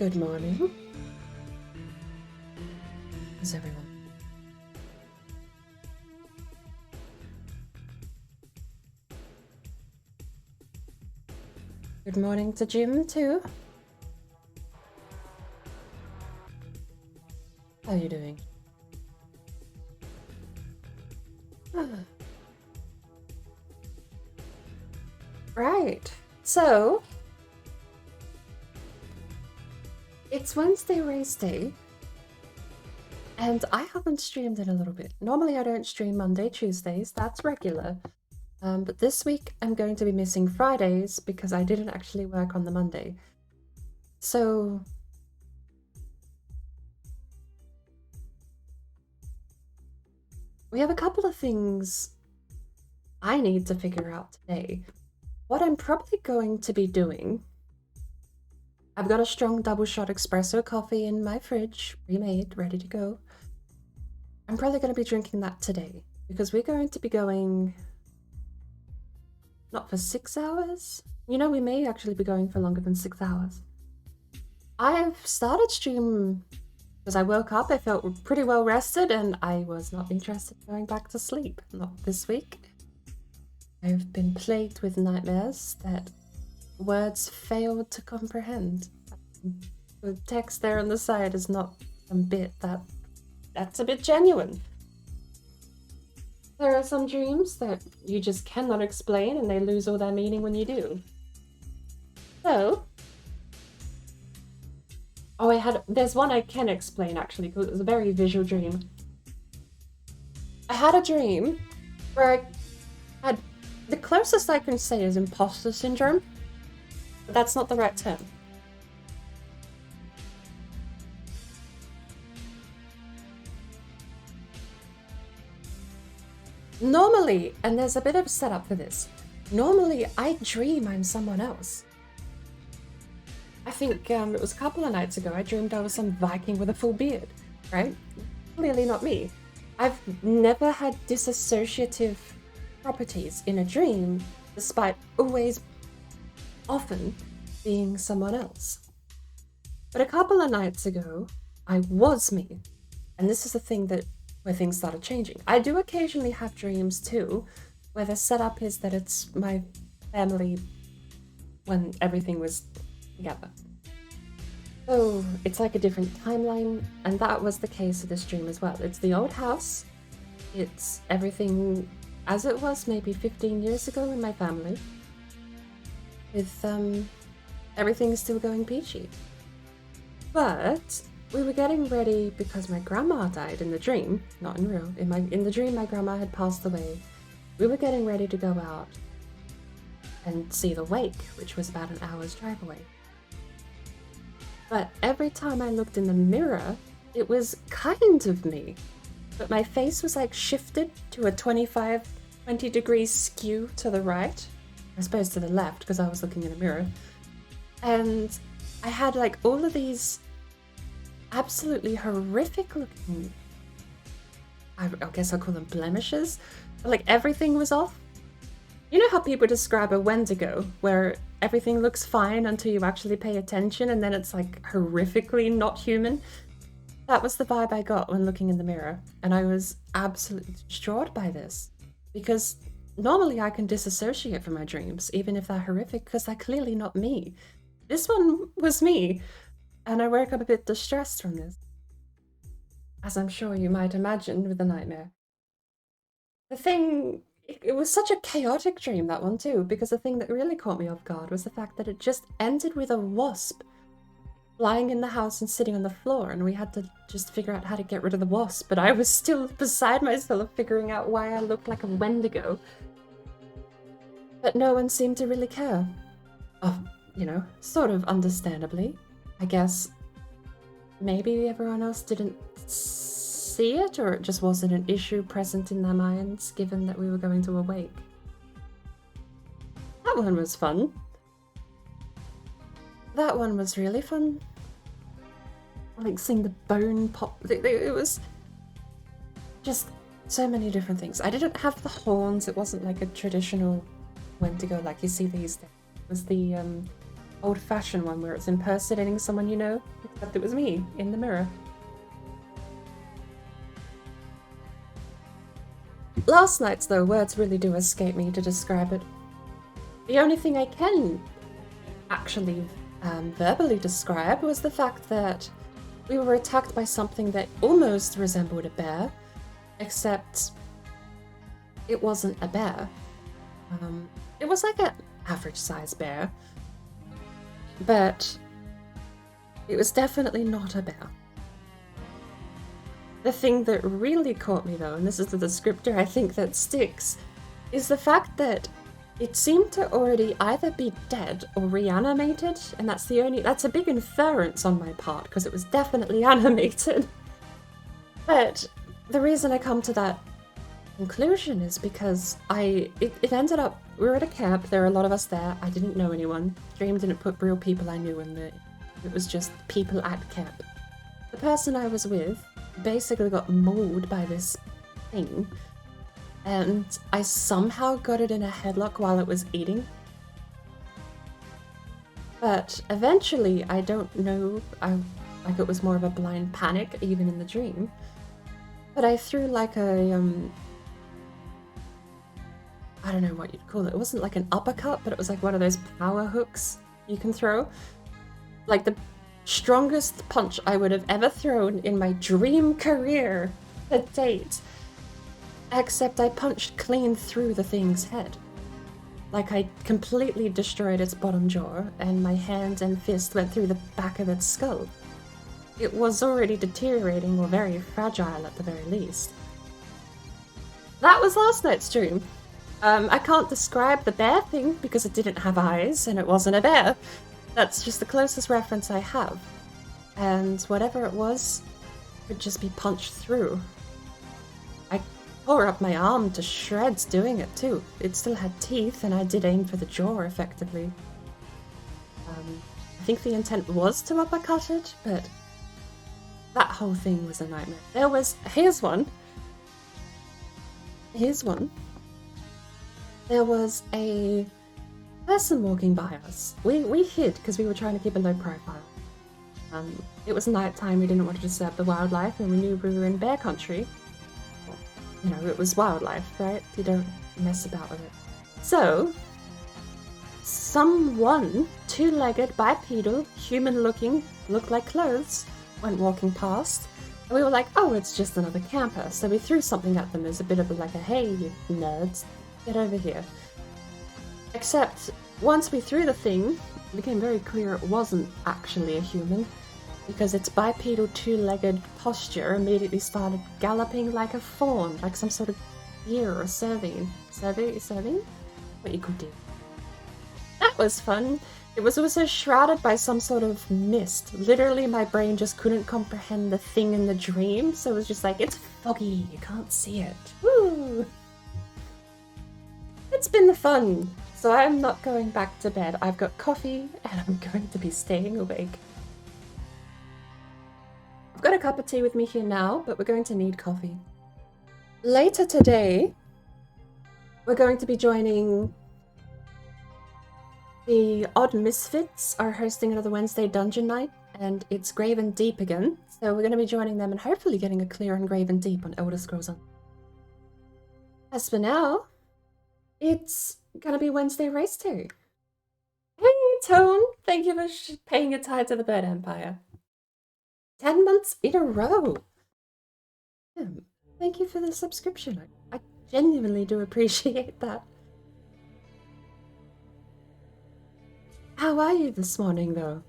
Good morning. How's everyone? Good morning to Jim too. How are you doing? Right. So it's Wednesday race day. And I haven't streamed in a little bit. Normally I don't stream Monday, Tuesdays, that's regular. But this week I'm going to be missing Fridays because I didn't actually work on the Monday. So we have a couple of things I need to figure out today. What I'm probably going to be doing, I've got a strong double shot espresso coffee in my fridge, remade, ready to go. I'm probably going to be drinking that today because we're going to be going not for 6 hours. You know, we may actually be going for longer than 6 hours. I've started stream because I woke up, I felt pretty well rested, and I was not interested in going back to sleep. Not this week. I've been plagued with nightmares that words failed to comprehend. The text there on the side is not some bit that's a bit genuine. There are some dreams that you just cannot explain and they lose all their meaning when you do. So, there's one I can explain actually because it was a very visual dream. I had a dream where I had, the closest I can say is imposter syndrome, but that's not the right term. Normally, and there's a bit of a setup for this, normally I dream I'm someone else. I think it was a couple of nights ago I dreamed I was some Viking with a full beard, right? Clearly not me. I've never had disassociative properties in a dream, despite always, often, being someone else. But a couple of nights ago, I was me. And this is the thing where things started changing. I do occasionally have dreams too, where the setup is that it's my family when everything was together. So it's like a different timeline, and that was the case of this dream as well. It's the old house. It's everything as it was maybe 15 years ago in my family, with everything still going peachy. But we were getting ready because my grandma died in the dream, not in real. In the dream, my grandma had passed away. We were getting ready to go out and see the wake, which was about an hour's drive away. But every time I looked in the mirror, it was kind of me. But my face was like shifted to a 20 degrees skew to the right. I suppose to the left because I was looking in a mirror. And I had like all of these absolutely horrific looking, I guess I'll call them blemishes. Like everything was off. You know how people describe a Wendigo, where everything looks fine until you actually pay attention and then it's like horrifically not human? That was the vibe I got when looking in the mirror, and I was absolutely distraught by this. Because normally I can disassociate from my dreams, even if they're horrific, because they're clearly not me. This one was me, and I woke up a bit distressed from this. As I'm sure you might imagine with a nightmare. The thing, it was such a chaotic dream, that one too, because the thing that really caught me off guard was the fact that it just ended with a wasp lying in the house and sitting on the floor, and we had to just figure out how to get rid of the wasp, but I was still beside myself figuring out why I looked like a Wendigo. But no one seemed to really care. Oh, you know, sort of understandably. I guess maybe everyone else didn't see it, or it just wasn't an issue present in their minds, given that we were going to awake. That one was fun. That one was really fun. Like seeing the bone pop. It was just so many different things. I didn't have the horns. It wasn't like a traditional Wendigo like you see these days. It was the old-fashioned one where it's impersonating someone you know, except it was me in the mirror. Last night's, though, words really do escape me to describe it. The only thing I can actually verbally describe was the fact that we were attacked by something that almost resembled a bear, except it wasn't a bear. It was like an average-sized bear, but it was definitely not a bear. The thing that really caught me, though, and this is the descriptor I think that sticks, is the fact that it seemed to already either be dead or reanimated, and that's a big inference on my part, because it was definitely animated. But the reason I come to that conclusion is because it ended up, we were at a camp, there were a lot of us there, I didn't know anyone, Dream didn't put real people I knew in there, it was just people at camp. The person I was with basically got mauled by this thing, and I somehow got it in a headlock while it was eating. But eventually, I don't know, like it was more of a blind panic, even in the dream. But I threw like a, I don't know what you'd call it. It wasn't like an uppercut, but it was like one of those power hooks you can throw. Like the strongest punch I would have ever thrown in my dream career to date. Except I punched clean through the thing's head. Like I completely destroyed its bottom jaw, and my hand and fist went through the back of its skull. It was already deteriorating, or very fragile at the very least. That was last night's dream. I can't describe the bear thing because it didn't have eyes and it wasn't a bear. That's just the closest reference I have. And whatever it was could just be punched through. I tore up my arm to shreds doing it too. It still had teeth, and I did aim for the jaw effectively. I think the intent was to uppercut it, but that whole thing was a nightmare. Here's one. There was a person walking by us. We hid because we were trying to keep a low profile. It was nighttime, we didn't want to disturb the wildlife, and we knew we were in bear country. You know, it was wildlife, right? You don't mess about with it. So, someone, two-legged, bipedal, human-looking, looked like clothes, went walking past, and we were like, oh, it's just another camper. So we threw something at them as a bit of like a, hey, you nerds, get over here. Except, once we threw the thing, it became very clear it wasn't actually a human, because its bipedal two-legged posture immediately started galloping like a fawn, like some sort of deer or serving? What you could do. That was fun. It was also shrouded by some sort of mist. Literally, my brain just couldn't comprehend the thing in the dream, so it was just like, it's foggy, you can't see it. Woo! It's been fun. So I'm not going back to bed. I've got coffee, and I'm going to be staying awake. I've got a cup of tea with me here now, but we're going to need coffee. Later today, we're going to be joining the Odd Misfits are hosting another Wednesday dungeon night, and it's Graven Deep again. So we're going to be joining them and hopefully getting a clear on Graven Deep on Elder Scrolls Online. As for now, it's going to be Wednesday Race Day. Hey, Tone! Thank you for paying your tithe to the Bird Empire. 10 months in a row! Thank you for the subscription. I genuinely do appreciate that. How are you this morning, though?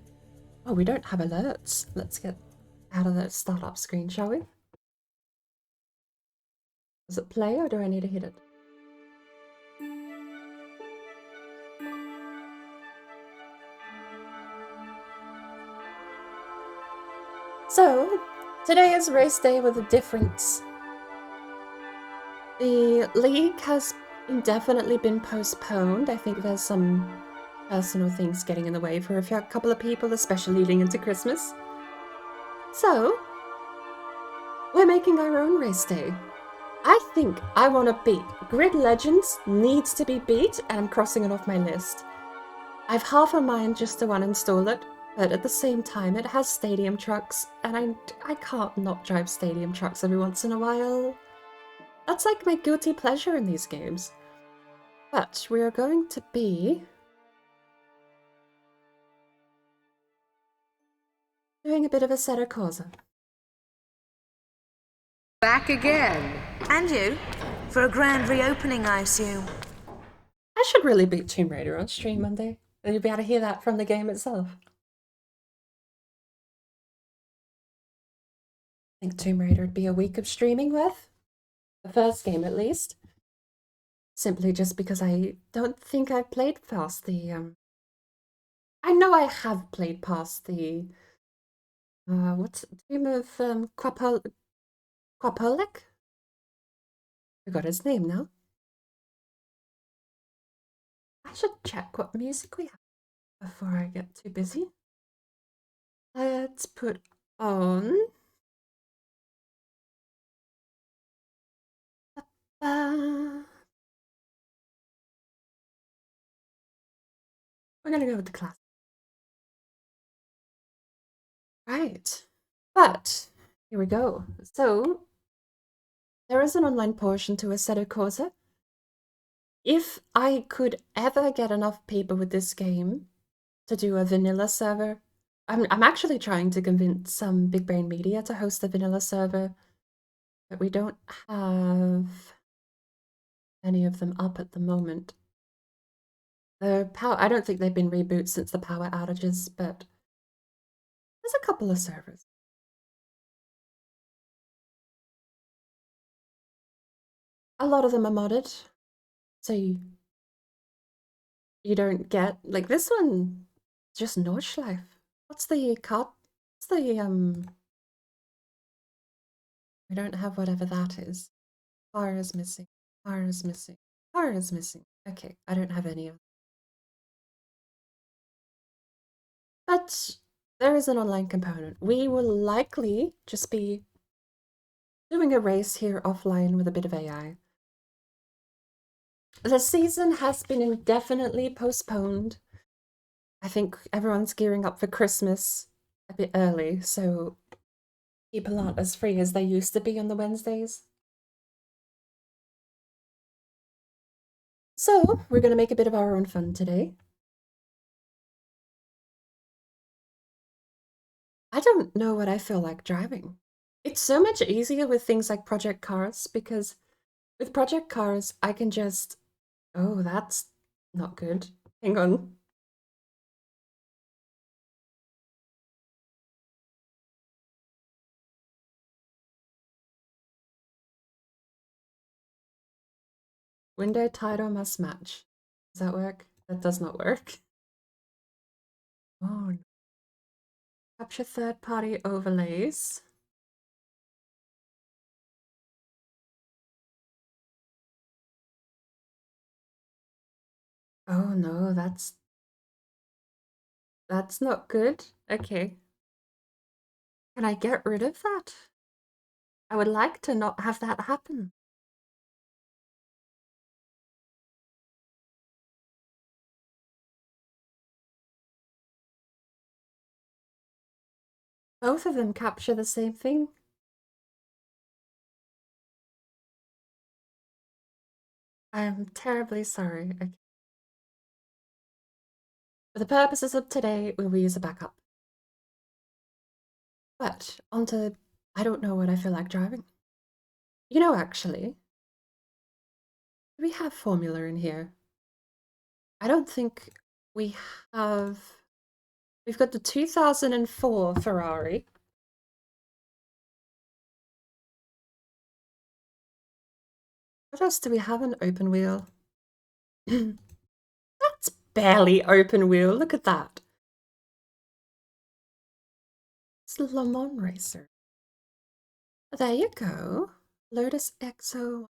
Oh, we don't have alerts. Let's get out of the startup screen, shall we? Does it play, or do I need to hit it? So, today is race day with a difference. The league has indefinitely been postponed. I think there's some personal things getting in the way for a couple of people, especially leading into Christmas. So, we're making our own race day. I think I want to beat Grid Legends needs to be beat, and I'm crossing it off my list. I've half a mind just to uninstall it, but at the same time, it has stadium trucks, and I can't not drive stadium trucks every once in a while. That's like my guilty pleasure in these games. But we are going to be doing a bit of Assetto Corsa. Back again. And you? For a grand reopening, I assume. I should really beat Tomb Raider on stream Monday. Then you'll be able to hear that from the game itself. I think Tomb Raider would be a week of streaming with. The first game, at least. Simply just because I don't think I've played past the, I know I have played past the, what's the name of, Quapolic? I forgot his name now. I should check what music we have before I get too busy. Let's put on... we're gonna go with the classic. Right. But, here we go. So, there is an online portion to Assetto Corsa. If I could ever get enough people with this game to do a vanilla server, I'm actually trying to convince some Big Brain Media to host a vanilla server, but we don't have any of them up at the moment. The power, I don't think they've been rebooted since the power outages, but there's a couple of servers. A lot of them are modded, so you don't get, like this one, just Nordschleife. What's the card? What's the, we don't have whatever that is. Car is missing. Car is missing. Car is missing. Okay, I don't have any of them. But there is an online component. We will likely just be doing a race here offline with a bit of AI. The season has been indefinitely postponed. I think everyone's gearing up for Christmas a bit early, so people aren't as free as they used to be on the Wednesdays. So we're going to make a bit of our own fun today. I don't know what I feel like driving. It's so much easier with things like Project Cars, because with Project Cars, I can just... Oh, that's not good. Hang on. Window title must match. Does that work? That does not work. Oh, no. Capture third-party overlays. Oh no, that's not good. Okay. Can I get rid of that? I would like to not have that happen. Both of them capture the same thing. I'm terribly sorry. Okay. For the purposes of today, we will use a backup. But onto, I don't know what I feel like driving. You know, actually, do we have formula in here? I don't think we have. We've got the 2004 Ferrari. What else do we have in open wheel? That's barely open wheel. Look at that. It's the Le Mans racer. There you go. Lotus XO5.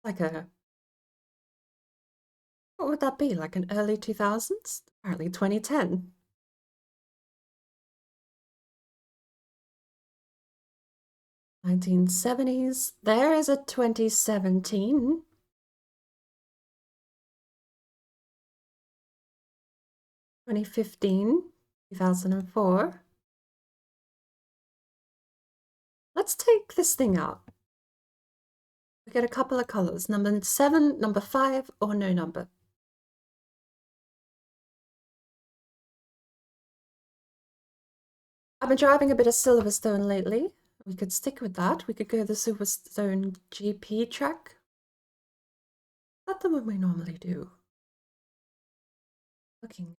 Like a... What would that be? Like an early 2000s? Apparently 2010. $1970s. There is a 2017. 2015, 2004. Let's take this thing out. We get a couple of colors, number 7, number 5, or no number. I've been driving a bit of Silverstone lately. We could stick with that. We could go the Silverstone GP track. Is that the one we normally do? Looking.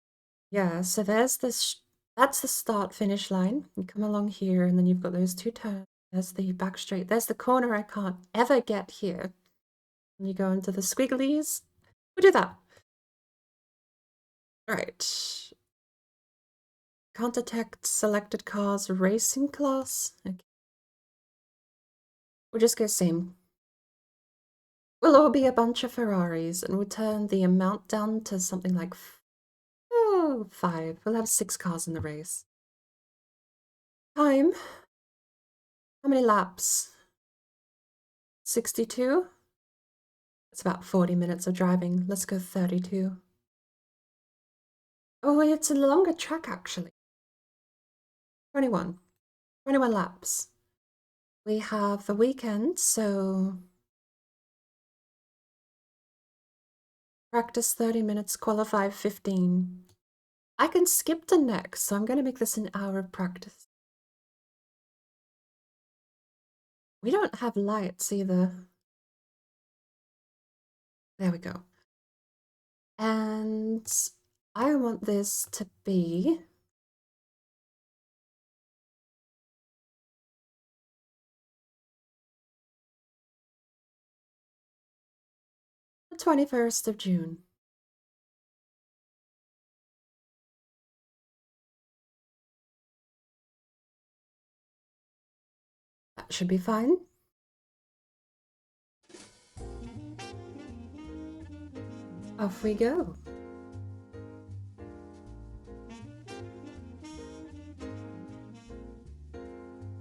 Yeah, so there's this, that's the start finish line. You come along here and then you've got those 2 turns. There's the back straight. There's the corner I can't ever get here. And you go into the squigglies. We'll do that. Right. Can't detect selected cars racing class. Okay. We'll just go same. We'll all be a bunch of Ferraris and we'll turn the amount down to something like 5. We'll have 6 cars in the race. Time. How many laps? 62? It's about 40 minutes of driving. Let's go 32. Oh, it's a longer track actually. 21 laps. We have the weekend, so practice 30 minutes, qualify 15. I can skip the next, so I'm going to make this an hour of practice. We don't have lights either. There we go. And I want this to be the 21st of June. That should be fine. Off we go.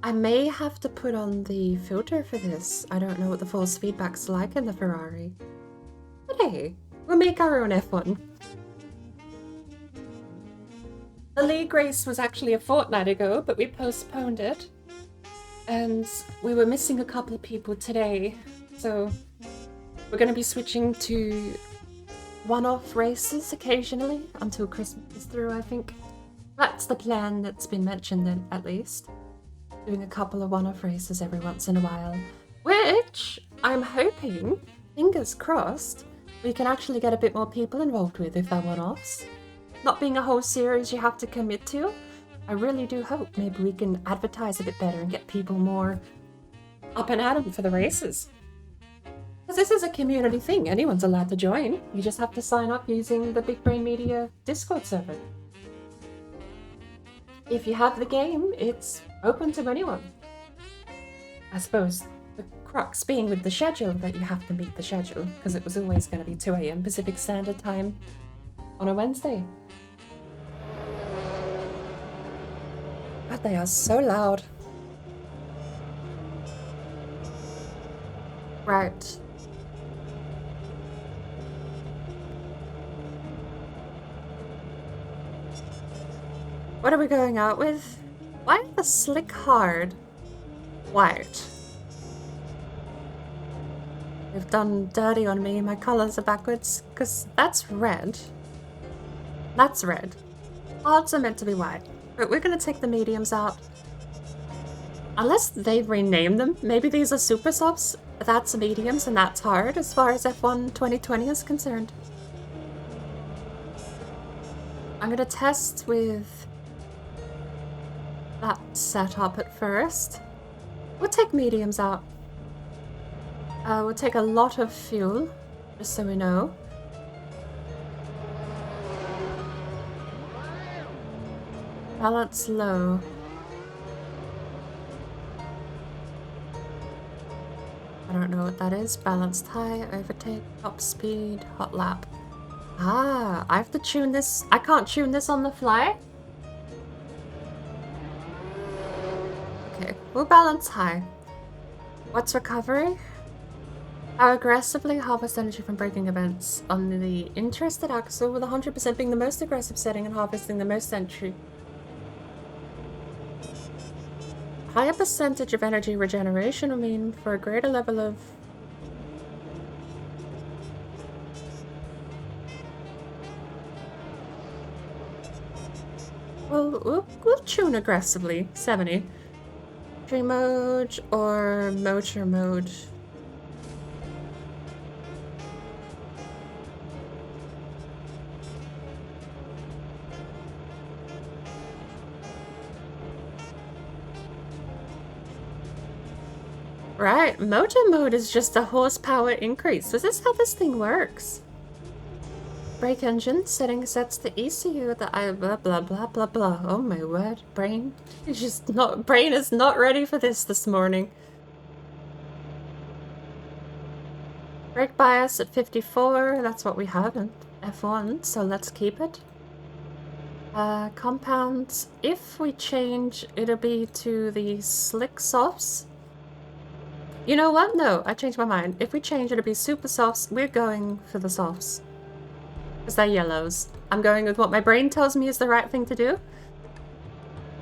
I may have to put on the filter for this. I don't know what the force feedback's like in the Ferrari. But hey, we'll make our own F1. The league race was actually a fortnight ago, but we postponed it. And we were missing a couple of people today, so we're going to be switching to one-off races occasionally until Christmas is through, I think. That's the plan that's been mentioned then, at least. Doing a couple of one-off races every once in a while, which I'm hoping, fingers crossed, we can actually get a bit more people involved with if they're one-offs. Not being a whole series you have to commit to, I really do hope maybe we can advertise a bit better and get people more up and at 'em for the races. Because this is a community thing, anyone's allowed to join. You just have to sign up using the Big Brain Media Discord server. If you have the game, it's open to anyone. I suppose the crux being with the schedule that you have to meet the schedule, because it was always going to be 2 AM Pacific Standard Time on a Wednesday. God, they are so loud. Right. What are we going out with? Why the slick hard white? They've done dirty on me. My colors are backwards. Because that's red. That's red. Hards are meant to be white. But we're going to take the mediums out. Unless they've renamed them. Maybe these are super subs. That's mediums and that's hard as far as F1 2020 is concerned. I'm going to test with that setup at first. We'll take mediums out. We'll take a lot of fuel, just so we know. Balance low. I don't know what that is. Balanced high, overtake, top speed, hot lap. Ah, I have to tune this. I can't tune this on the fly. Okay, we'll balance high. What's recovery? How aggressively harvest energy from breaking events on the interested axle, with 100% being the most aggressive setting and harvesting the most entry. Higher percentage of energy regeneration will mean for a greater level of... Well, we'll tune aggressively. 70. Tree mode or motor mode? Right, motor mode is just a horsepower increase. Is this how this thing works? Brake engine setting sets the ECU that I blah blah blah blah blah. Oh my word, brain is not ready for this morning. Brake bias at 54, that's what we have in F1, so let's keep it. Compounds, if we change, it'll be to the slick softs. You know what? No, I changed my mind. If we change, it'll be super softs. We're going for the softs. Because they're yellows. I'm going with what my brain tells me is the right thing to do.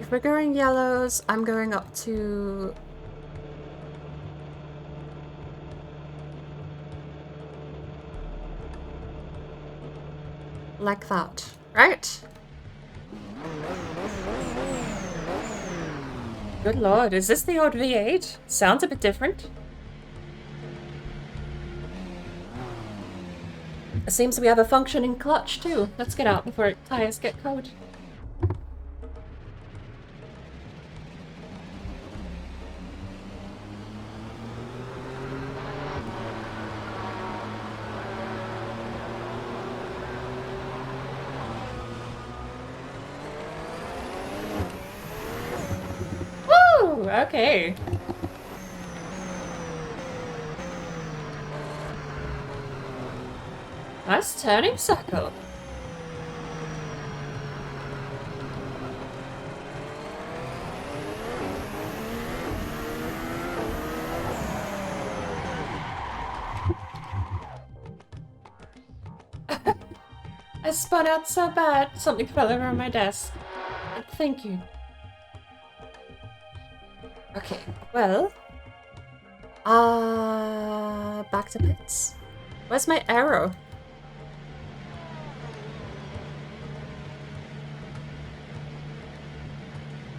If we're going yellows, I'm going up to... like that. Right. Good lord, is this the old V8? Sounds a bit different. It seems we have a functioning clutch too. Let's get out before tires get cold. Woo! Okay. Nice turning circle. I spun out so bad. Something fell over on my desk. Thank you. Okay, well. Back to pits. Where's my arrow?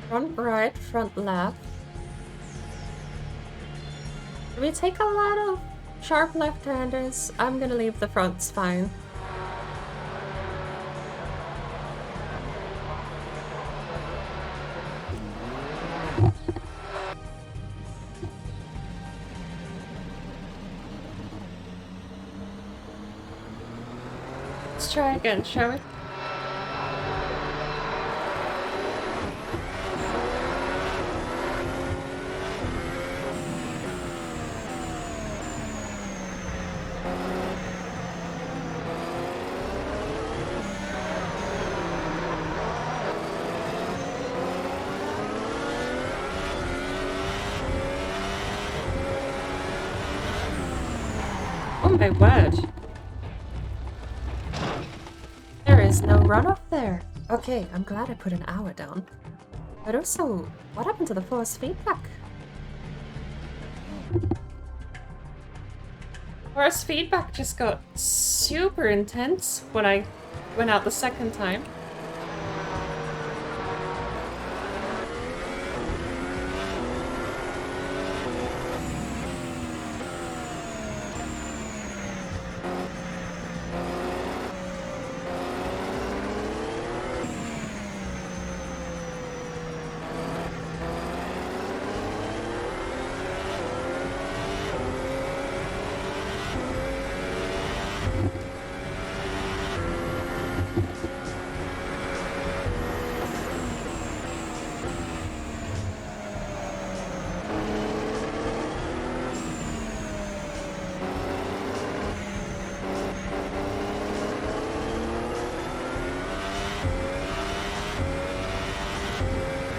Front right, front left. Do we take a lot of sharp left-handers? I'm gonna leave the fronts fine. Let's try again, shall we? Oh my word. There is no runoff there. Okay, I'm glad I put an hour down. But also, what happened to the force feedback? Force feedback just got super intense when I went out the second time.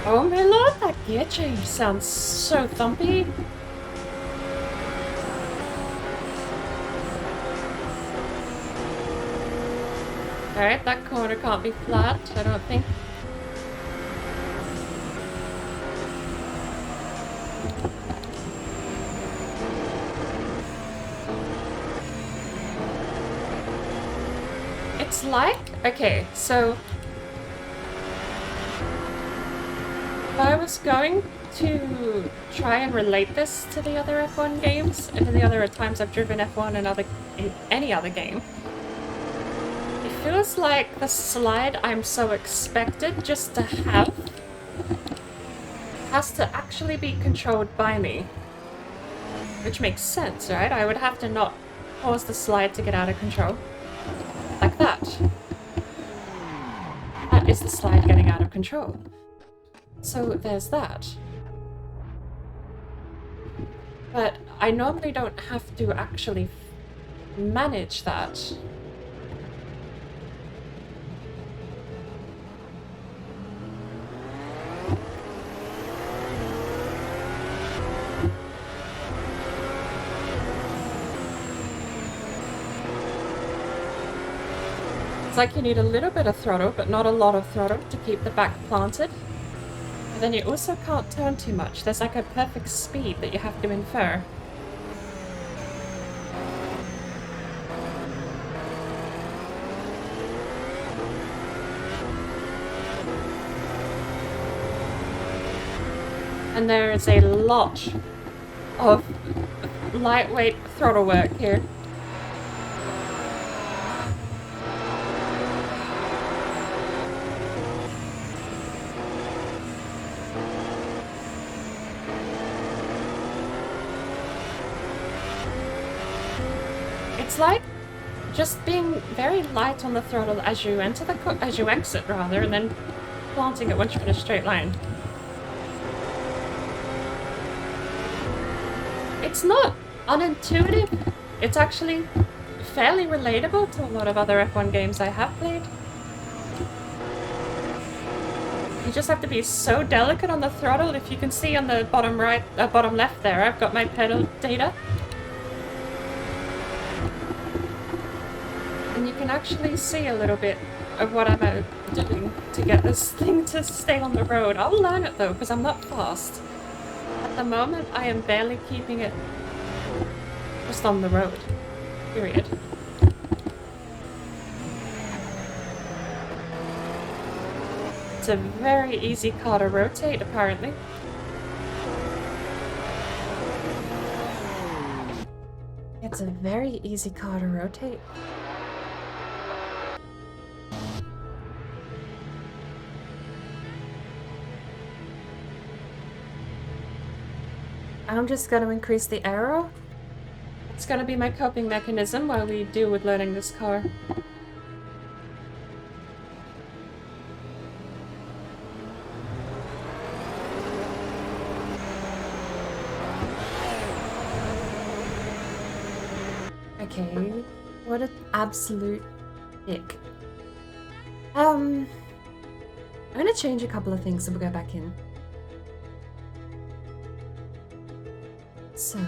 Oh my lord, that gear change sounds so thumpy. Alright, that corner can't be flat, I don't think. It's like... Okay, so... if I was going to try and relate this to the other F1 games, and the other times I've driven F1 in any other game, it feels like the slide I'm so expected just to have has to actually be controlled by me. Which makes sense, right? I would have to not pause the slide to get out of control. Like that. That is the slide getting out of control. So there's that. But I normally don't have to actually manage that. It's like you need a little bit of throttle, but not a lot of throttle to keep the back planted. But then you also can't turn too much. There's like a perfect speed that you have to infer. And there is a lot of lightweight throttle work here. It's like just being very light on the throttle as you enter as you exit rather, and then planting it once you're in a straight line. It's not unintuitive. It's actually fairly relatable to a lot of other F1 games I have played. You just have to be so delicate on the throttle. If you can see on the bottom right, bottom left there, I've got my pedal data. And you can actually see a little bit of what I'm doing to get this thing to stay on the road. I'll learn it though, because I'm not fast. At the moment, I am barely keeping it just on the road. Period. It's a very easy car to rotate, apparently. It's a very easy car to rotate. I'm just going to increase the aero. It's going to be my coping mechanism while we deal with learning this car. Okay, what an absolute dick. I'm going to change a couple of things and we'll go back in. So,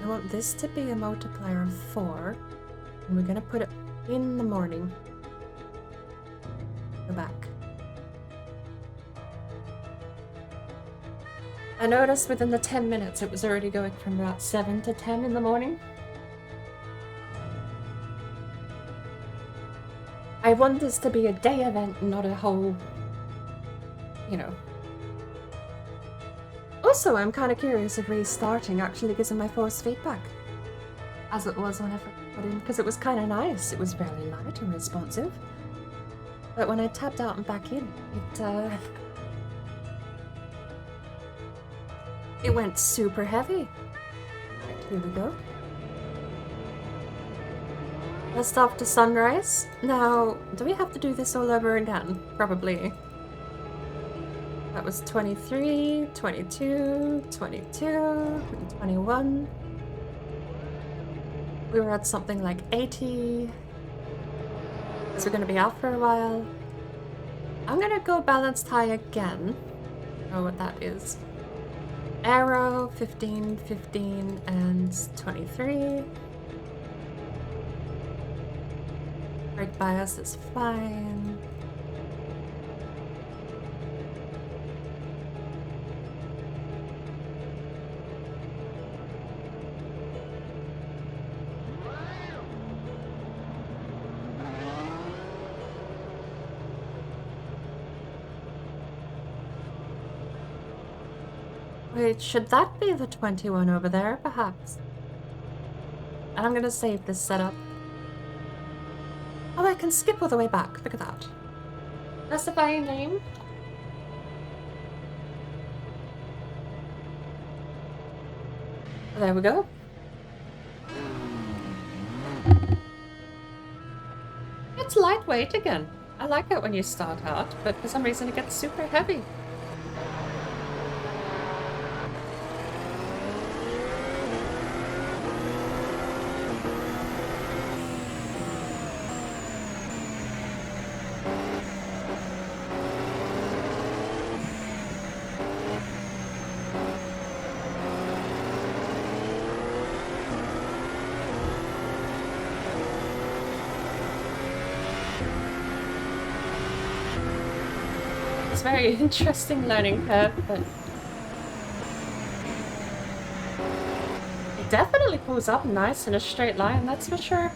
I want this to be a multiplier of 4, and we're going to put it in the morning. Go back. I noticed within the 10 minutes it was already going from about 7 to 10 in the morning. I want this to be a day event, not a whole, you know. Also, I'm kind of curious if restarting actually gives me my force feedback, as it was when I put in, because it was kind of nice. It was fairly light and responsive, but when I tapped out and back in, it went super heavy. Right, here we go. Let's stop to sunrise. Now, do we have to do this all over again? Probably. That was 23, 22, 22, 21. We were at something like 80. So we're going to be out for a while. I'm going to go balanced high again. I don't know what that is. Aero, 15, 15, and 23. Brake bias is fine. Wait, should that be the 21 over there, perhaps? And I'm gonna save this setup. Oh, I can skip all the way back. Look at that. Specify your name. There we go. It's lightweight again. I like it when you start out, but for some reason it gets super heavy. It's a very interesting learning curve, but it definitely pulls up nice in a straight line, that's for sure.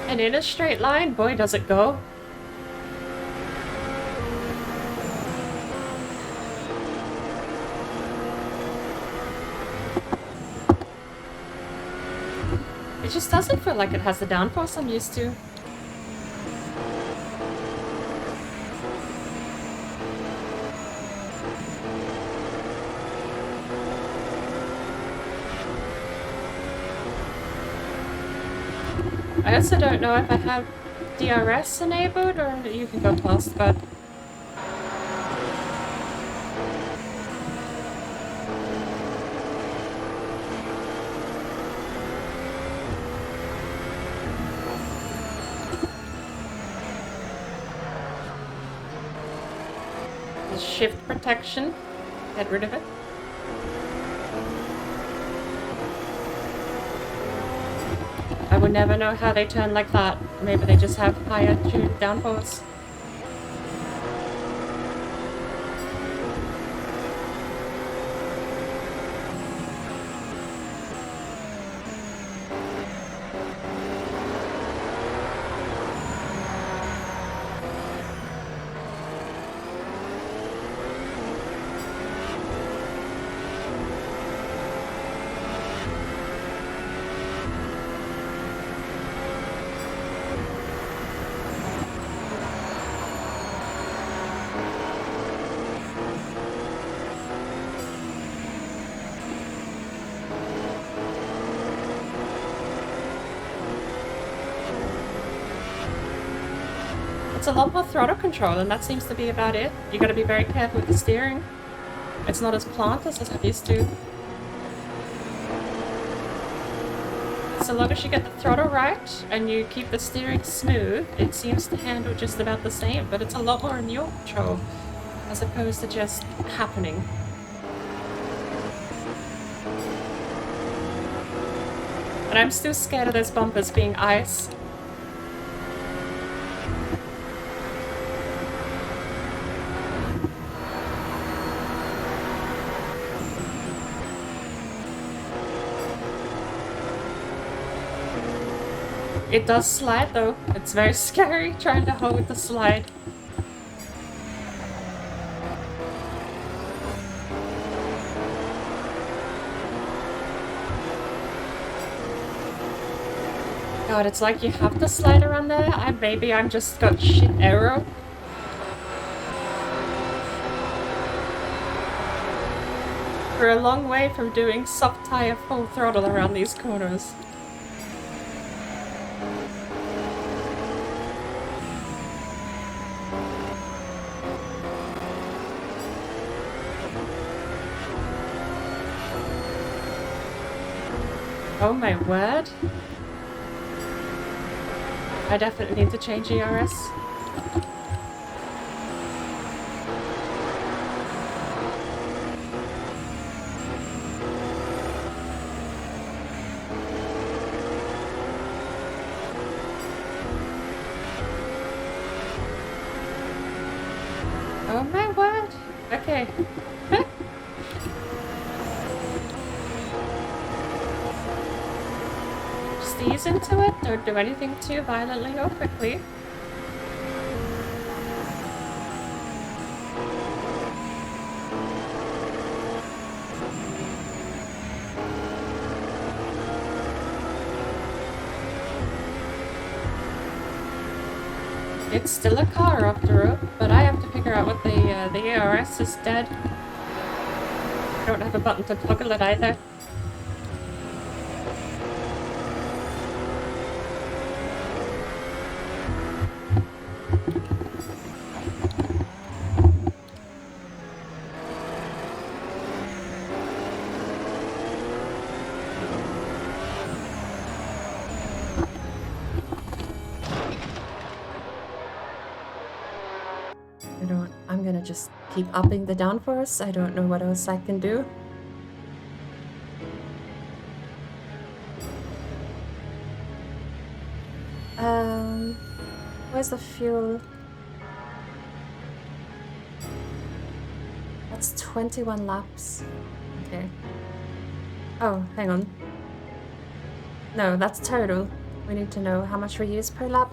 And in a straight line, boy, does it go. It just doesn't feel like it has the downforce I'm used to. I also don't know if I have DRS enabled or you can go past, but the shift protection, get rid of it. I would never know how they turn like that. Maybe they just have higher tuned downforce. It's a lot more throttle control, and that seems to be about it. You gotta be very careful with the steering. It's not as planted as I'm used to. So long as you get the throttle right, and you keep the steering smooth, it seems to handle just about the same, but it's a lot more in your control, as opposed to just happening. And I'm still scared of those bumpers being ice. It does slide though. It's very scary trying to hold the slide. God, it's like you have to slide around there. Maybe I'm just got shit aero. We're a long way from doing soft tire full throttle around these corners. Oh my word. I definitely need to change ERS. Okay. Just ease into it. Don't do anything too violently or quickly. It's still a car after all, but I have to figure out what the ARS is dead. I don't have a button to toggle it either. I'm gonna just keep upping the downforce. I don't know what else I can do. Where's the fuel? That's 21 laps. Okay. Oh, hang on. No, that's total. We need to know how much we use per lap.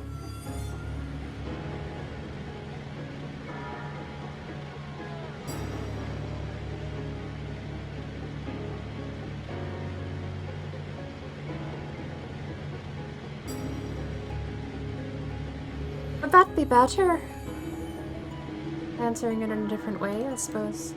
Would that be better? Answering it in a different way, I suppose.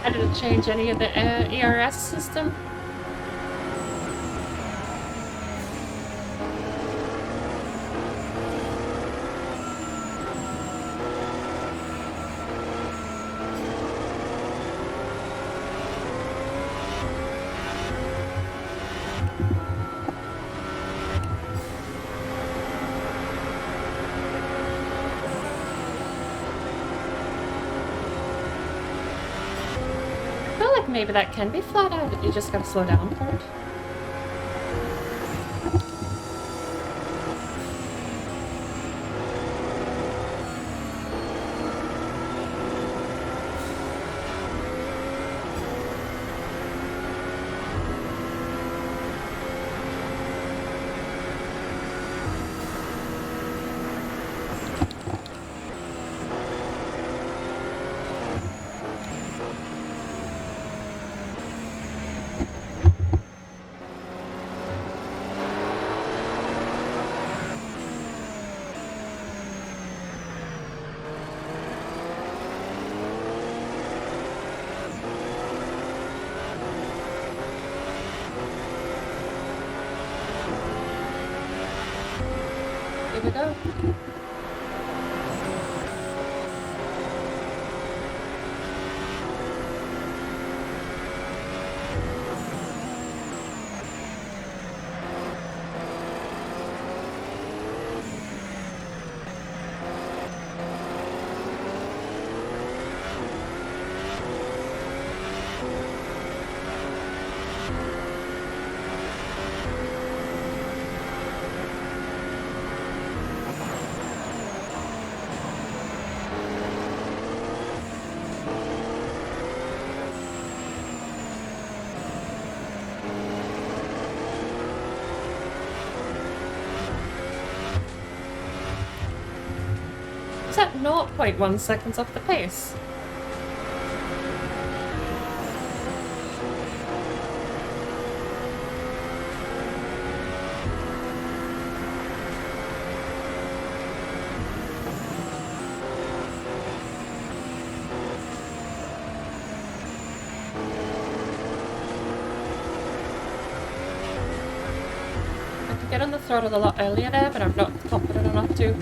I didn't change any of the ERS system. I feel like maybe that can be flat out. You just gotta slow down for it. was at 0.1 seconds off the pace. Get on the throttle a lot earlier there, but I'm not confident enough to.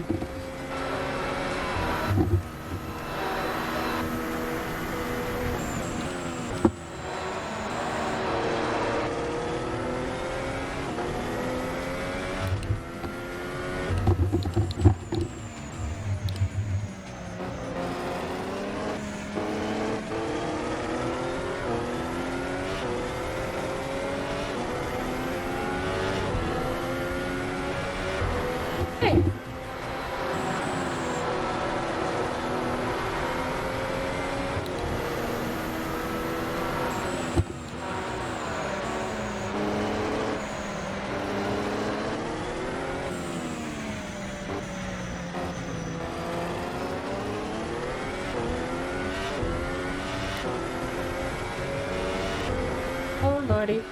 Oh lordy.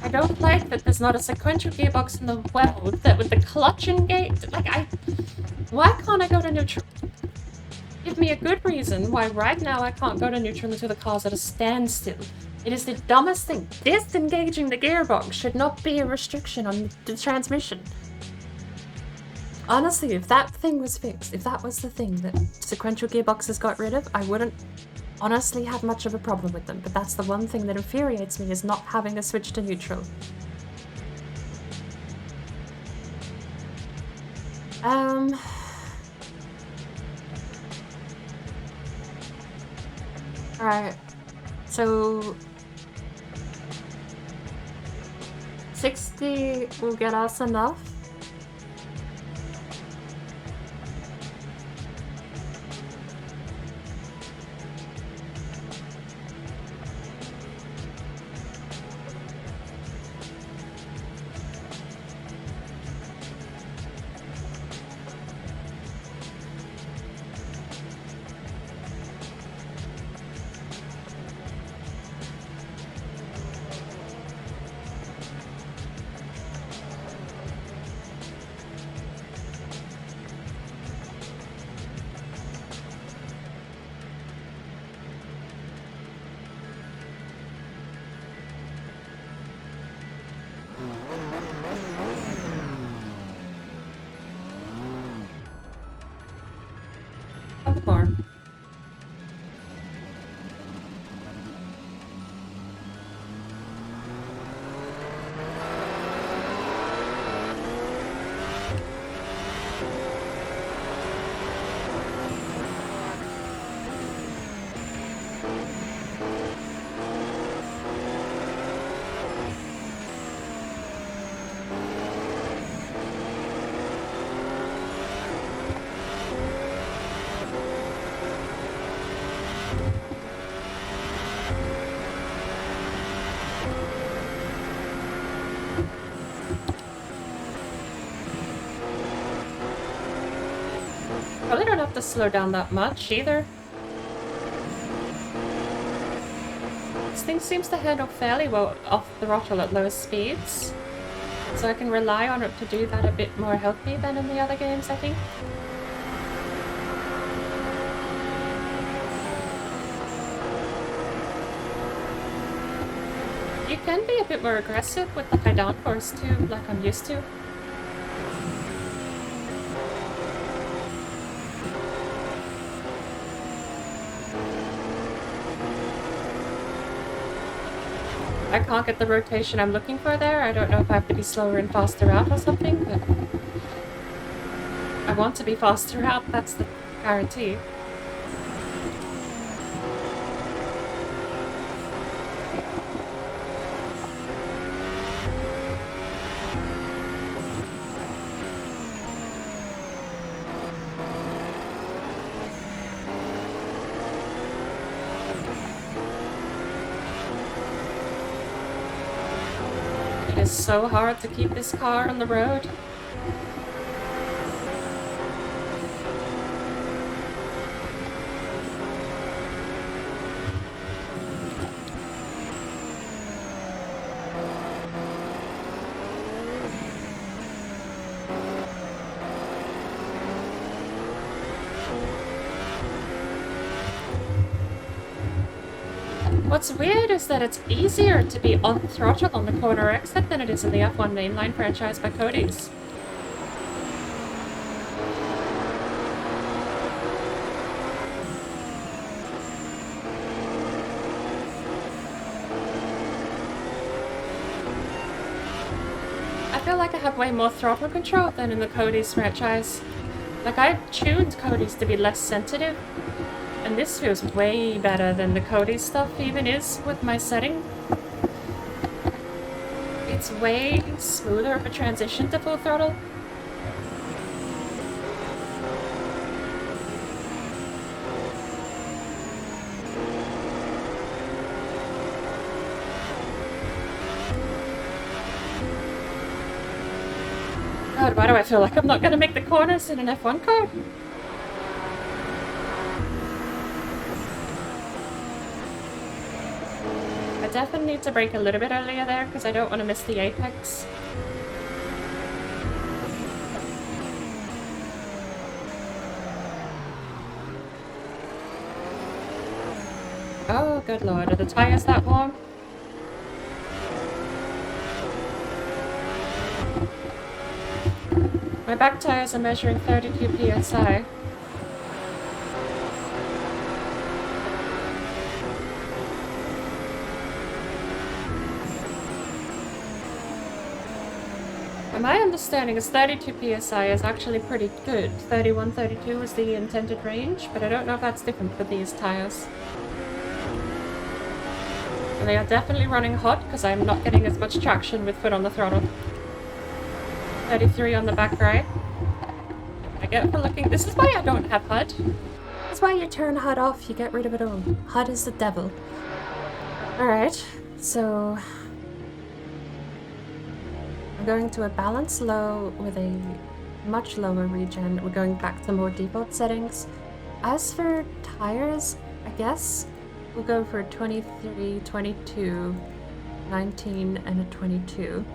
I don't like that there's not a sequential gearbox in the world that with the clutch engaged. Like, why can't I go to neutral? Give me a good reason why right now I can't go to neutral until the car's at a standstill. It is the dumbest thing. Disengaging the gearbox should not be a restriction on the transmission. Honestly, if that thing was fixed, if that was the thing that sequential gearboxes got rid of, I wouldn't honestly have much of a problem with them. But that's the one thing that infuriates me, is not having a switch to neutral. Alright, so 60 will get us enough. More. Probably don't have to slow down that much either. This thing seems to handle fairly well off the throttle at low speeds, so I can rely on it to do that a bit more healthy than in the other games, I think. You can be a bit more aggressive with the high downforce too, like I'm used to. I can't get the rotation I'm looking for there. I don't know if I have to be slower and faster out or something, but I want to be faster out, that's the guarantee. is so hard to keep this car on the road. What's weird is that it's easier to be on throttle on the corner exit than it is in the F1 mainline franchise by Cody's. I feel like I have way more throttle control than in the Cody's franchise. Like, I've tuned Cody's to be less sensitive. And this feels way better than the Cody stuff even is with my setting. It's way smoother of a transition to full throttle. God, why do I feel like I'm not gonna make the corners in an F1 car? Definitely need to brake a little bit earlier there because I don't want to miss the apex. Oh, good lord, are the tires that warm? My back tires are measuring 32 psi. My understanding is 32 psi is actually pretty good. 31, 32 is the intended range, but I don't know if that's different for these tires. And they are definitely running hot because I'm not getting as much traction with foot on the throttle. 33 on the back right. I get for looking. This is why I don't have HUD. That's why you turn HUD off, you get rid of it all. HUD is the devil. Alright, so going to a balance low with a much lower regen. We're going back to more default settings. As for tires, I guess we'll go for 23, 22, 19, and a 22.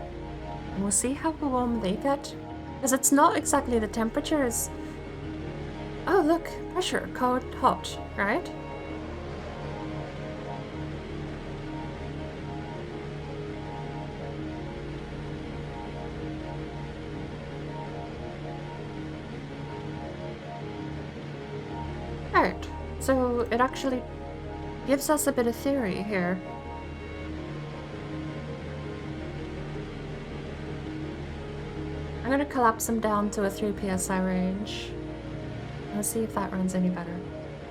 And we'll see how warm they get. Because it's not exactly the temperatures. Oh look, pressure, cold, hot, right? Alright, so it actually gives us a bit of theory here. I'm gonna collapse them down to a 3 psi range. Let's see if that runs any better.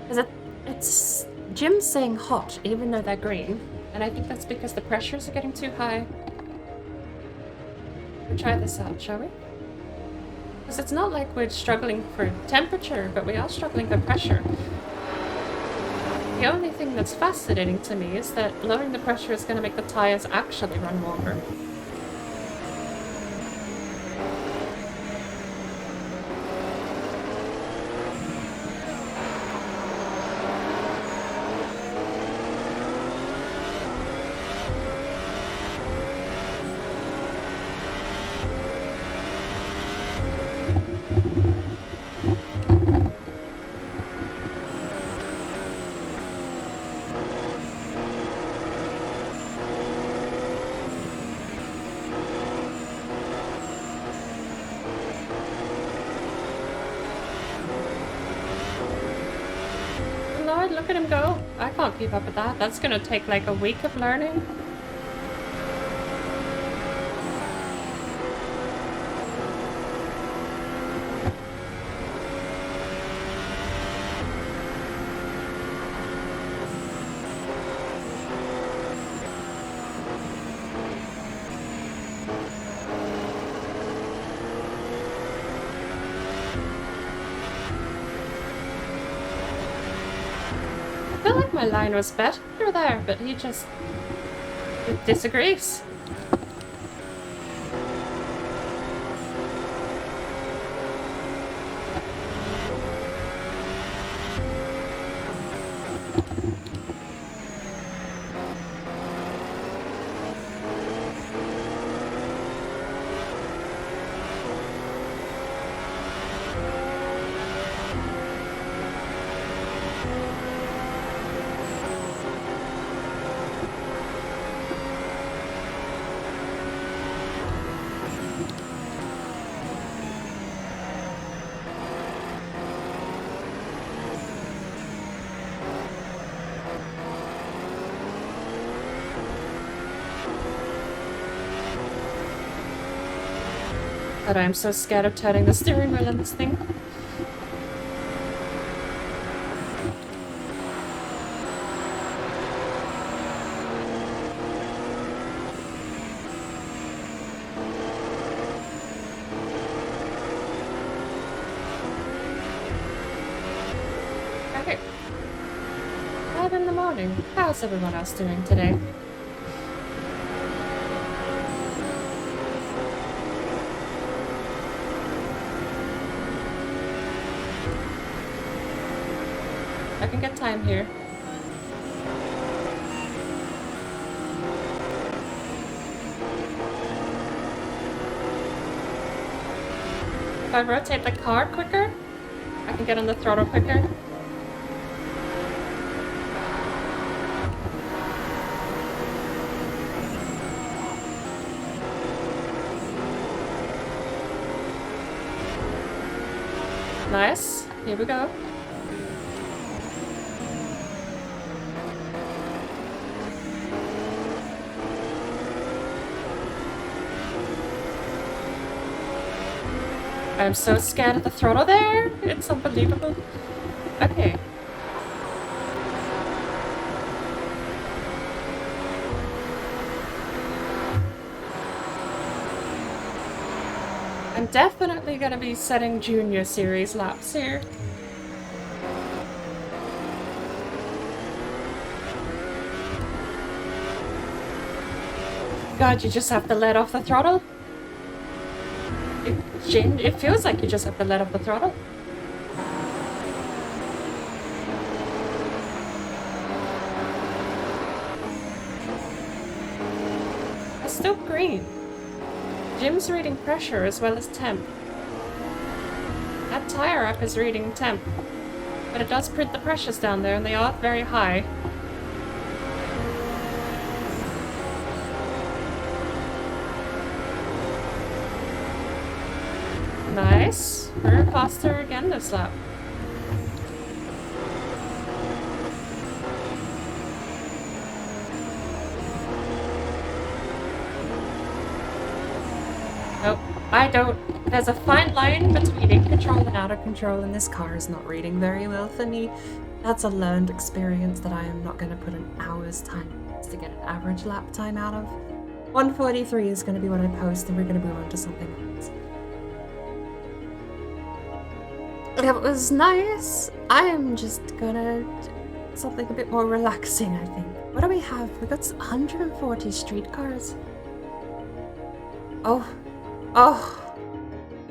Because it's Jim's saying hot, even though they're green, and I think that's because the pressures are getting too high. We'll try this out, shall we? Because it's not like we're struggling for temperature, but we are struggling for pressure. The only thing that's fascinating to me is that lowering the pressure is going to make the tires actually run longer. Look at him go. I can't keep up with that. That's gonna take like a week of learning. My line was better there, but he just disagrees. But I'm so scared of turning the steering wheel in this thing. Okay. 5 in the morning. How's everyone else doing today? I can get time here. If I rotate the car quicker, I can get on the throttle quicker. Nice. Here we go. I'm so scared of the throttle there. It's unbelievable. Okay. I'm definitely gonna be setting junior series laps here. God, you just have to let off the throttle. It feels like you just have to let off the throttle. It's still green. Jim's reading pressure as well as temp. That tire app is reading temp, but it does print the pressures down there and they are very high. Nice. We're faster again this lap. Nope. I don't. There's a fine line between in control and out of control, and this car is not reading very well for me. That's a learned experience that I am not going to put an hour's time to get an average lap time out of. 1:43 is going to be what I post, and we're going to move on to something else. It was nice. I am just gonna do something a bit more relaxing, I think. What do we have? We got 140 streetcars. Oh.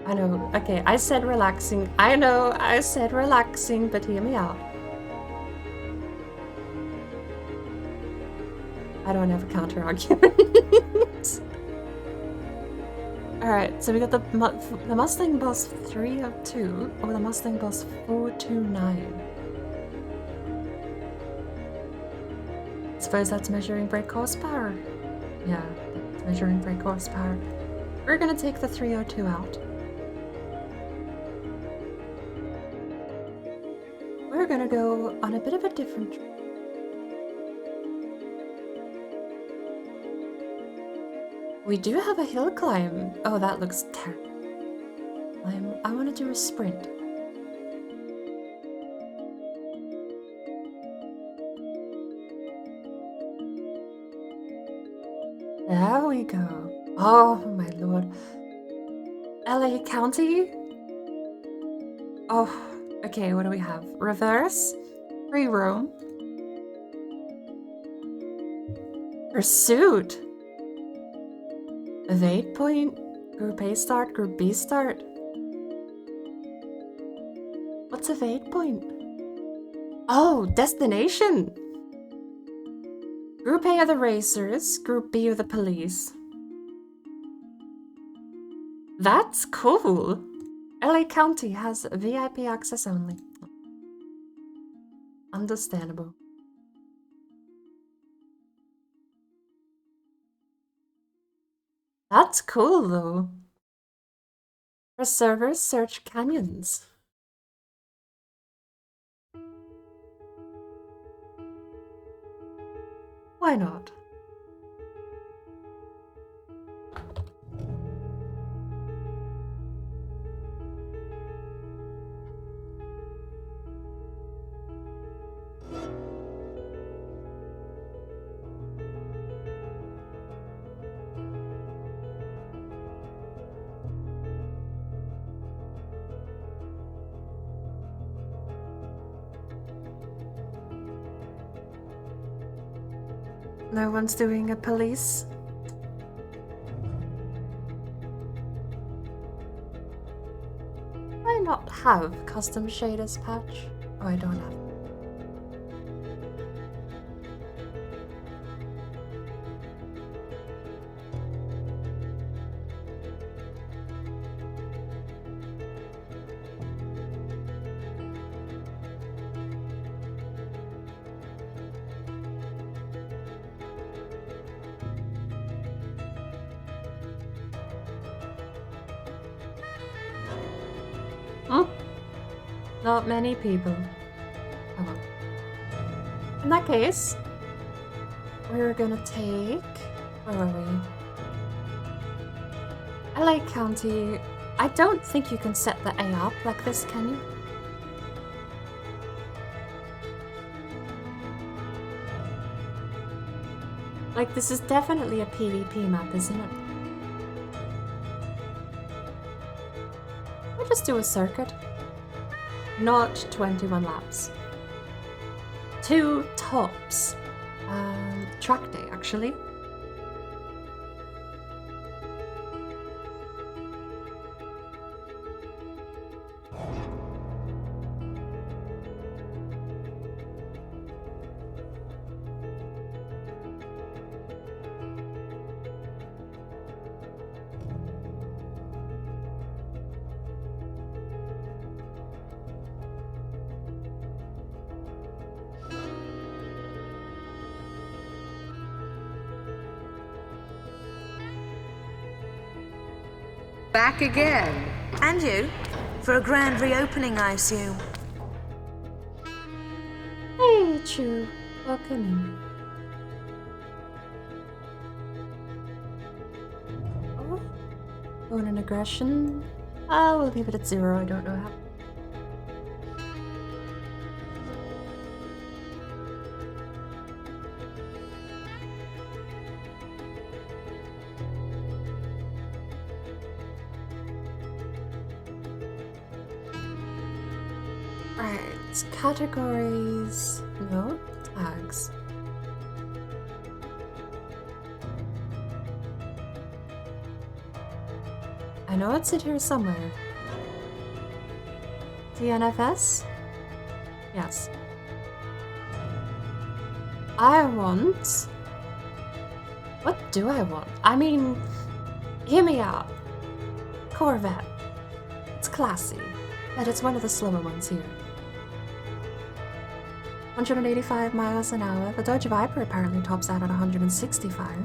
I know. Okay, I said relaxing. I know I said relaxing, but hear me out. I don't have a counter argument. Alright, so we got the Mustang Boss 302 or the Mustang Boss 429. I suppose that's measuring brake horsepower. Yeah, that's measuring brake horsepower. We're gonna take the 302 out. We're gonna go on a bit of a different trip. We do have a hill climb. Oh, that looks terrible. I want to do a sprint. There we go. Oh my lord. LA County? Oh, okay, what do we have? Reverse, free roam, pursuit. Evade point, group A start, group B start. What's evade point? Oh, destination! Group A are the racers, Group B are the police. That's cool! LA County has VIP access only. Understandable. That's cool though. For servers, search canyons. Why not? No one's doing a police. Why not have custom shaders patch? Oh, I don't have. Huh? Not many people. Oh well. In that case, we're gonna take... Where are we? LA County... I don't think you can set the A up like this, can you? Like, this is definitely a PvP map, isn't it? We'll just do a circuit. Not 21 laps. 2 tops. Track day, actually. Back again. And you? For a grand reopening, I assume. Hey, Chu. Welcome in. Oh. Bone and aggression. We'll leave it at 0. I don't know how. Categories, no, tags. I know it's in here somewhere. DNFS? Yes. I want... What do I want? I mean, hear me out. Corvette. It's classy, but it's one of the slower ones here. 185 miles an hour. The Dodge Viper apparently tops out at 165.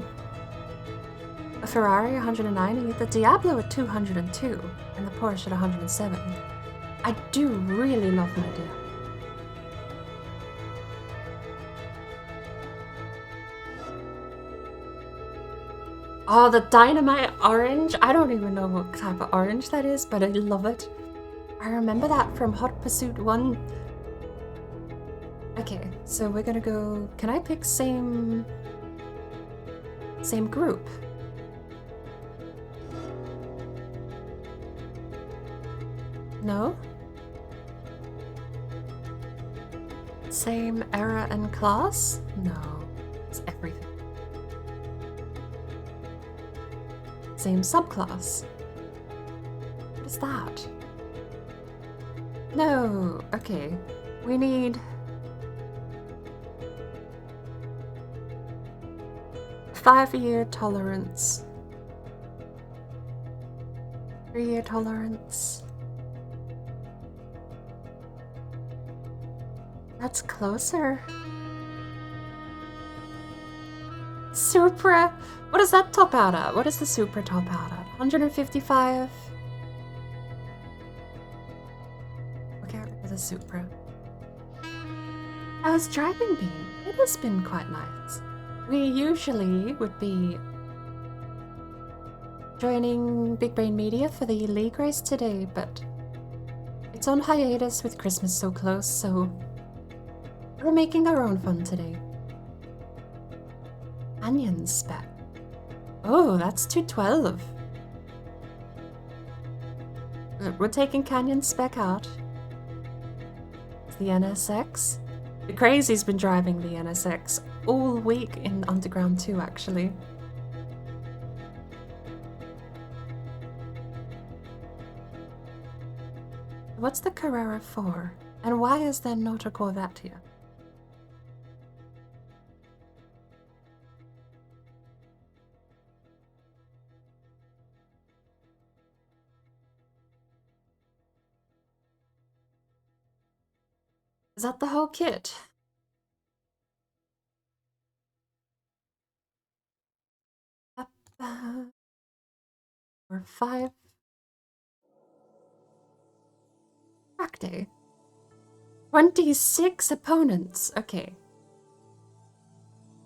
A Ferrari 190, the Diablo at 202, and the Porsche at 107. I do really love my Diablo. Oh, the Dynamite Orange. I don't even know what type of orange that is, but I love it. I remember that from Hot Pursuit 1. Okay, so we're gonna go... Can I pick same group? No? Same era and class? No, it's everything. Same subclass? What is that? No, okay. We need 5-year tolerance. 3-year tolerance. That's closer. Supra. What does that top out at? What does the Supra top out at? 155. Okay, for the Supra. How's driving been? It has been quite nice. We usually would be joining Big Brain Media for the league race today, but it's on hiatus with Christmas so close, so we're making our own fun today. Canyon spec. Oh, that's 212. We're taking Canyon spec out. It's the NSX. The Crazy's been driving the NSX all week in Underground 2, actually. What's the Carrera for? And why is there not a Corvette here? Is that the whole kit? Or 5. Track day. 26 opponents. Okay.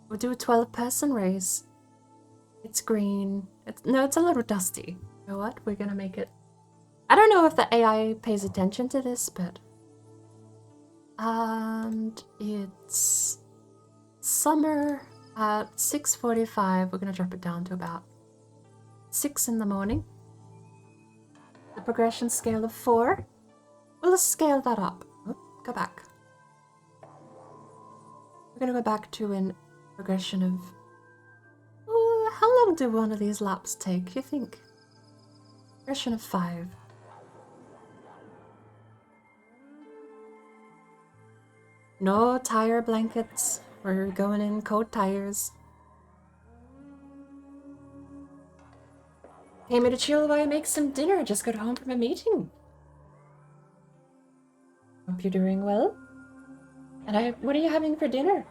We'll do a 12-person race. It's green. No, it's a little dusty. You know what? We're gonna make it. I don't know if the AI pays attention to this, but. And it's summer at 6:45. We're gonna drop it down to about 6 in the morning. The progression scale of 4. We'll scale that up. Oh, go back. We're gonna go back to a progression of. Oh, how long do one of these laps take, you think? Progression of 5. No tire blankets. We're going in cold tires. Came here to chill while I make some dinner. Just got home from a meeting. Hope you're doing well. And what are you having for dinner?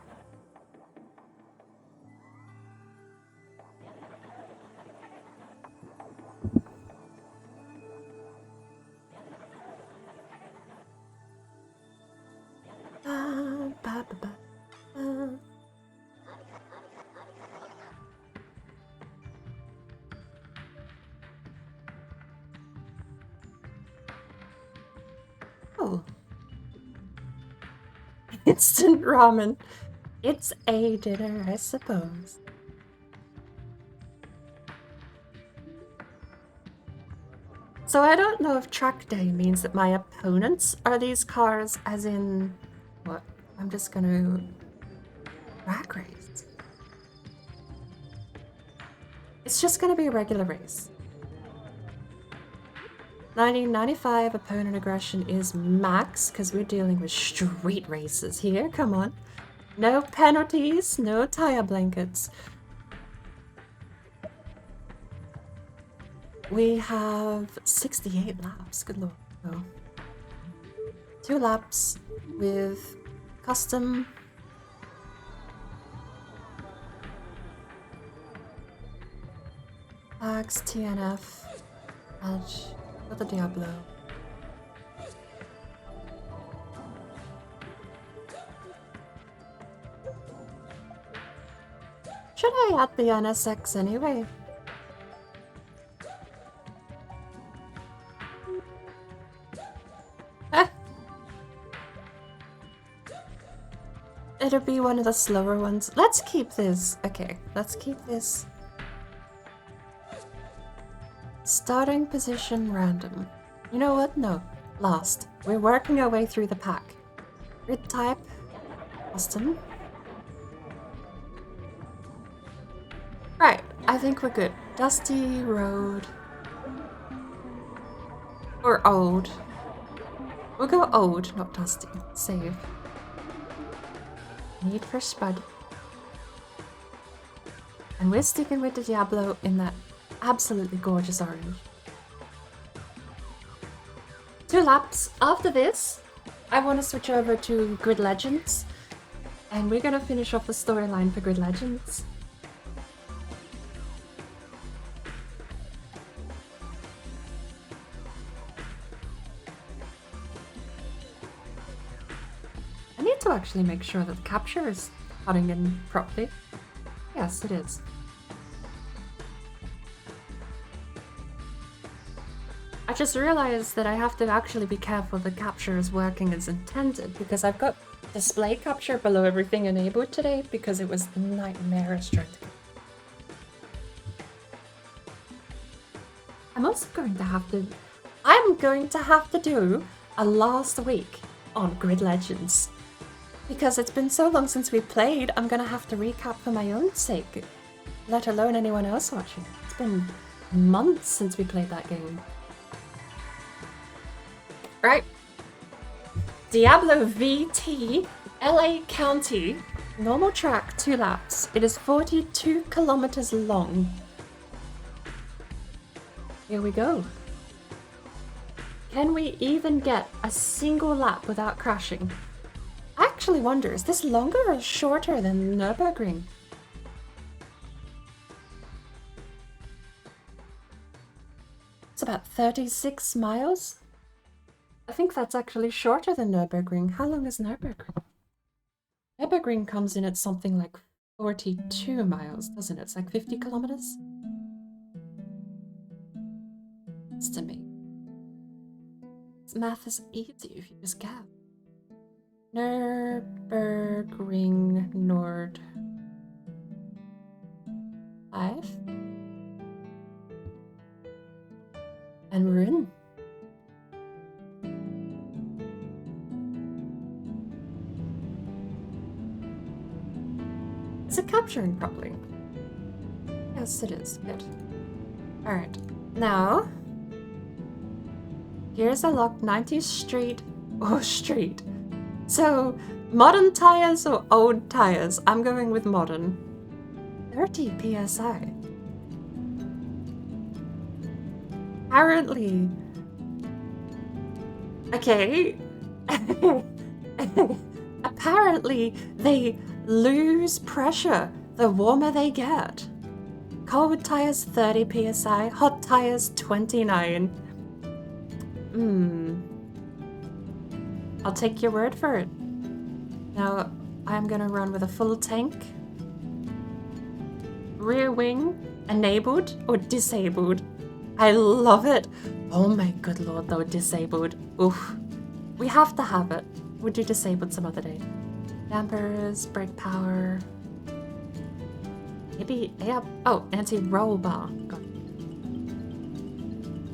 Oh. Instant ramen. It's a dinner, I suppose. So I don't know if track day means that my opponents are these cars, as in, what? I'm just gonna drag race. It's just gonna be a regular race. 1995 opponent aggression is max, because we're dealing with street races here, come on. No penalties, no tire blankets. We have 68 laps, good lord. Oh. 2 laps with custom. Axe, TNF, Edge, with the Diablo. Should I add the NSX anyway? It'll be one of the slower ones. Let's keep this. Okay, let's keep this. Starting position random. You know what? No. Last. We're working our way through the pack. Grid type. Custom. Right, I think we're good. Dusty road. Or old. We'll go old, not dusty. Save. Need for Spud. And we're sticking with the Diablo in that absolutely gorgeous orange. 2 laps. After this, I want to switch over to Grid Legends. And we're going to finish off the storyline for Grid Legends. I need to actually make sure that the capture is cutting in properly. Yes, it is. I just realized that I have to actually be careful the capture is working as intended, because I've got display capture below everything enabled today because it was nightmarish trying to. I'm going to have to do a last week on Grid Legends. Because it's been so long since we played, I'm going to have to recap for my own sake, let alone anyone else watching. It's been months since we played that game. Right. Diablo VT, LA County, normal track, 2 laps. It is 42 kilometers long. Here we go. Can we even get a single lap without crashing? I actually wonder, is this longer or shorter than Nürburgring? It's about 36 miles. I think that's actually shorter than Nürburgring. How long is Nürburgring? Nürburgring comes in at something like 42 miles, doesn't it? It's like 50 kilometers. It's to me. Math is easy if you just get. Nürburgring Nord 5. And we're in. Is it capturing properly? Yes, it is. Good. Alright. Now, gears are locked. 90 street or street. So, modern tires or old tires? I'm going with modern. 30 PSI. Apparently. Okay. Apparently, they lose pressure the warmer they get. Cold tires 30 PSI, hot tires 29. I'll take your word for it. Now, I'm gonna run with a full tank. Rear wing, enabled or disabled. I love it. Oh my good lord, though, disabled. Oof. We have to have it. We'll do disabled some other day. Dampers, brake power. Maybe, yeah. Oh, anti-roll bar. Got it.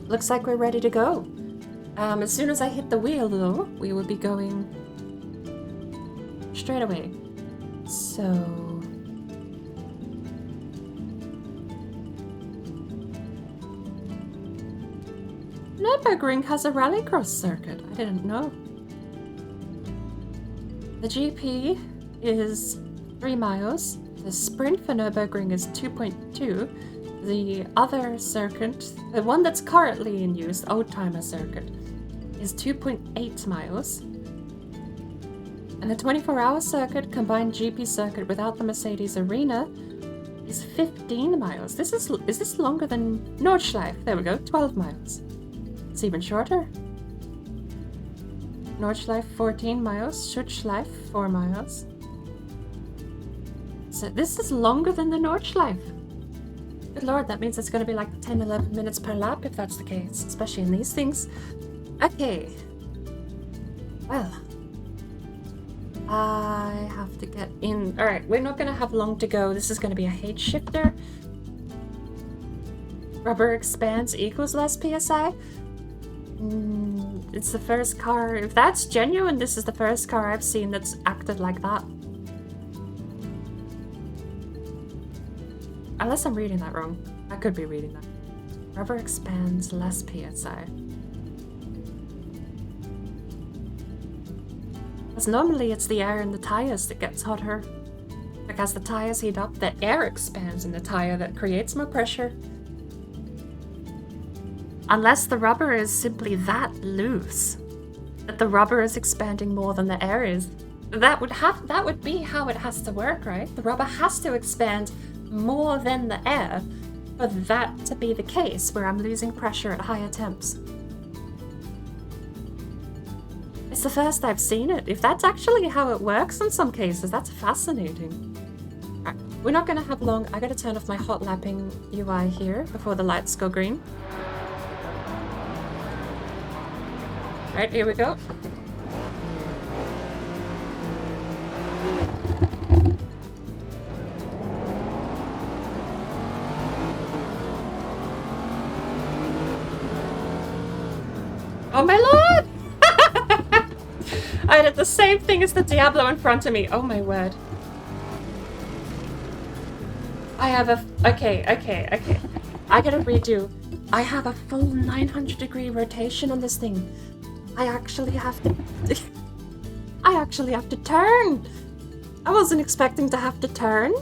Looks like we're ready to go. As soon as I hit the wheel, though, we will be going straight away. So, Nürburgring has a rallycross circuit. I didn't know. The GP is 3 miles. The sprint for Nürburgring is 2.2. The other circuit, the one that's currently in use, the old-timer circuit, is 2.8 miles. And the 24-hour circuit, combined GP circuit without the Mercedes Arena, is 15 miles. Is this longer than Nordschleife? There we go, 12 miles. It's even shorter. Nordschleife 14 miles, Schutzschleife 4 miles. So this is longer than the Nordschleife. Good lord, that means it's going to be like 10-11 minutes per lap if that's the case, especially in these things. Okay. Well, I have to get in. Alright, we're not going to have long to go. This is going to be a H shifter. Rubber expands equals less PSI. It's the first car. If that's genuine, this is the first car I've seen that's acted like that. Unless I'm reading that wrong. I could be reading that. Rubber expands less PSI. Because normally it's the air in the tires that gets hotter. Like as the tires heat up, the air expands in the tire that creates more pressure. Unless the rubber is simply that loose, that the rubber is expanding more than the air is. That would be how it has to work, right? The rubber has to expand more than the air for that to be the case, where I'm losing pressure at higher temps. It's the first I've seen it. If that's actually how it works in some cases, that's fascinating. Right, we're not gonna have long. I gotta turn off my hot lapping UI here before the lights go green. Right, here we go. Oh my lord! I did the same thing as the Diablo in front of me. Oh my word. I have a... Okay. I gotta redo. I have a full 900-degree rotation on this thing. I actually have to... I actually have to turn! I wasn't expecting to have to turn.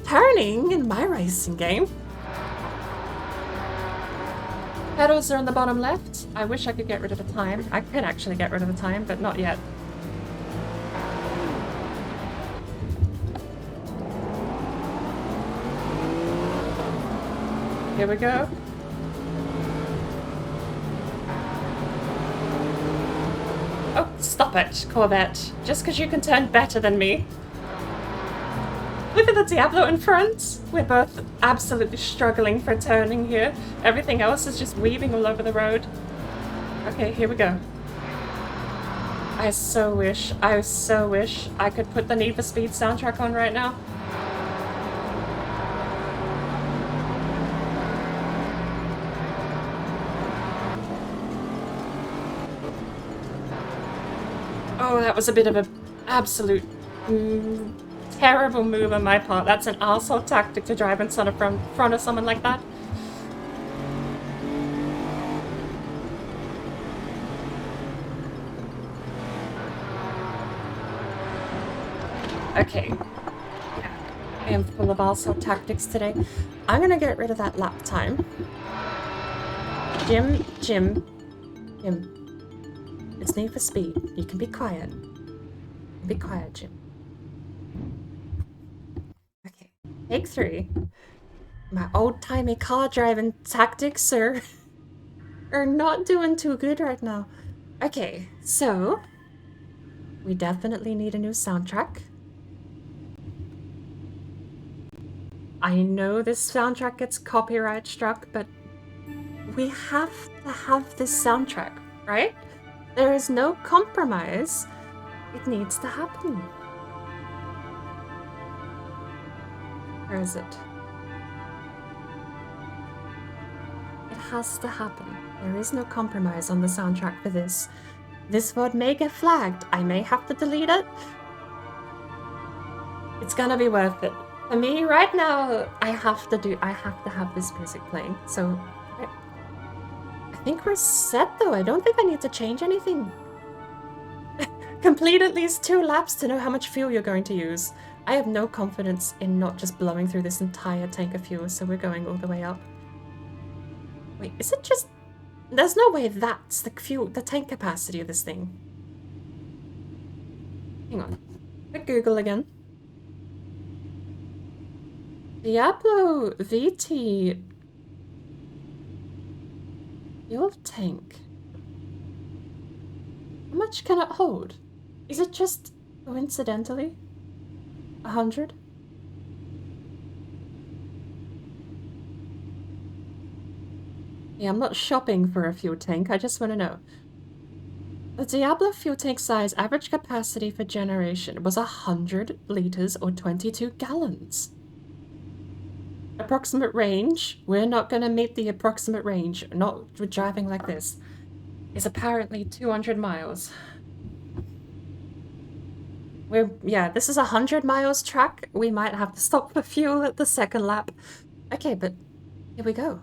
Turning in my racing game. Pedals are on the bottom left. I wish I could get rid of the time. I can actually get rid of the time, but not yet. Here we go. Oh, stop it, Corvette. Just because you can turn better than me. Look at the Diablo in front. We're both absolutely struggling for turning here. Everything else is just weaving all over the road. Okay, here we go. I so wish I could put the Need for Speed soundtrack on right now. Oh, that was a bit of an absolute terrible move on my part. That's an arsehole tactic to drive in front of someone like that. Okay. I am full of arsehole tactics today. I'm gonna get rid of that lap time. Jim. It's Need for Speed. You can be quiet. Be quiet, Jim. Okay. Take 3. My old-timey car driving tactics are not doing too good right now. Okay, so we definitely need a new soundtrack. I know this soundtrack gets copyright struck, but we have to have this soundtrack, right? There is no compromise. It needs to happen. Where is it? It has to happen. There is no compromise on the soundtrack for this. This VOD may get flagged. I may have to delete it. It's gonna be worth it. For me, right now, I have to have this music playing. So, I think we're set though. I don't think I need to change anything. Complete at least 2 laps to know how much fuel you're going to use. I have no confidence in not just blowing through this entire tank of fuel, so we're going all the way up. Wait, is it just... There's no way that's the tank capacity of this thing. Hang on. Quick Google again. Diablo VT fuel tank. How much can it hold? Is it just coincidentally 100? Yeah, I'm not shopping for a fuel tank, I just want to know. The Diablo fuel tank size average capacity for generation was 100 liters or 22 gallons. Approximate range, we're not going to meet the approximate range, not with driving like this, is apparently 200 miles. Yeah, this is a 100 miles track. We might have to stop for fuel at the second lap. Okay, but here we go.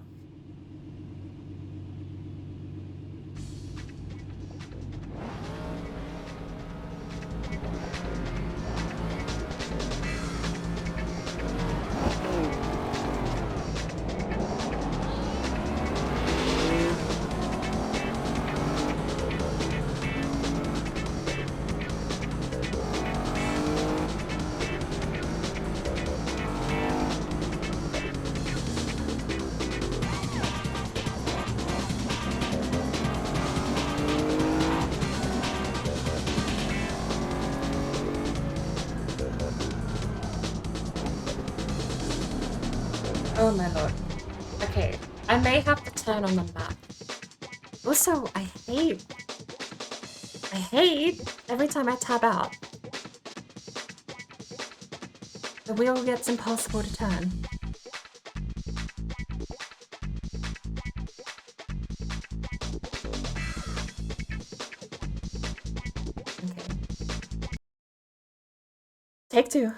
Oh my lord. Okay, I may have to turn on the map. Also, I hate every time I tab out. The wheel gets impossible to turn. Okay. Take two.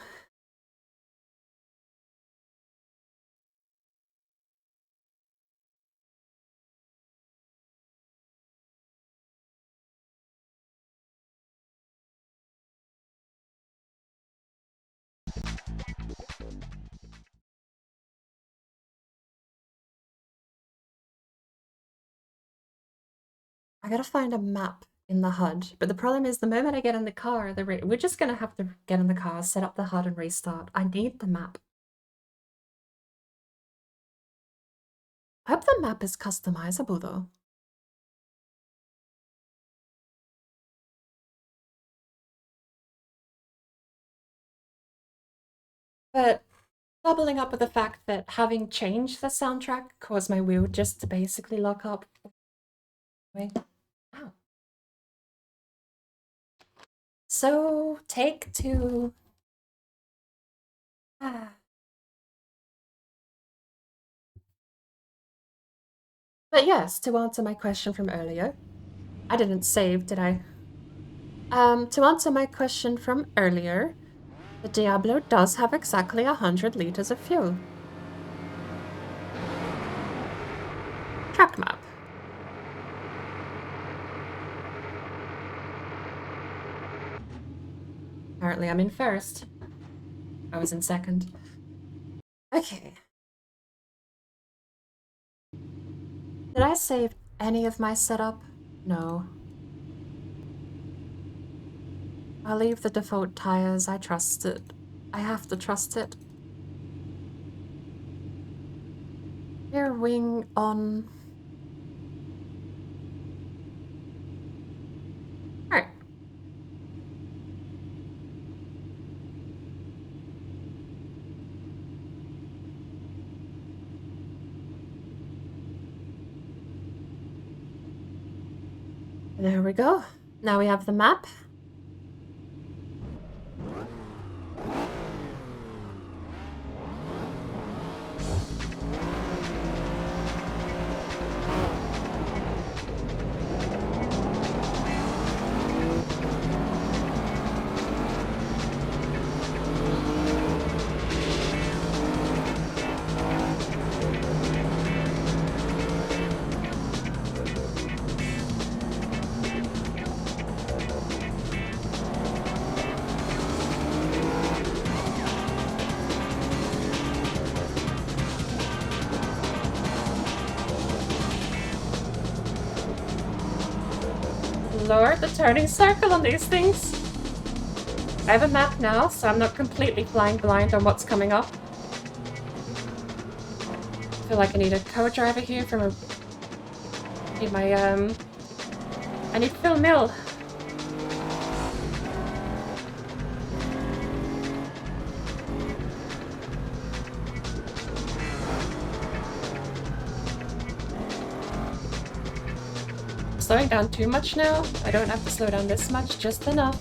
I gotta find a map in the HUD, but the problem is the moment I get in the car, we're just gonna have to get in the car, set up the HUD and restart. I need the map. I hope the map is customizable though. But doubling up with the fact that having changed the soundtrack caused my wheel just to basically lock up. Wait. Ow. So, take two. Ah. But yes, to answer my question from earlier, I didn't save, did I? To answer my question from earlier, the Diablo does have exactly 100 liters of fuel. Track map. Apparently I'm in first. I was in second. Okay. Did I save any of my setup? No. I'll leave the default tires. I trust it. I have to trust it. Rear wing on. Alright. There we go. Now we have the map. Lord, the turning circle on these things. I have a map now, so I'm not completely flying blind on what's coming up. I feel like I need a co-driver here from a... I need Phil Mill. Slowing down too much now? I don't have to slow down this much, just enough.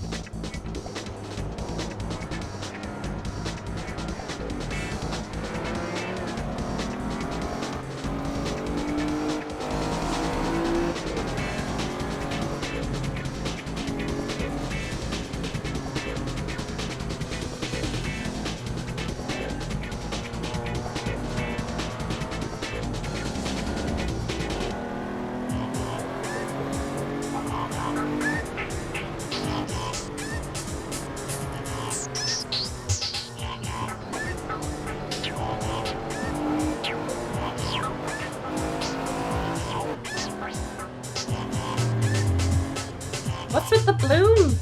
What's with the bloom?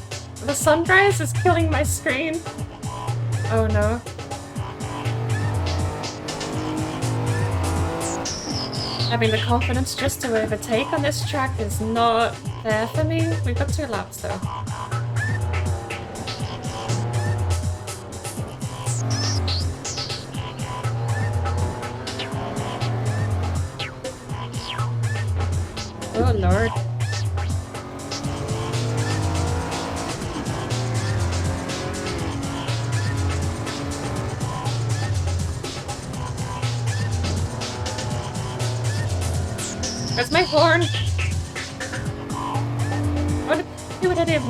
The sunrise is killing my screen. Oh no. Having the confidence just to overtake on this track is not there for me. We've got 2 laps though. Oh lord. Where's my horn? What do it at him?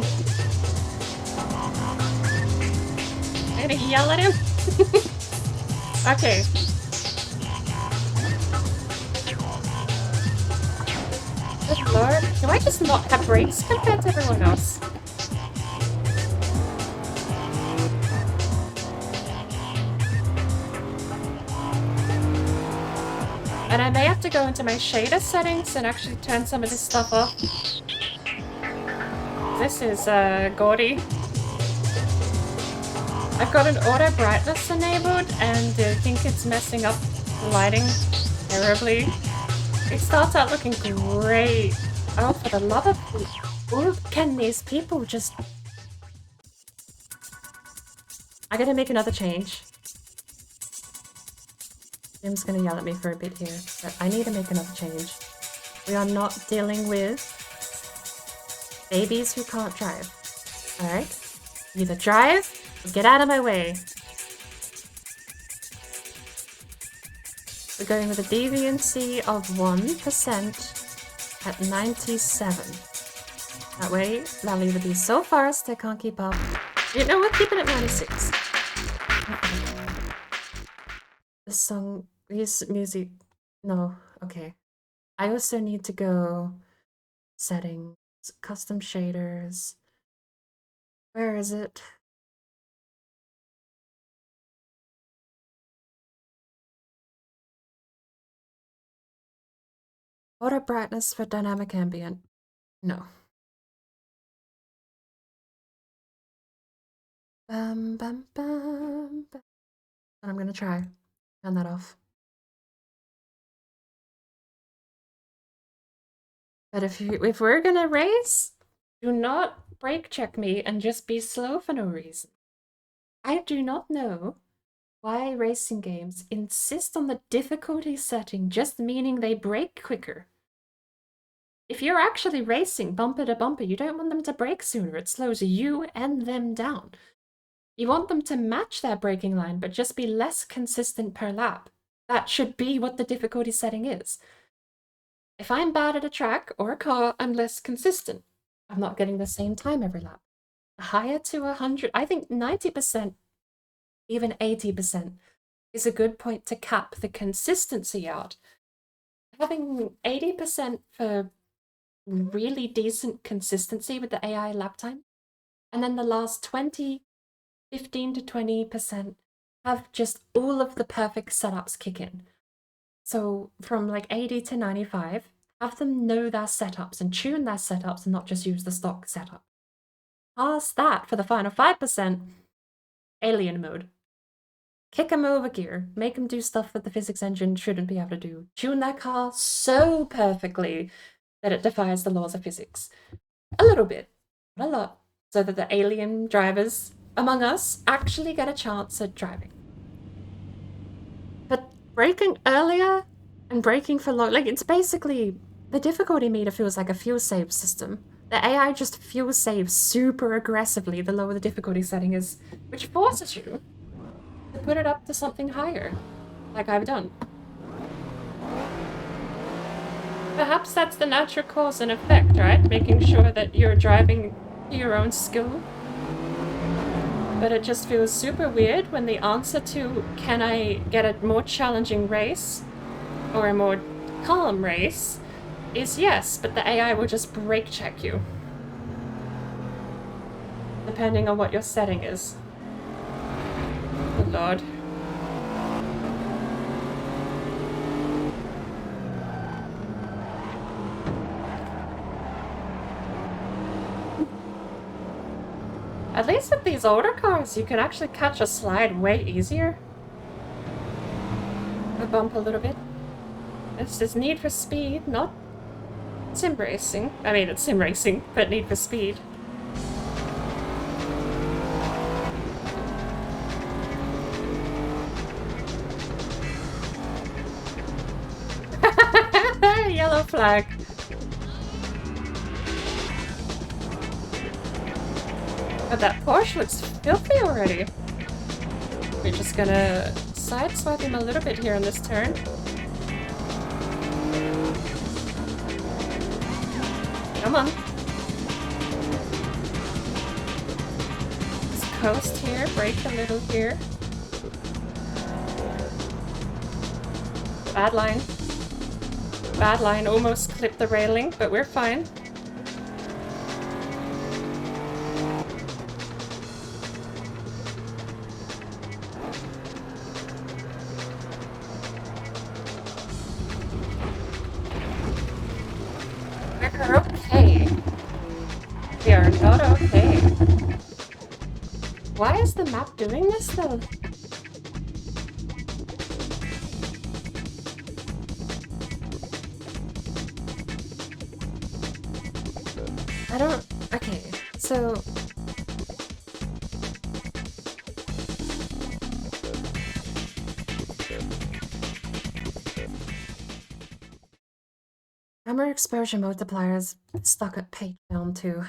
I'm gonna yell at him? Okay. Good lord. Do I just not have brakes compared to everyone else? And I may have to go into my shader settings and actually turn some of this stuff off. This is gaudy. I've got an auto brightness enabled and I think it's messing up the lighting terribly. It starts out looking great. Oh, for the love of... Or can these people just... I gotta make another change. Jim's gonna yell at me for a bit here, but I need to make another change. We are not dealing with babies who can't drive. Alright? Either drive or get out of my way. We're going with a deviancy of 1% at 97. That way, they'll either be so fast they can't keep up. You know what? Keep it at 96. This song, this music, no, okay. I also need to go settings, custom shaders. Where is it? Auto brightness for dynamic ambient. No. Bum, bum, bum, bum. And I'm gonna try. Turn that off. But if we're gonna race, do not brake check me and just be slow for no reason. I do not know why racing games insist on the difficulty setting just meaning they brake quicker. If you're actually racing bumper to bumper, you don't want them to brake sooner. It slows you and them down. You want them to match their braking line, but just be less consistent per lap. That should be what the difficulty setting is. If I'm bad at a track or a car, I'm less consistent. I'm not getting the same time every lap. Higher to 100, I think 90%, even 80% is a good point to cap the consistency out. Having 80% for really decent consistency with the AI lap time, and then the last 15 to 20% have just all of the perfect setups kick in. So from like 80 to 95, have them know their setups and tune their setups and not just use the stock setup. Past that, for the final 5%, alien mode. Kick them over gear, make them do stuff that the physics engine shouldn't be able to do. Tune their car so perfectly that it defies the laws of physics. A little bit, not a lot, so that the alien drivers among us actually get a chance at driving. But braking earlier and braking for long, like it's basically, the difficulty meter feels like a fuel save system. The AI just fuel saves super aggressively the lower the difficulty setting is, which forces you to put it up to something higher, like I've done. Perhaps that's the natural cause and effect, right? Making sure that you're driving to your own skill. But it just feels super weird when the answer to can I get a more challenging race or a more calm race is yes, but the AI will just brake check you. Depending on what your setting is. Oh lord. At least with these older cars, you can actually catch a slide way easier. A bump a little bit. This is Need for Speed, not sim racing. I mean, it's sim racing, but Need for Speed. Yellow flag. But that Porsche looks filthy already. We're just gonna sideswipe him a little bit here on this turn. Come on. Let's coast here, brake a little here. Bad line. Bad line, almost clipped the railing, but we're fine. We're okay. We are not okay. Why is the map doing this though? I don't... Okay, so... Camera exposure multiplier is stuck at page down too.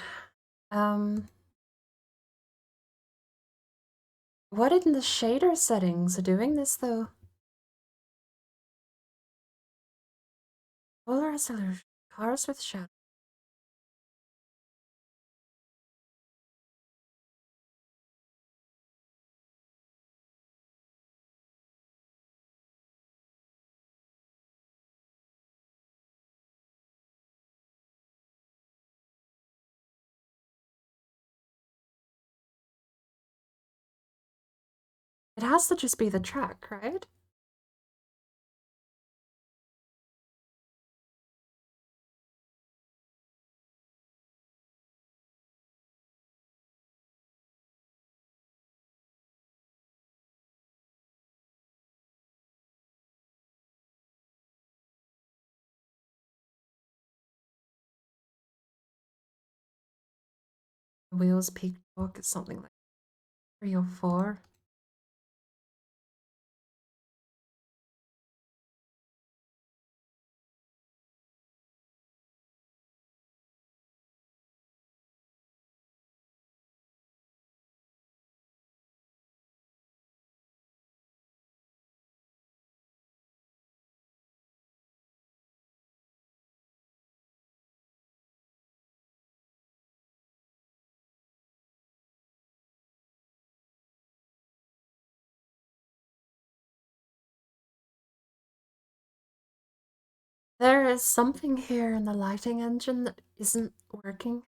What in the shader settings are doing this though? Polar resolution, cars with shadow. It has to just be the track, right? Wheels peak torque is something like 3 or 4. There is something here in the lighting engine that isn't working.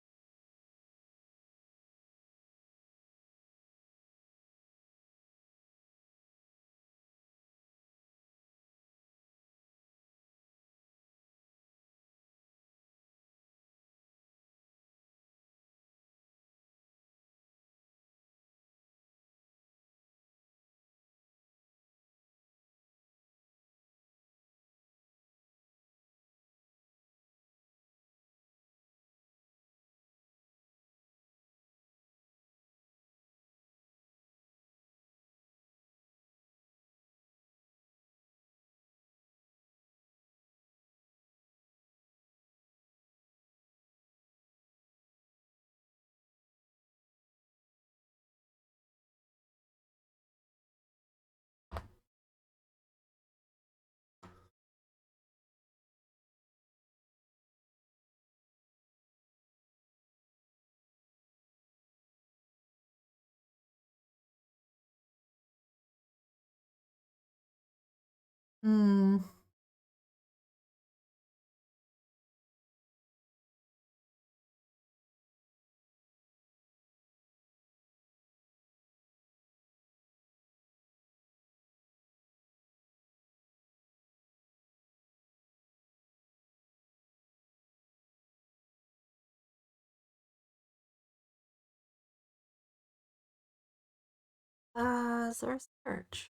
Hmm. Is there a search?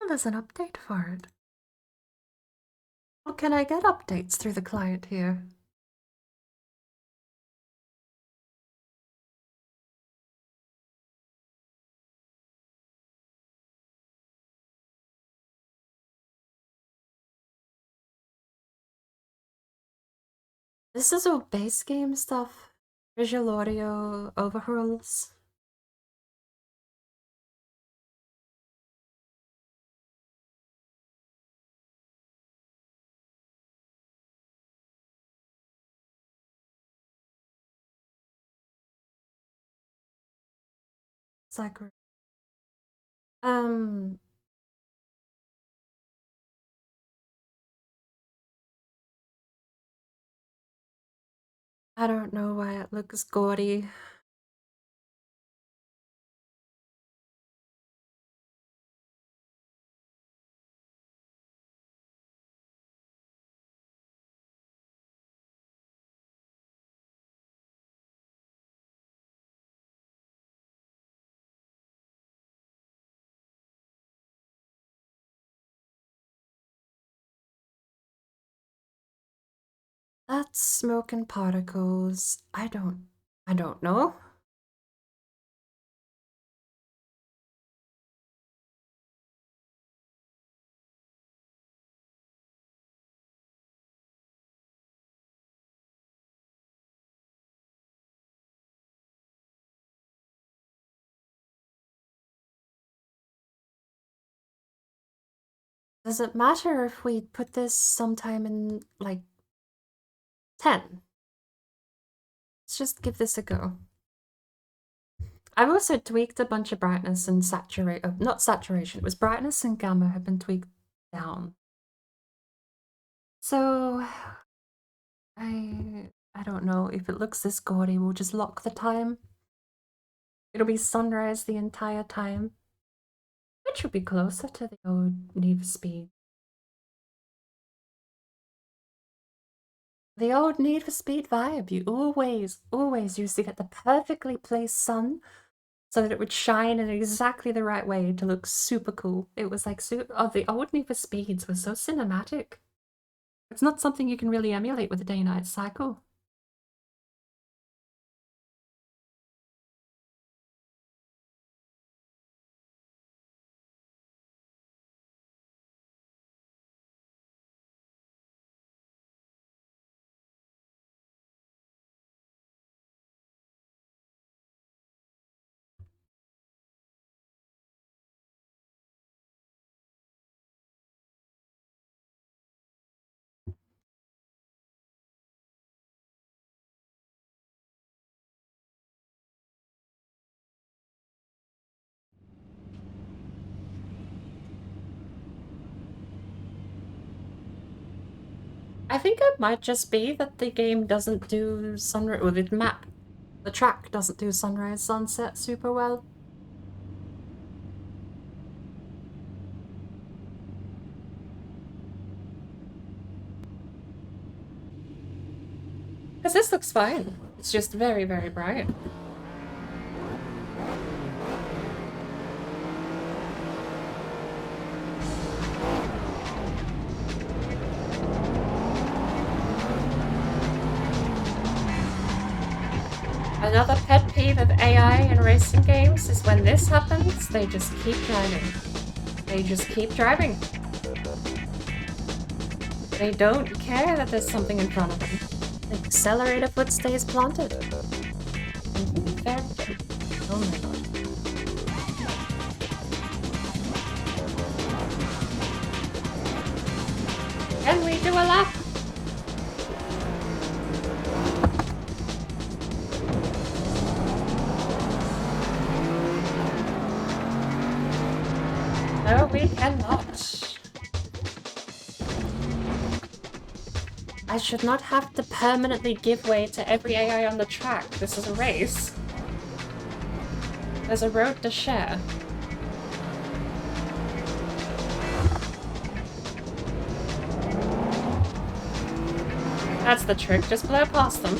Oh, there's an update for it. Well, can I get updates through the client here? This is all base game stuff. Visual audio overhauls. Sakura. I don't know why it looks gaudy. That's smoke and particles. I don't know. Does it matter if we put this sometime in, like, 10? Let's just give this a go. I've also tweaked a bunch of brightness and not saturation, it was brightness and gamma have been tweaked down. So, I don't know, if it looks this gaudy, we'll just lock the time. It'll be sunrise the entire time, which would be closer to the old Need for Speed. The old Need for Speed vibe, you always used to get the perfectly placed sun so that it would shine in exactly the right way to look super cool. It was like, the old Need for Speeds were so cinematic. It's not something you can really emulate with a day-night cycle. I think it might just be that the game doesn't do sunrise, or the track doesn't do sunrise sunset super well. Because this looks fine. It's just very, very bright. Another pet peeve of AI in racing games is when this happens, they just keep driving. They just keep driving. They don't care that there's something in front of them. The accelerator foot stays planted. Oh my god. Can we do a lap? No, we cannot. I should not have to permanently give way to every AI on the track. This is a race. There's a road to share. That's the trick, just blow past them.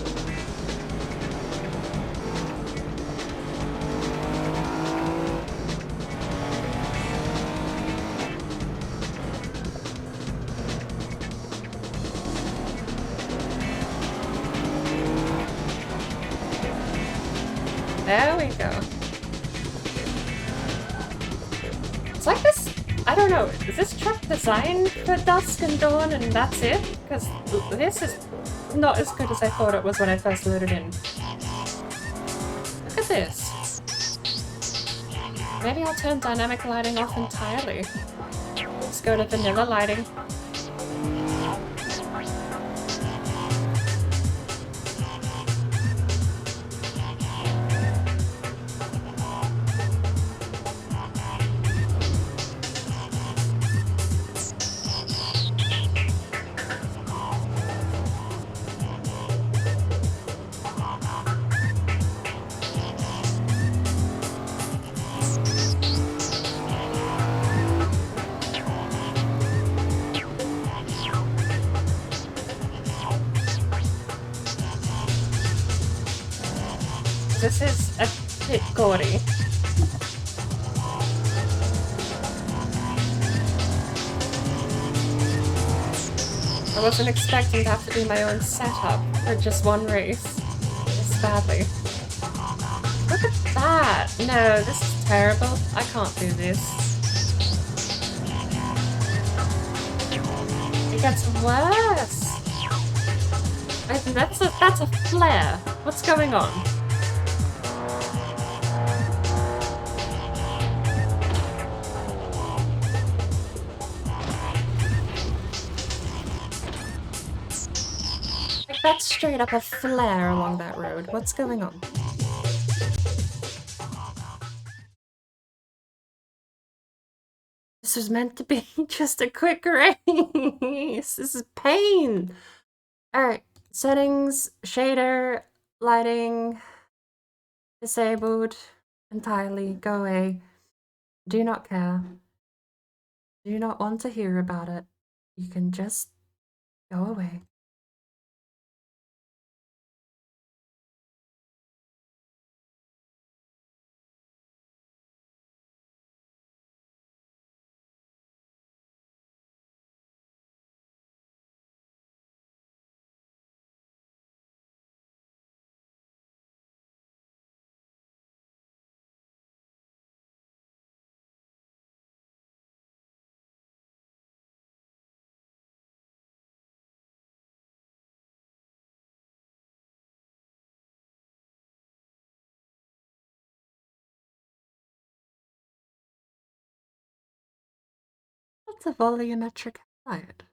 There we go. It's like this, I don't know, is this truck designed for dusk and dawn and that's it? Because this is not as good as I thought it was when I first loaded in. Look at this. Maybe I'll turn dynamic lighting off entirely. Let's go to vanilla lighting. This is a bit gaudy. I wasn't expecting to have to do my own setup for just one race this badly. Look at that! No, this is terrible. I can't do this. It gets worse. That's a flare. What's going on? That's straight up a flare along that road. What's going on? This was meant to be just a quick race. This is pain. Alright, settings, shader, lighting, disabled entirely. Go away. Do not care. Do not want to hear about it. You can just go away. What's a volumetric light?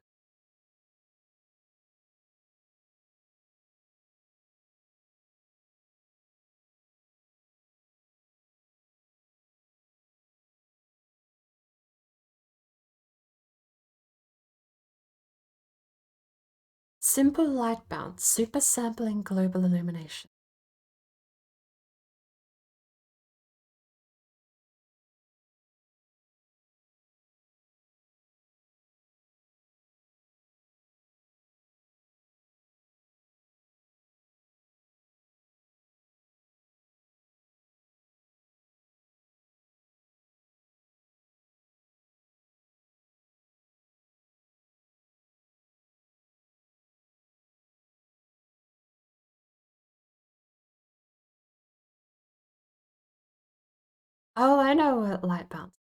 Simple light bounce, super sampling global illumination. Oh, I know what light bounce.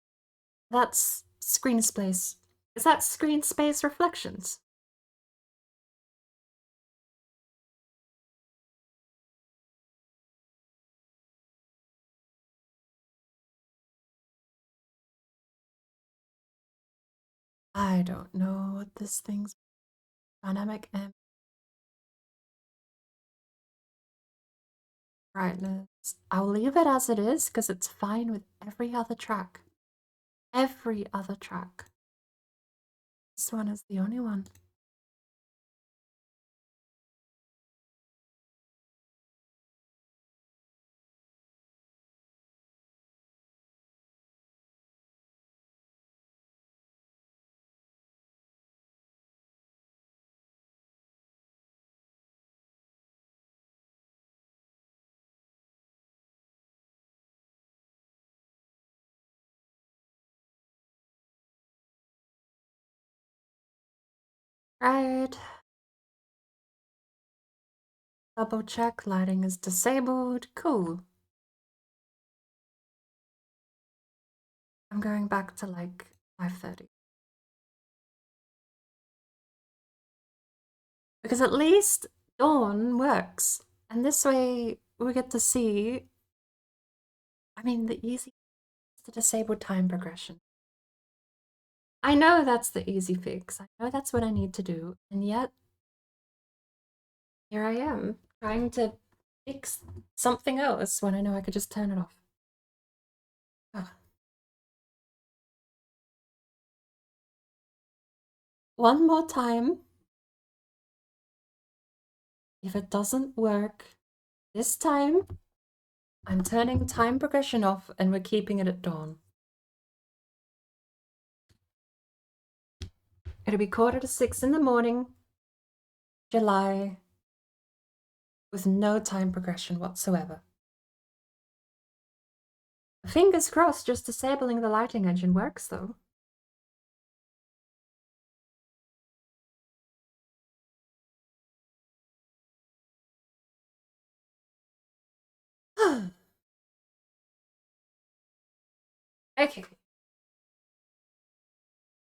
That's screen space. Is that screen space reflections? I don't know what this thing's dynamic and brightness. I'll leave it as it is because it's fine with every other track. Every other track. This one is the only one. Right. Double check, lighting is disabled. Cool. I'm going back to like 5:30. Because at least dawn works. And this way we get to see, I mean, the easy is to disable time progression. I know that's the easy fix. I know that's what I need to do. And yet, here I am, trying to fix something else when I know I could just turn it off. Ugh. One more time. If it doesn't work this time, I'm turning time progression off and we're keeping it at dawn. It'll be 5:45 in the morning, July, with no time progression whatsoever. Fingers crossed just disabling the lighting engine works, though. Okay.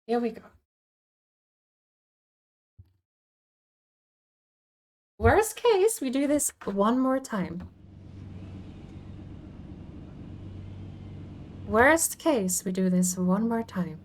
Here we go. Worst case, we do this one more time. Worst case, we do this one more time.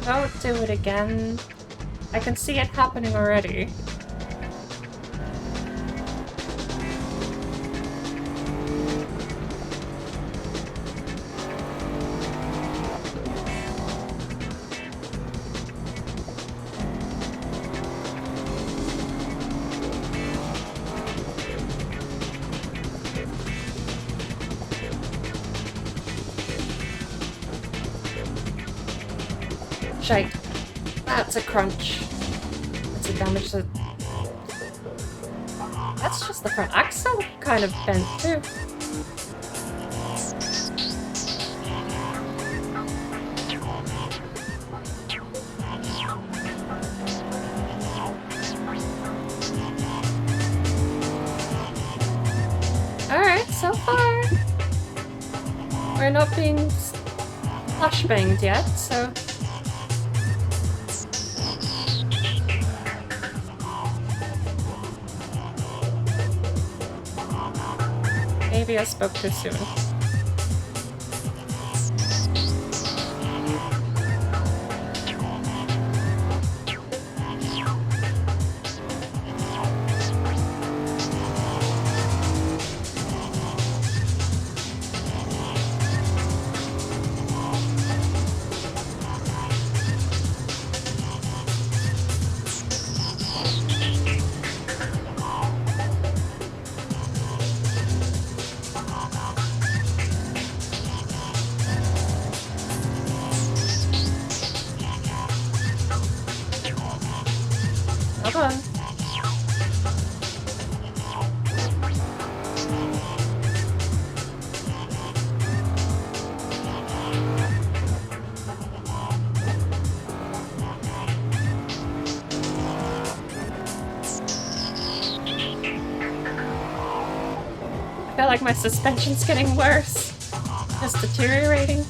Don't do it again. I can see it happening already. Shite. That's a crunch. That's a damage to... That's just the front axle kind of bent too. Alright, so far we're not being flashbanged yet, so... Maybe I spoke too soon. Come on. I feel like my suspension's getting worse. Just deteriorating.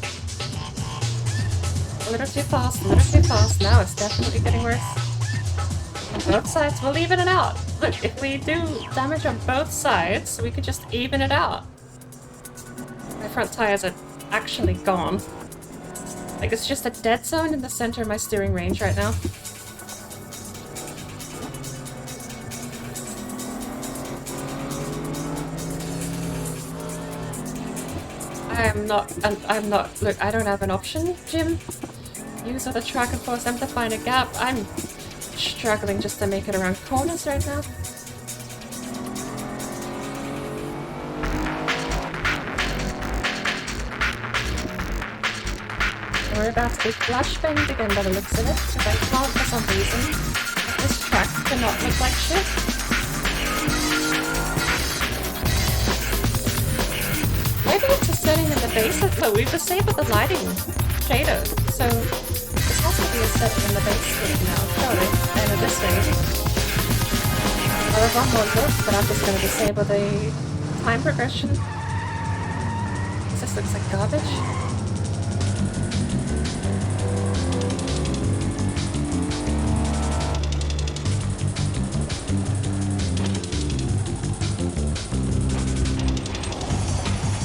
A little too fast, a little too fast. Now it's definitely getting worse. On both sides, we'll even it out. Look, if we do damage on both sides, we could just even it out. My front tires are actually gone. Like, it's just a dead zone in the center of my steering range right now. I'm not, look, I don't have an option, Jim. Use other track and force them to find a gap. I'm struggling just to make it around corners right now. We're about to be flashbanged again by the looks of it, because I can't for some reason. This track cannot look like shit. Maybe it's a setting in the base. Look, we've disabled the lighting shaders, so it has to be a setting in the base game now, surely. And at this rate. I'll have one more look, but I'm just going to disable the time progression. This looks like garbage.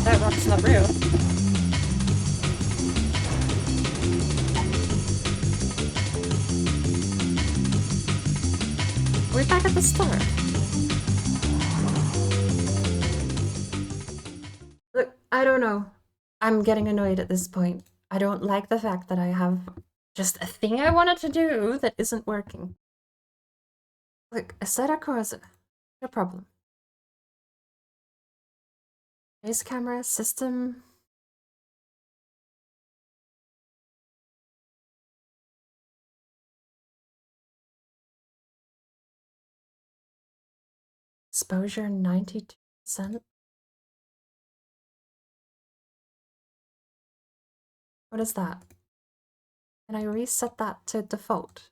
That rock's not real. We're back at the start. Look, I don't know. I'm getting annoyed at this point. I don't like the fact that I have just a thing I wanted to do that isn't working. Look, Assetto Corsa. No problem. Base camera, system. Exposure 92%. What is that? Can I reset that to default?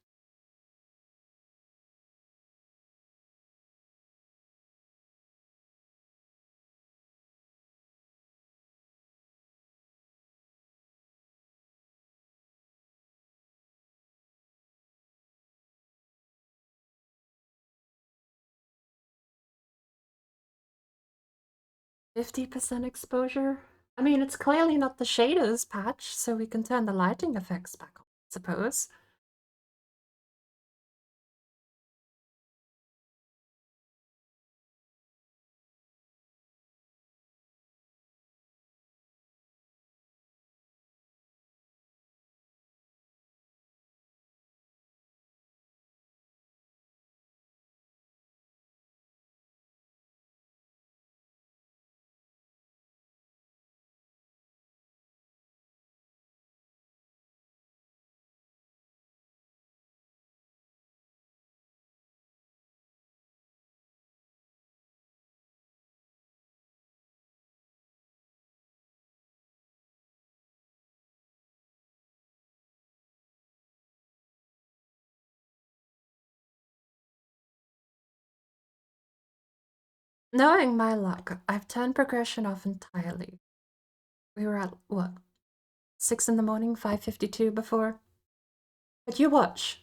%50 exposure? I mean, it's clearly not the shaders patch, so we can turn the lighting effects back on, I suppose. Knowing my luck, I've turned progression off entirely. We were at, what, 6 in the morning, 5:52 before? But you watch.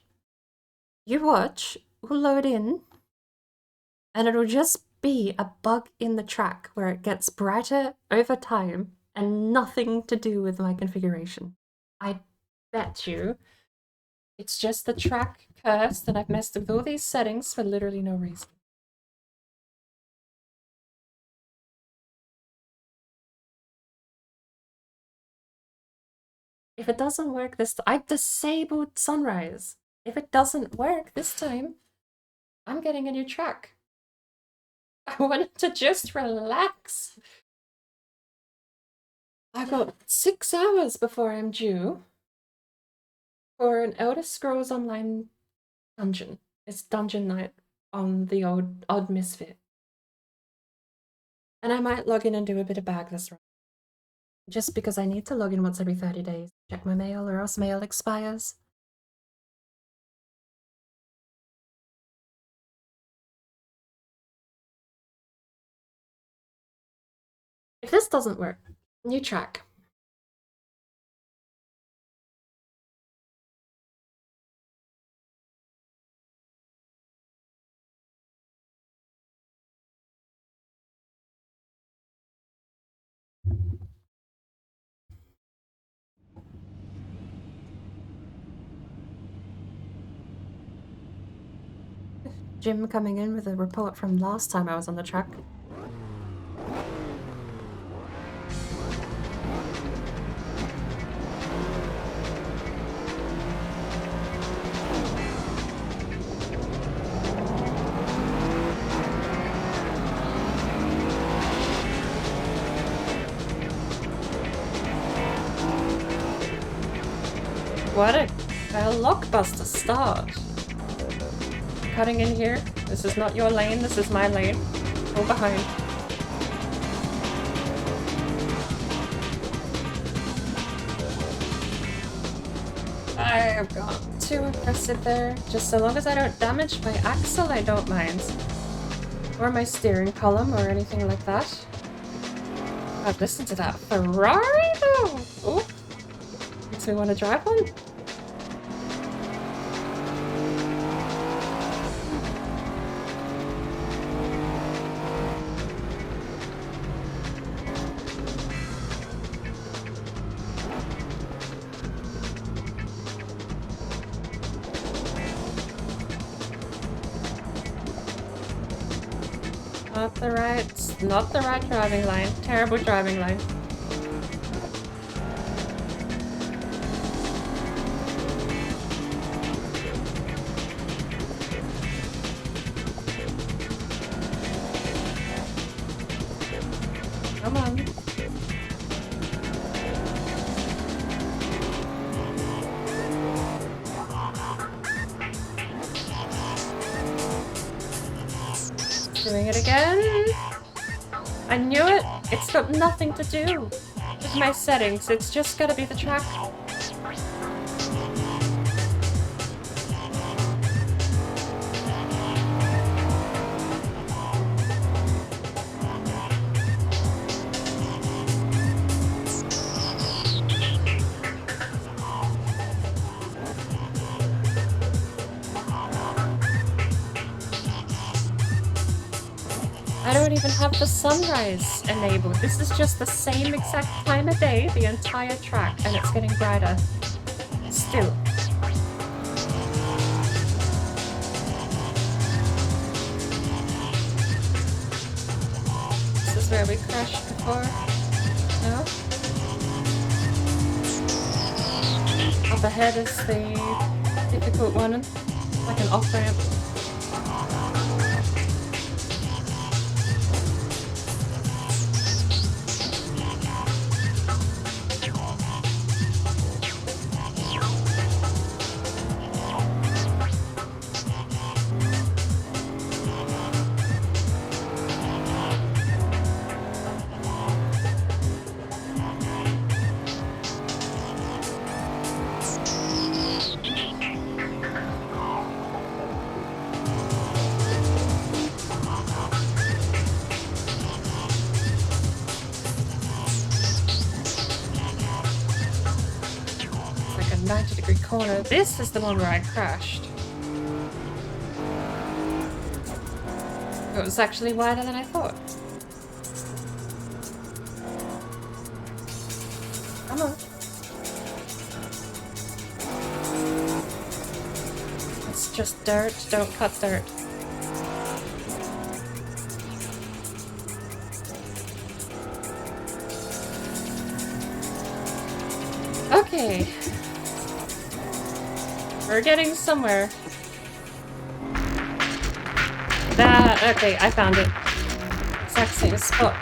We'll load in, and it'll just be a bug in the track where it gets brighter over time and nothing to do with my configuration. I bet you it's just the track curse that I've messed with all these settings for literally no reason. If it doesn't work this time, I've disabled sunrise. If it doesn't work this time, I'm getting a new track. I wanted to just relax. I got 6 hours before I'm due for an Elder Scrolls Online dungeon. It's dungeon night on the odd misfit. And I might log in and do a bit of bag this round. Just because I need to log in once every 30 days. Check my mail or else mail expires. If this doesn't work, new track. Jim coming in with a report from last time I was on the track. What a blockbuster start. Cutting in here. This is not your lane, this is my lane. Go behind. I have gone too aggressive there. Just so long as I don't damage my axle, I don't mind. Or my steering column or anything like that. God, listen to that Ferrari though! Oh, makes me want to drive one. Not the right driving line. Terrible driving line. Come on. Doing it again. I knew it! It's got nothing to do with my settings, it's just gotta be the track. I don't even have the sunrise enabled. This is just the same exact time of day, the entire track, and it's getting brighter. Still. This is where we crashed before. No? Up ahead is the difficult one, like an off-ramp. Corner. This is the one where I crashed. It was actually wider than I thought. Come on. It's just dirt. Don't cut dirt. Okay. We're getting somewhere. Okay, I found it. Exact same spot.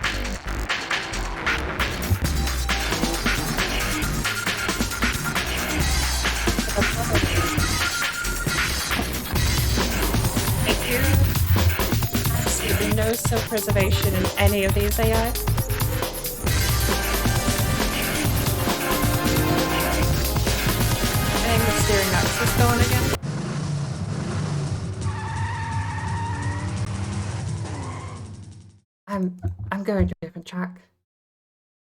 coastal preservation in any of these AI. I think the steering axis going again. I'm going to a different track.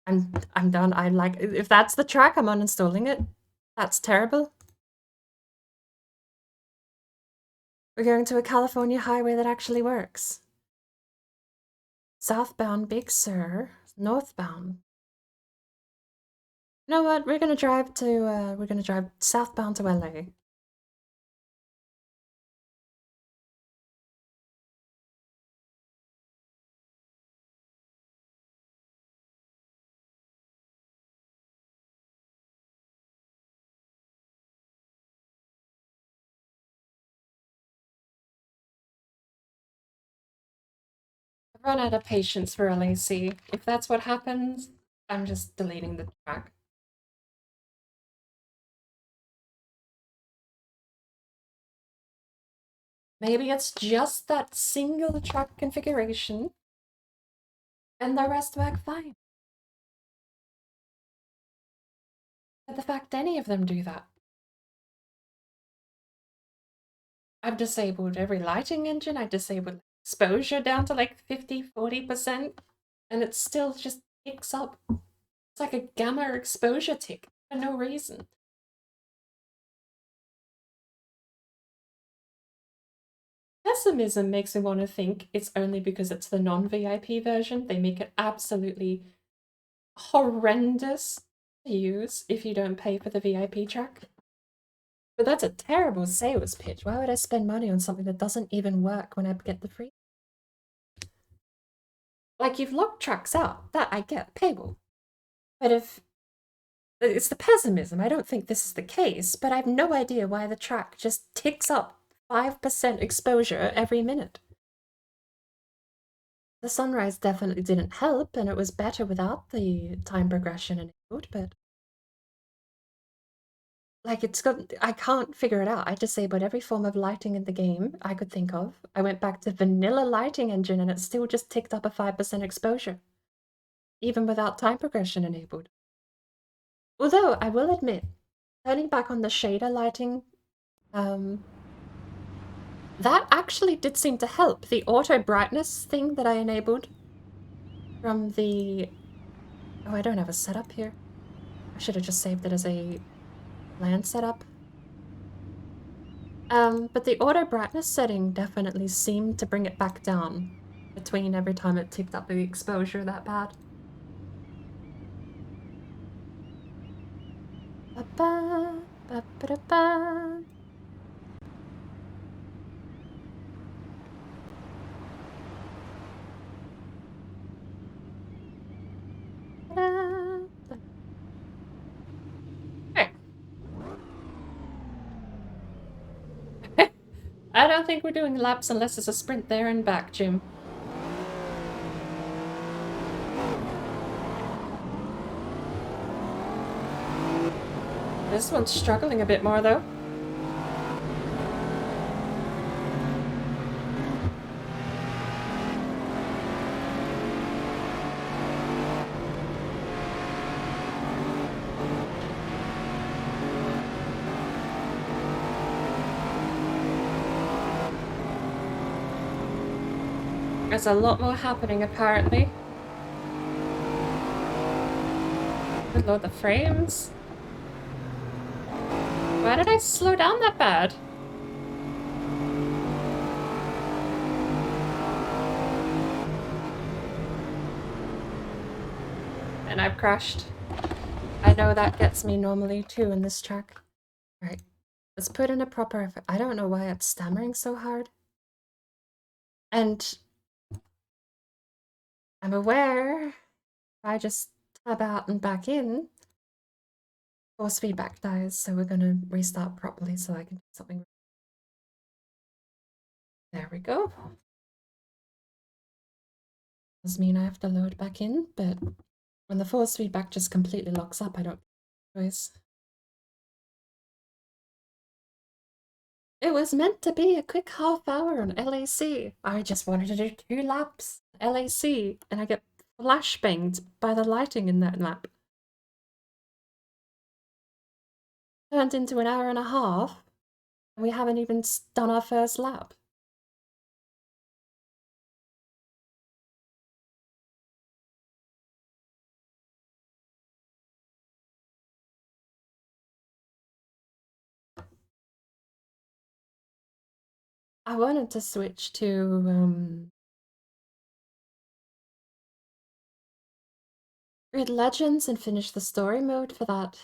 I'm done. I like if that's the track, I'm uninstalling it. That's terrible. We're going to a California highway that actually works. Southbound Big Sur, northbound. You know what? We're gonna drive southbound to LA. I've run out of patience for LAC. If that's what happens, I'm just deleting the track. Maybe it's just that single track configuration and the rest work fine. But the fact any of them do that. I've disabled every lighting engine, I disabled exposure down to like 50–40%, and it still just ticks up. It's like a gamma exposure tick for no reason. Pessimism makes me want to think it's only because it's the non-VIP version. They make it absolutely horrendous to use if you don't pay for the VIP track. But that's a terrible sales pitch. Why would I spend money on something that doesn't even work when I get the free? Like, you've locked tracks out. That I get, paywall. But if it's the pessimism, I don't think this is the case, but I have no idea why the track just ticks up 5% exposure every minute. The sunrise definitely didn't help, and it was better without the time progression enabled, but like I can't figure it out. I disabled every form of lighting in the game I could think of. I went back to vanilla lighting engine and it still just ticked up a 5% exposure, even without time progression enabled. Although, I will admit, turning back on the shader lighting, that actually did seem to help. The auto brightness thing that I enabled from the... Oh, I don't have a setup here. I should have just saved it as a land setup. But the auto brightness setting definitely seemed to bring it back down between every time it ticked up the exposure that bad. Ba-ba, ba-ba-da-ba. Hey. I don't think we're doing laps unless it's a sprint there and back, Jim. This one's struggling a bit more, though. There's a lot more happening, apparently. Good lord, the frames. Why did I slow down that bad? And I've crashed. I know that gets me normally too in this track. Right, let's put in a proper effort. I don't know why it's stammering so hard. And I'm aware if I just tab out and back in, force feedback dies, so we're gonna restart properly so I can do something. There we go. Does mean I have to load back in, but when the force feedback just completely locks up, I don't have a choice. It was meant to be a quick half hour on LAC. I just wanted to do 2 laps LAC, and I get flashbanged by the lighting in that lap. Turned into an hour and a half, and we haven't even done our first lap. I wanted to switch to Grid Legends and finish the story mode for that.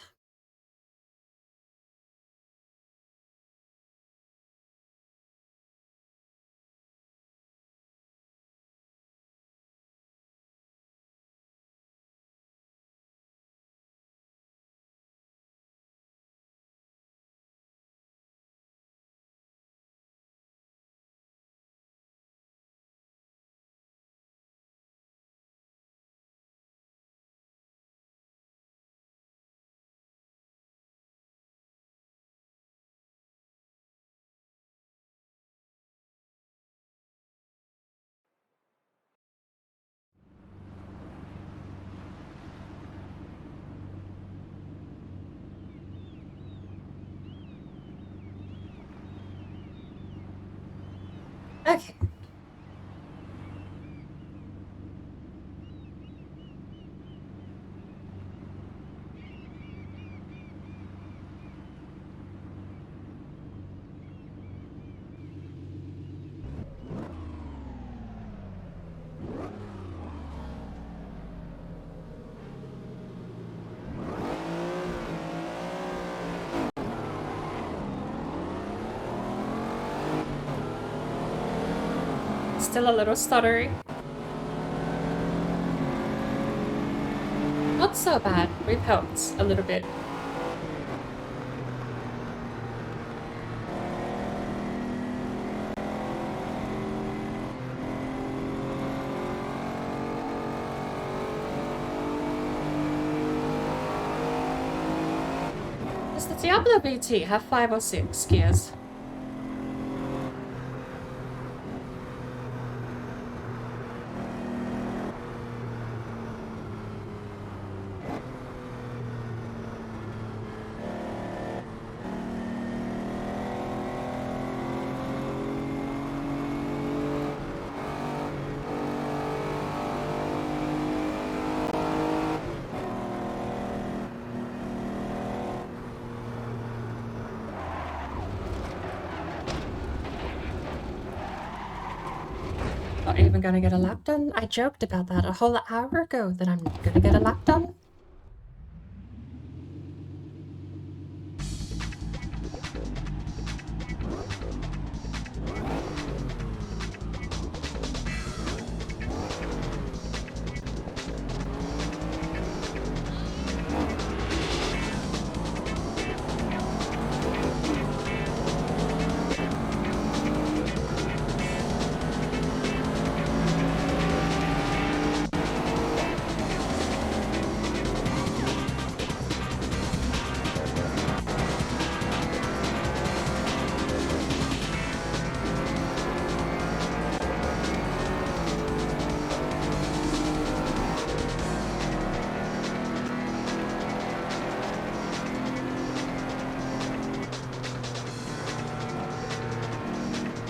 Okay. Still a little stuttery. Not so bad. We've helped a little bit. Does the Diablo BT have 5 or 6 gears? Not even gonna get a lap done? I joked about that a whole hour ago that I'm gonna get a lap done.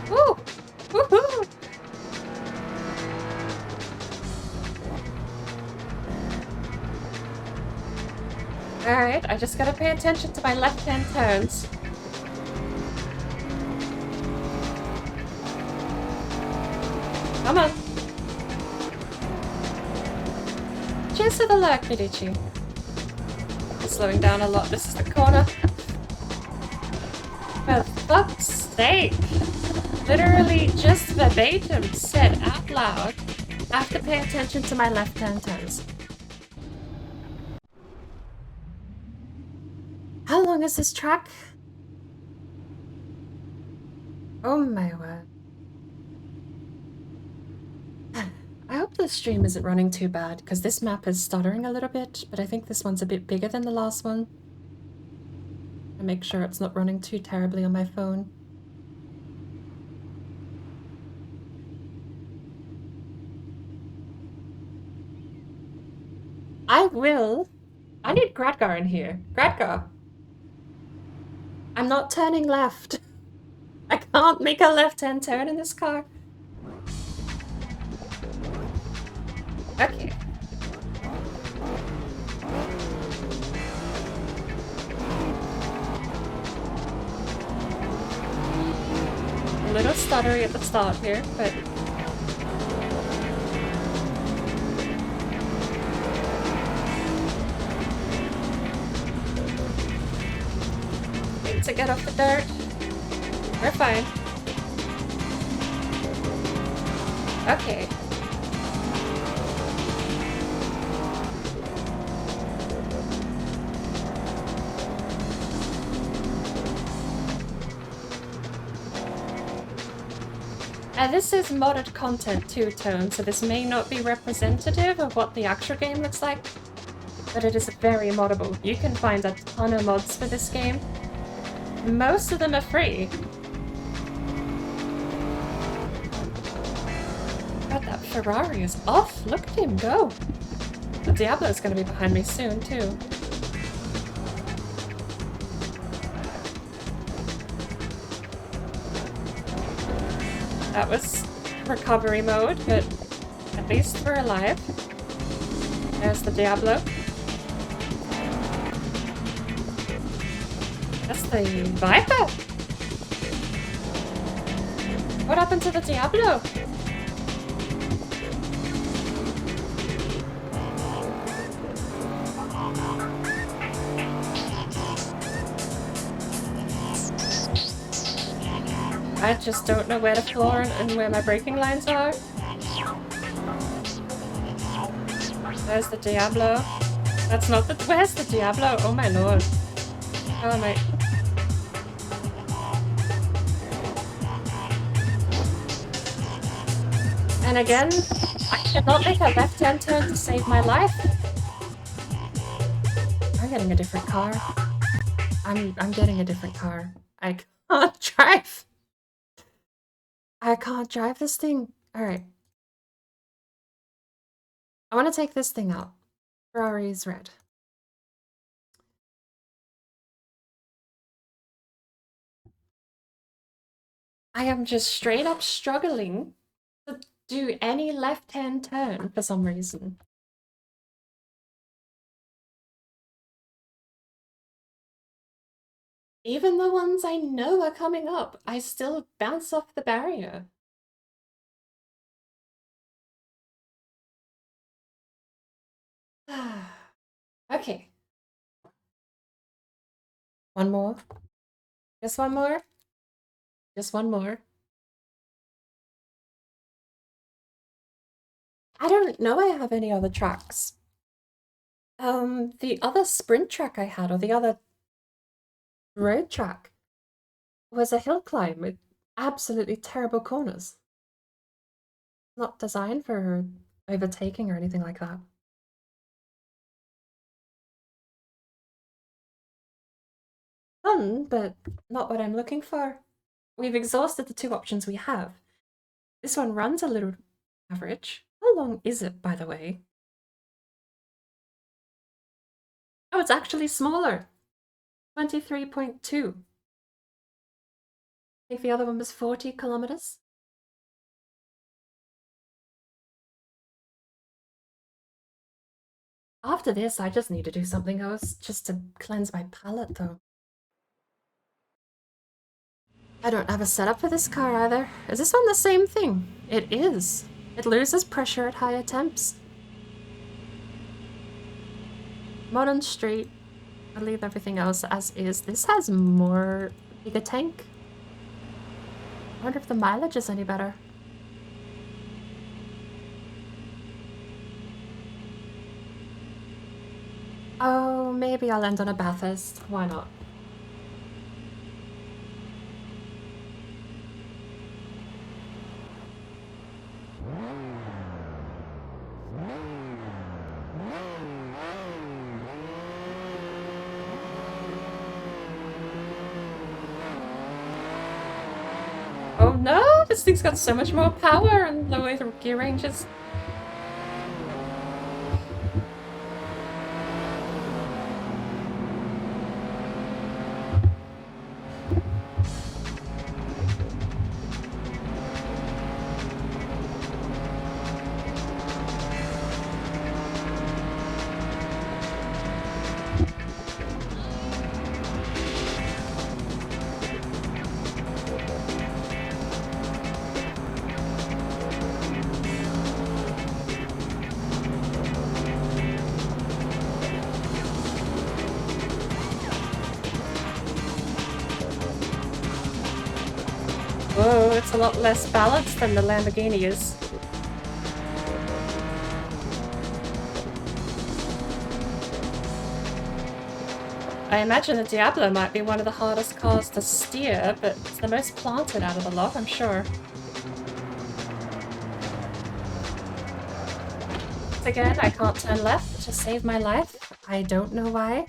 Woo! Woohoo! Alright, I just gotta pay attention to my left-hand turns. Come on. Cheers to the lurk, Medici. I'm slowing down a lot. This is the corner. For fuck's sake. Literally just verbatim said out loud, I have to pay attention to my left-hand turns. How long is this track? Oh my word. I hope the stream isn't running too bad, because this map is stuttering a little bit, but I think this one's a bit bigger than the last one. I make sure it's not running too terribly on my phone. I will. I need Gradgar in here. Gradgar. I'm not turning left. I can't make a left-hand turn in this car. Okay. A little stuttery at the start here, but... Need to get off the dirt. We're fine. Okay. This is modded content two-tone, so this may not be representative of what the actual game looks like, but it is very moddable. You can find a ton of mods for this game. Most of them are free. God, that Ferrari is off. Look at him go. The Diablo's gonna be behind me soon, too. That was recovery mode, but at least we're alive. There's the Diablo. That's the Viper! What happened to the Diablo? I just don't know where to floor and where my braking lines are. There's the Diablo. That's not the... Where's the Diablo? Oh my lord. Oh my... And again, I cannot make a left-hand turn to save my life. I'm getting a different car. I'm getting a different car. I can't drive. I can't drive this thing. Alright. I want to take this thing out. Ferrari's red. I am just straight up struggling to do any left-hand turn for some reason. Even the ones I know are coming up, I still bounce off the barrier. Okay. One more. Just one more. Just one more. I don't know I have any other tracks. The other sprint track I had, or the other road track, was a hill climb with absolutely terrible corners. Not designed for overtaking or anything like that. Fun, but not what I'm looking for. We've exhausted the two options we have. This one runs a little average. How long is it, by the way? Oh, it's actually smaller. 23.2. I think the other one was 40 kilometers. After this, I just need to do something else just to cleanse my palate, though. I don't have a setup for this car either. Is this one the same thing? It is. It loses pressure at higher temps. Modern street. I'll leave everything else as is. This has more bigger tank. I wonder if the mileage is any better. Oh, maybe I'll end on a Bathurst. Why not? Oh no! This thing's got so much more power and lower gear ranges. Oh, it's a lot less balanced than the Lamborghini is. I imagine the Diablo might be one of the hardest cars to steer, but it's the most planted out of the lot, I'm sure. Again, I can't turn left to save my life. I don't know why.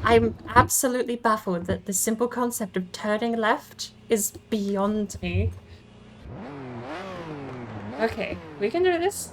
I'm absolutely baffled that the simple concept of turning left is beyond me. Okay, we can do this.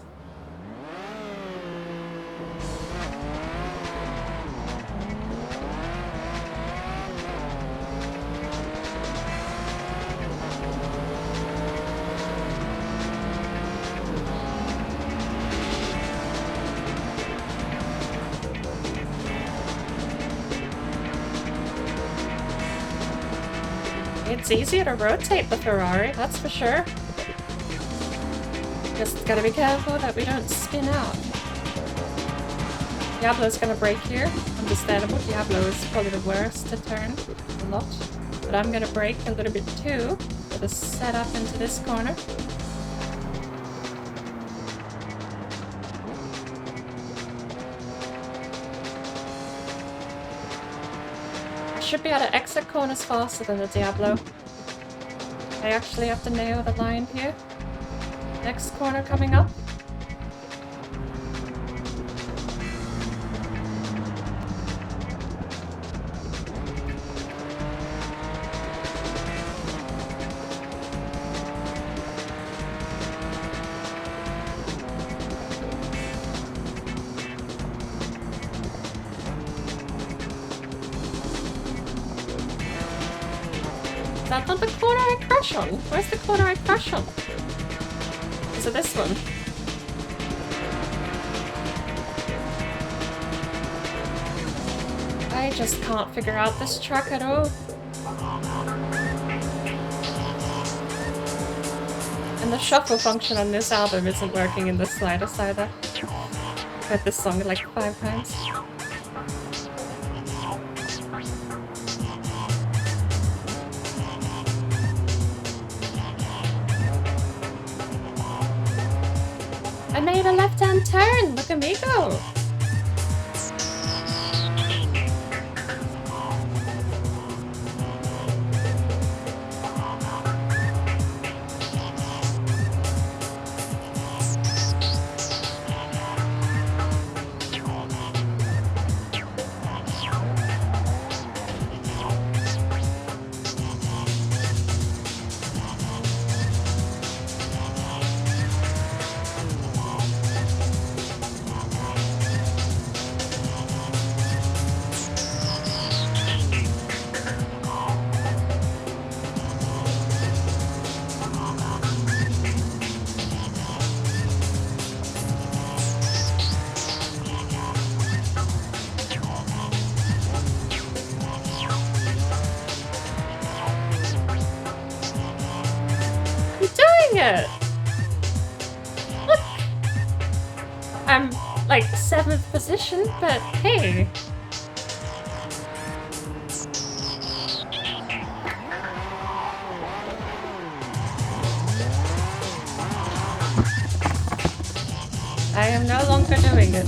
It's easier to rotate the Ferrari, that's for sure. Just gotta be careful that we don't spin out. Diablo's gonna brake here. Understandable, Diablo is probably the worst to turn a lot. But I'm gonna brake a little bit too for the setup into this corner. Should be able to exit corners faster than the Diablo. I actually have to nail the line here. Next corner coming up. That's not the corner I crash on. Where's the corner I crash on? Is it this one? I just can't figure out this track at all. And the shuffle function on this album isn't working in the slightest either. I've heard this song like 5 times. I made a left-hand turn! Look at me go! It. Look! I'm like 7th position, but hey. I am no longer doing it.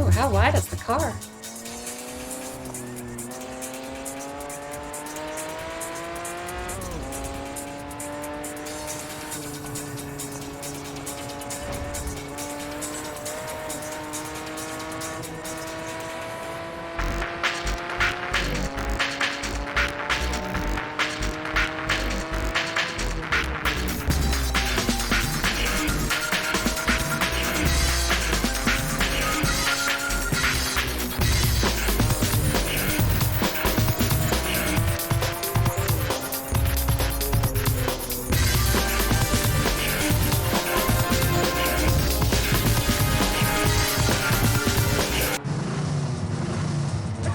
Oh, how wide is the car?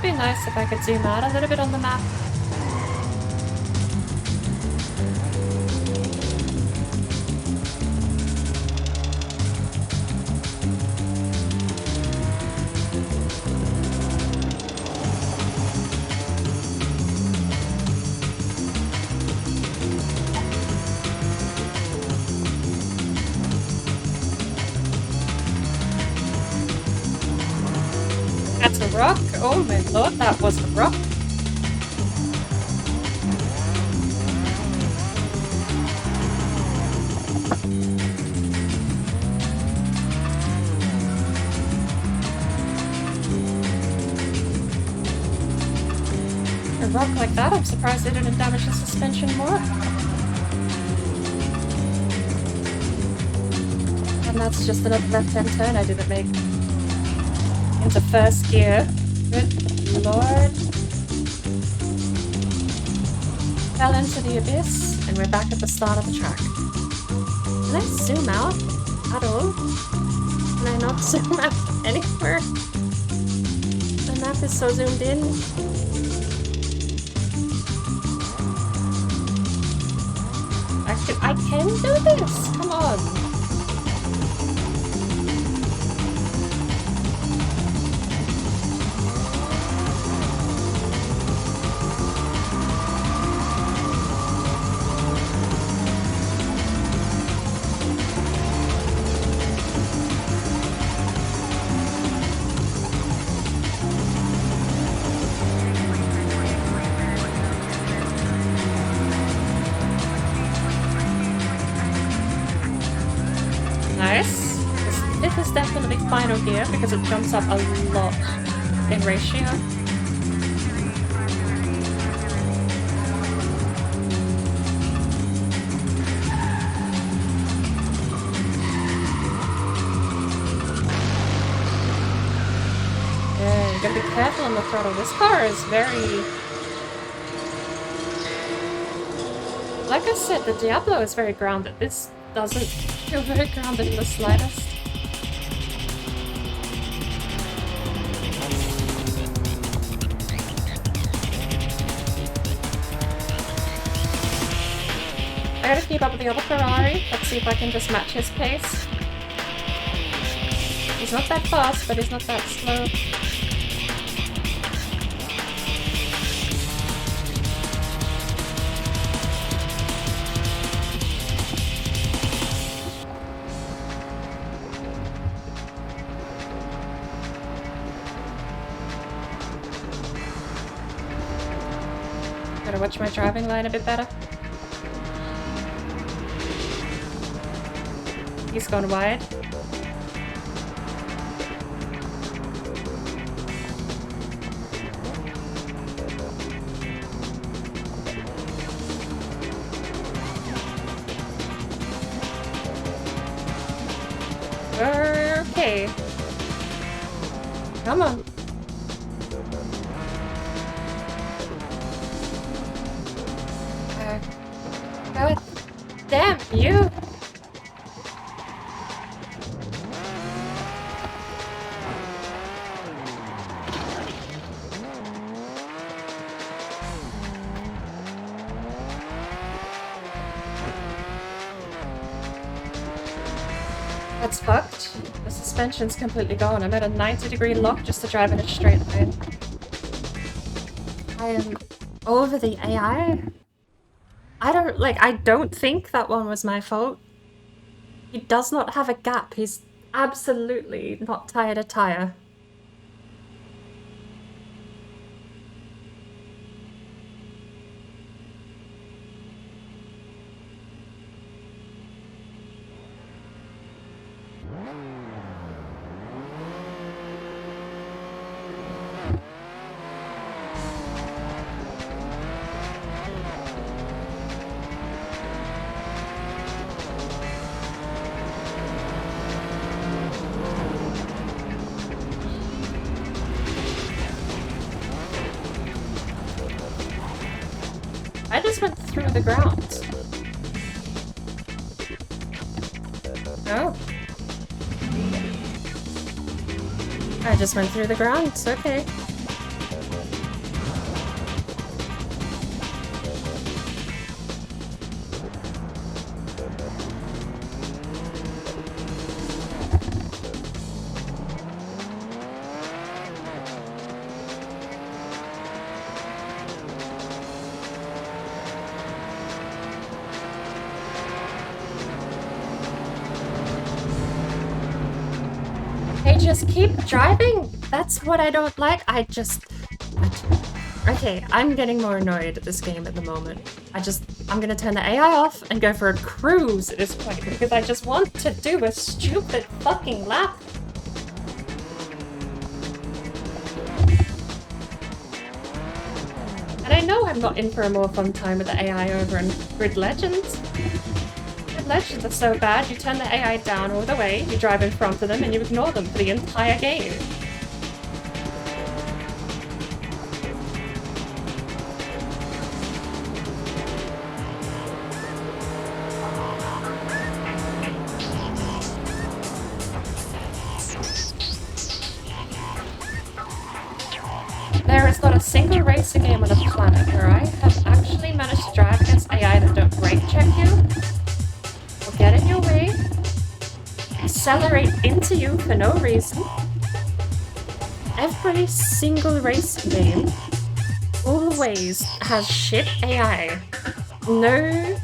be nice if I could zoom out a little bit on the map. That's a rock? Oh my lord, that was a rock. A rock like that, I'm surprised it didn't damage the suspension more. And that's just another left-hand turn I didn't make. Into first gear. Good lord. Fell into the abyss, and we're back at the start of the track. Can I zoom out at all? Can I not zoom out anywhere? The map is so zoomed in. I can do this! Come on! Nice. This is definitely final gear because it jumps up a lot in ratio. Yeah, you gotta be careful on the throttle. This car is very... Like I said, the Diablo is very grounded. This doesn't feel very grounded in the slightest. I gotta keep up with the other Ferrari. Let's see if I can just match his pace. He's not that fast, but he's not that slow. Gotta watch my driving line a bit better. He's gone wide. Okay. Come on. God damn you! That's fucked. The suspension's completely gone. I'm at a 90-degree lock just to drive in a straight line. I am over the AI. I don't think that one was my fault. He does not have a gap. He's absolutely not tired a tire. I just went through the ground. Oh. I just went through the ground, okay. just keep driving. That's what I don't like. Okay, I'm getting more annoyed at this game at the moment. I'm gonna turn the AI off and go for a cruise at this point because I just want to do a stupid fucking lap. And I know I'm not in for a more fun time with the AI over in Grid Legends. Grid Legends are so bad, you turn the AI down all the way, you drive in front of them, and you ignore them for the entire game. There is not a single racing game on the planet where I have actually managed to drive against AI that don't brake check you, or get in your way, accelerate into you for no reason. Every single racing game always has shit AI. There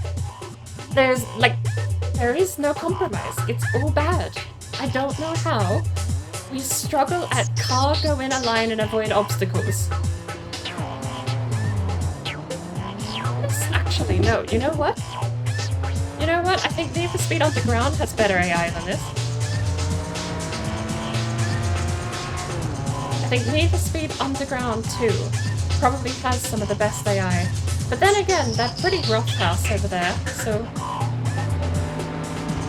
is no compromise. It's all bad. I don't know how. We struggle at car, go in a line and avoid obstacles. Actually, no. You know what? I think Need for Speed Underground has better AI than this. I think Need for Speed Underground 2 probably has some of the best AI. But then again, they're pretty rough house over there, so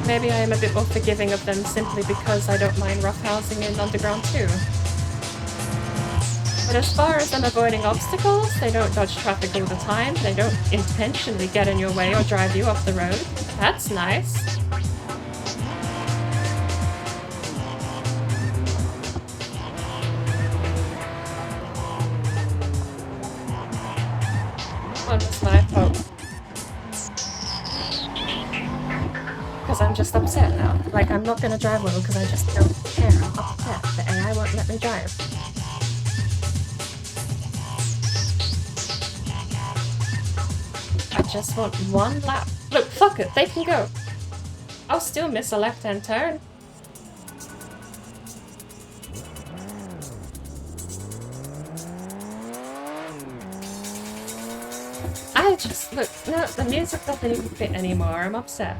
maybe I am a bit more forgiving of them simply because I don't mind roughhousing in Underground 2. But as far as them avoiding obstacles, they don't dodge traffic all the time, they don't intentionally get in your way or drive you off the road. That's nice. What was my fault? Because I'm just upset now. Like, I'm not gonna drive well because I just don't care. I'm upset. The AI won't let me drive. I just want one lap. Look, fuck it, they can go. I'll still miss a left-hand turn. Look, no, the music doesn't even fit anymore. I'm upset.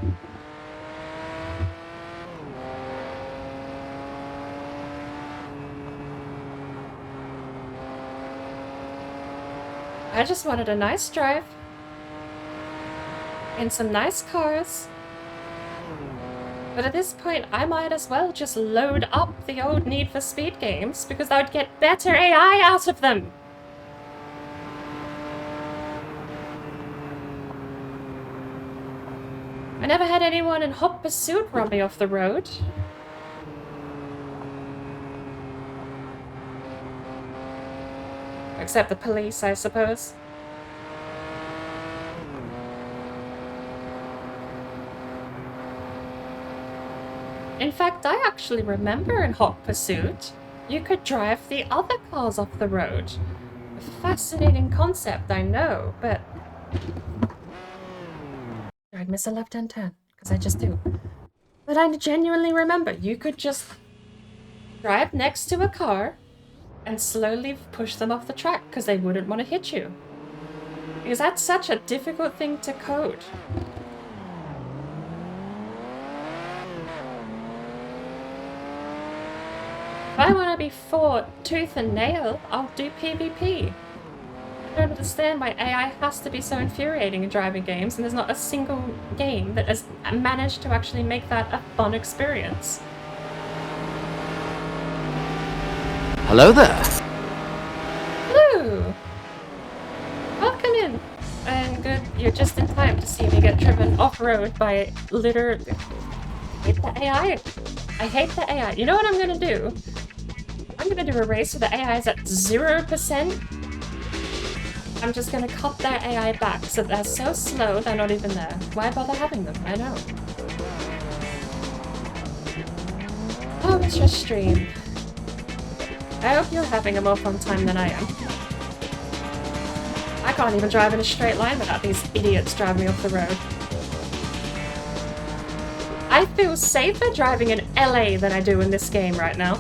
I just wanted a nice drive. In some nice cars. But at this point, I might as well just load up the old Need for Speed games because I would get better AI out of them. I never had anyone in Hot Pursuit run me off the road. Except the police, I suppose. In fact, I actually remember in Hot Pursuit, you could drive the other cars off the road. A fascinating concept, I know, but I'd miss a left-hand turn, because I just do. But I genuinely remember you could just drive next to a car and slowly push them off the track because they wouldn't want to hit you. Because that's such a difficult thing to code. If I want to be fought tooth and nail, I'll do PvP. I don't understand why AI has to be so infuriating in driving games, and there's not a single game that has managed to actually make that a fun experience. Hello there. Hello. Welcome in. And good, you're just in time to see me get driven off-road by literally... I hate the AI. I hate the AI. You know what I'm gonna do? I'm gonna do a race where the AI is at 0%. I'm just gonna cut their AI back so they're so slow they're not even there. Why bother having them? I know. Oh, it's your stream. I hope you're having a more fun time than I am. I can't even drive in a straight line without these idiots driving me off the road. I feel safer driving in LA than I do in this game right now.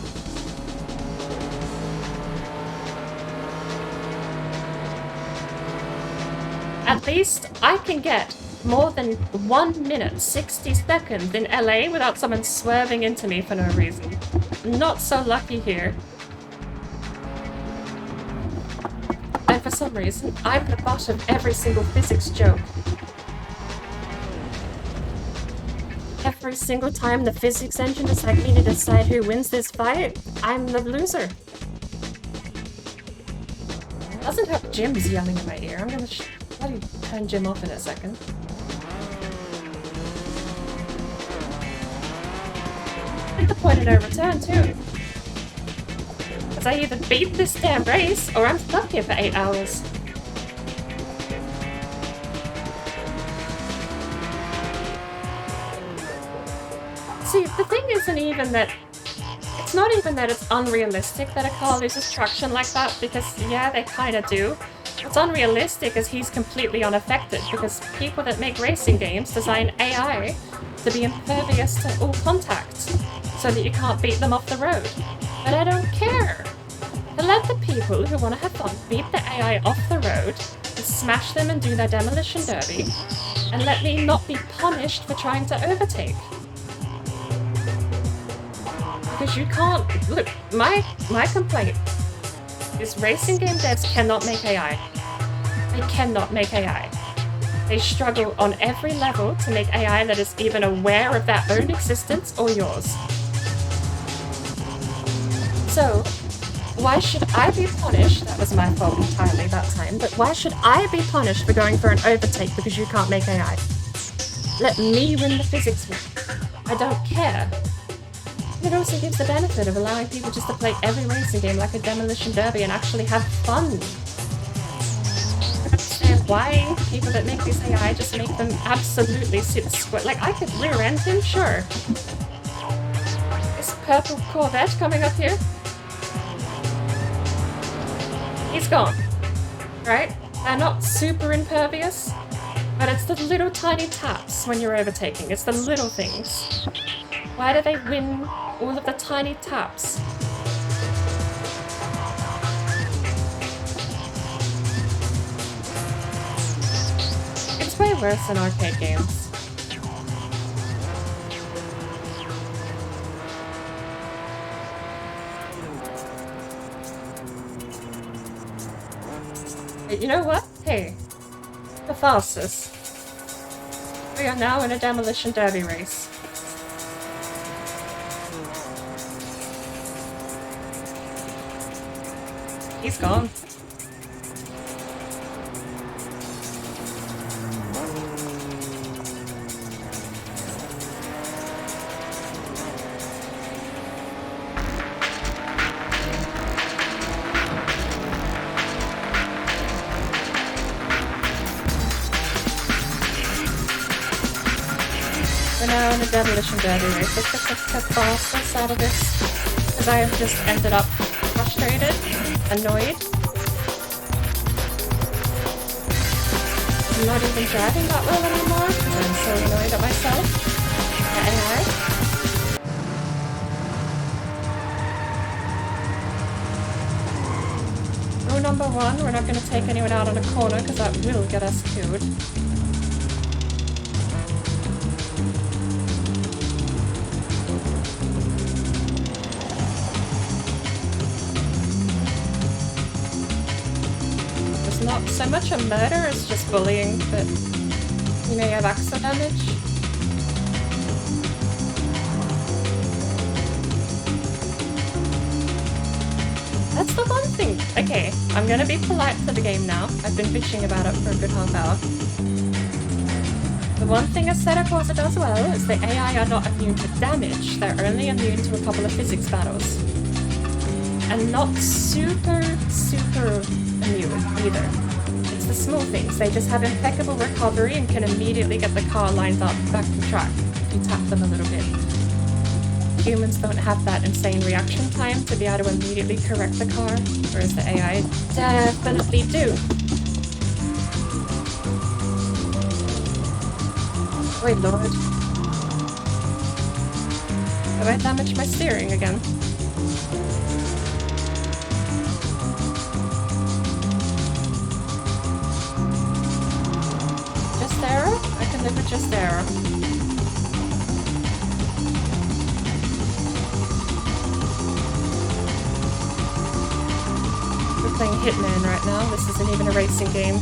At least I can get more than 1 minute, 60 seconds in LA without someone swerving into me for no reason. Not so lucky here. And for some reason, I'm the butt of every single physics joke. Every single time the physics engine is like me to decide who wins this fight, I'm the loser. Doesn't help Jim's yelling in my ear. I'm gonna bloody turn Jim off in a second. At the point of no return too. Because I either beat this damn race or I'm stuck here for 8 hours. See, the thing isn't even that... It's not even that it's unrealistic that a car loses traction like that, because yeah, they kinda do. What's unrealistic is he's completely unaffected, because people that make racing games design AI to be impervious to all contact, so that you can't beat them off the road. But I don't care. I let the people who want to have fun beat the AI off the road, and smash them and do their demolition derby, and let me not be punished for trying to overtake. Because you can't... Look, my complaint is racing game devs cannot make AI. They cannot make AI. They struggle on every level to make AI that is even aware of their own existence or yours. So, why should I be punished? That was my fault entirely that time, but why should I be punished for going for an overtake because you can't make AI? Let me win the physics one. I don't care. It also gives the benefit of allowing people just to play every racing game like a demolition derby and actually have fun. I don't understand why people that make this AI just make them absolutely sit square. Like, I could rear end him, sure. This purple Corvette coming up here. He's gone. Right? They're not super impervious, but it's the little tiny taps when you're overtaking. It's the little things. Why do they win all of the tiny taps? It's way worse in arcade games. You know what? Hey, catharsis. We are now in a demolition derby race. He's gone. We're now in a demolition derby race. Let's get the catharsis out of this, because I have just ended up frustrated, annoyed. I'm not even driving that well anymore because I'm so annoyed at myself. Rule number one, we're not going to take anyone out on a corner because that will get us killed. Not so much a murder as just bullying, but you know, you have axle damage. That's the one thing. Okay, I'm gonna be polite to the game now. I've been bitching about it for a good half hour. The one thing Assetto Corsa does well is the AI are not immune to damage. They're only immune to a couple of physics battles. And not super immune either. It's the small things. They just have impeccable recovery and can immediately get the car lined up back to track if you tap them a little bit. Humans don't have that insane reaction time to be able to immediately correct the car, whereas the AI definitely do. Oh lord. Have I damaged my steering again? just error. We're playing Hitman right now. This isn't even a racing game.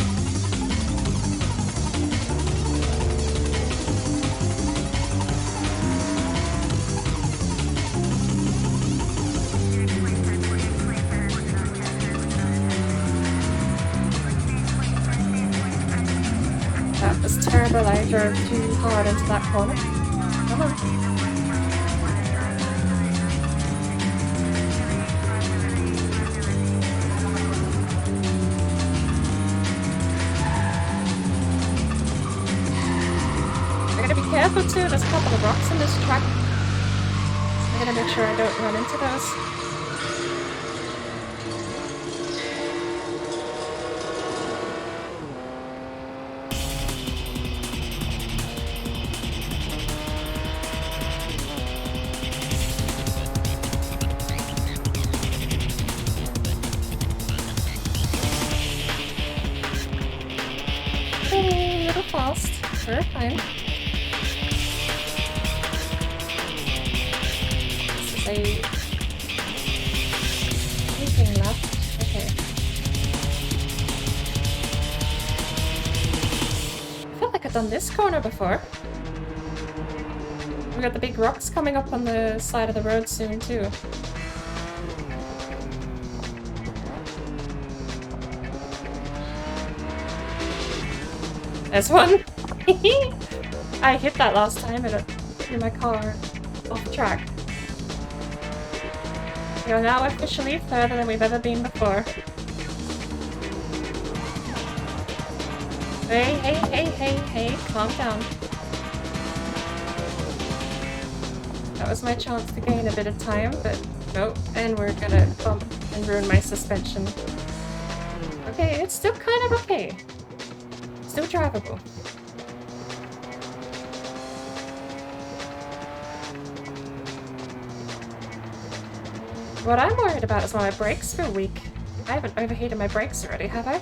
That was terrible. I drove too hard into that corner. Come on. I gotta be careful too. There's a couple of rocks on this track. I gotta make sure I don't run into those. A little fast. We're fine. Anything left? Okay. I feel like I've done this corner before. We got the big rocks coming up on the side of the road soon too. There's one! I hit that last time and it threw my car off track. We are now officially further than we've ever been before. Hey, calm down. That was my chance to gain a bit of time, but nope, and we're gonna bump and ruin my suspension. Okay, it's still kind of okay. Still drivable. What I'm worried about is why my brakes feel weak. I haven't overheated my brakes already, have I?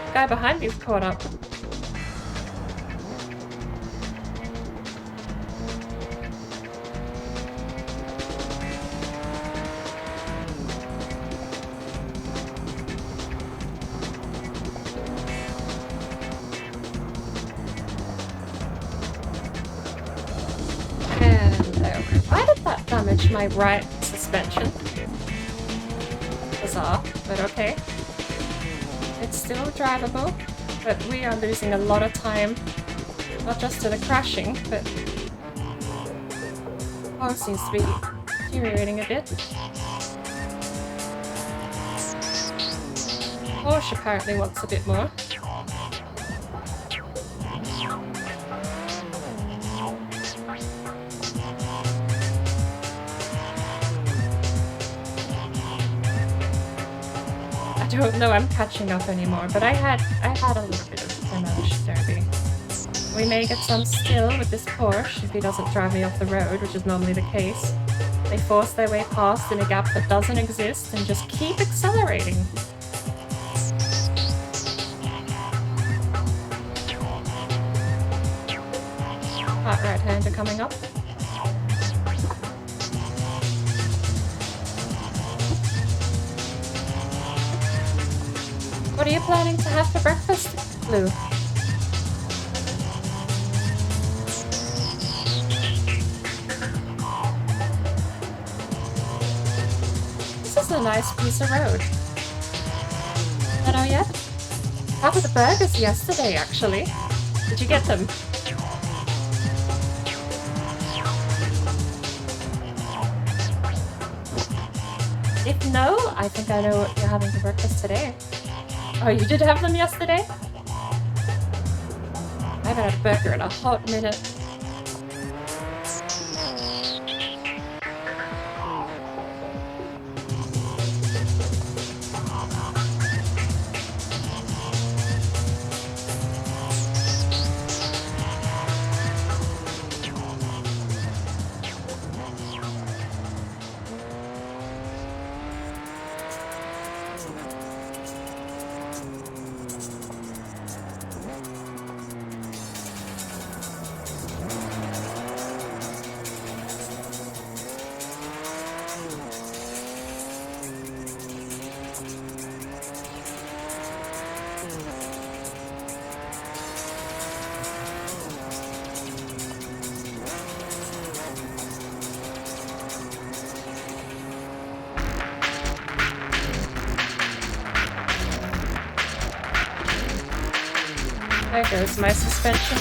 The guy behind me's caught up. Why did that damage my right suspension? Bizarre, but okay. It's still drivable, but we are losing a lot of time. Not just to the crashing, but the car seems to be deteriorating a bit. Porsche apparently wants a bit more. I don't know I'm catching up anymore, but I had a little bit of damage, Derby. We may get some still with this Porsche if he doesn't drive me off the road, which is normally the case. They force their way past in a gap that doesn't exist and just keep accelerating. Hot right-hander coming up. What are you planning to have for breakfast, Lou? This is a nice piece of road. Don't know yet? Half of the burgers yesterday, actually. Did you get them? If no, I think I know what you're having for breakfast today. Oh, you did have them yesterday? I haven't had a burger in a hot minute. There goes my suspension.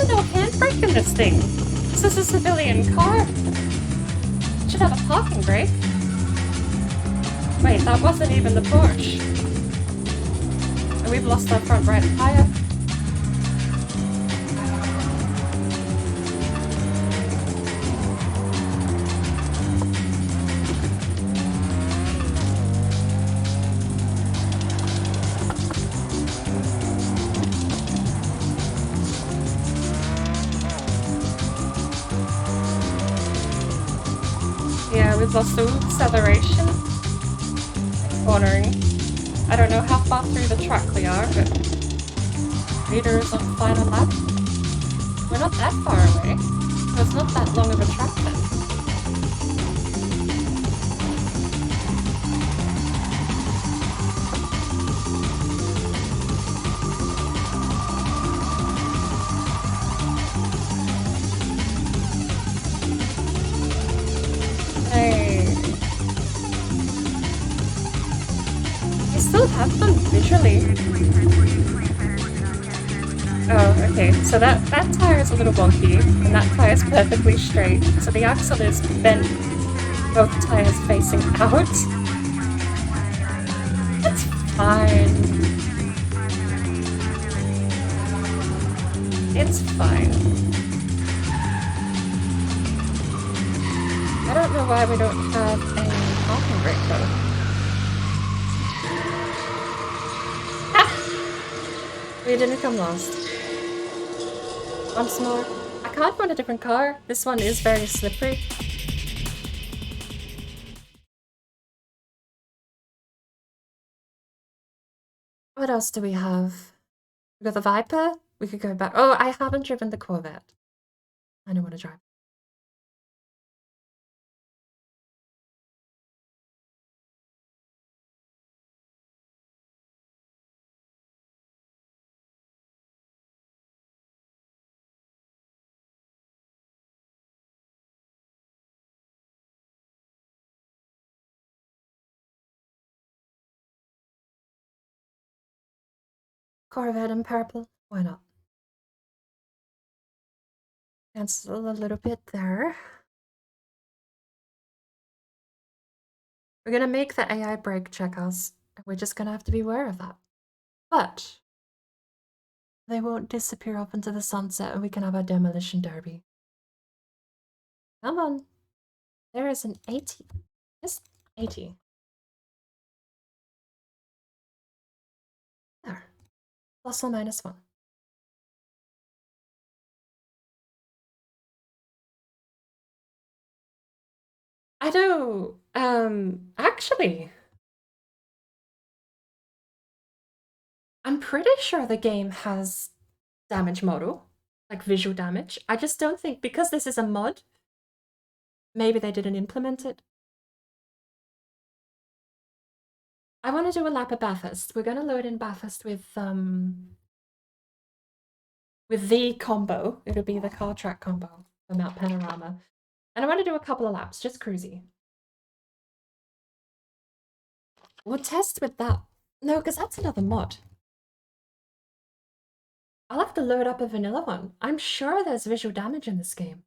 No handbrake in this thing. This is a civilian car. It should have a parking brake. Wait, that wasn't even the Porsche. And we've lost our front right tire. Yeah, we've lost the acceleration. Cornering. I don't know how far through the track we are, but reader is on final lap. We're not that far away, so it's not that long of a track then. Still have them visually. Oh, okay. So that tire is a little wonky, and that tire is perfectly straight. So the axle is bent, both tires facing out. That's fine. It's fine. I don't know why we don't have a parking brake though. We didn't come last. Once more. I can't find a different car. This one is very slippery. What else do we have? We got the Viper. We could go back. Oh, I haven't driven the Corvette. I don't want to drive. Corvette in purple. Why not? Cancel a little bit there. We're gonna make the AI brake check us. We're just gonna have to be aware of that. But they won't disappear off into the sunset and we can have our demolition derby. Come on. There is an 80. Yes, 80. There. Plus or minus 1. I do. Actually, I'm pretty sure the game has damage model, like visual damage. I just don't think, because this is a mod, maybe they didn't implement it. I want to do a lap of Bathurst. We're going to load in Bathurst with the combo. It'll be the car track combo for Mount Panorama. And I want to do a couple of laps, just cruisy. We'll test with that. No, because that's another mod. I'll have to load up a vanilla one. I'm sure there's visual damage in this game.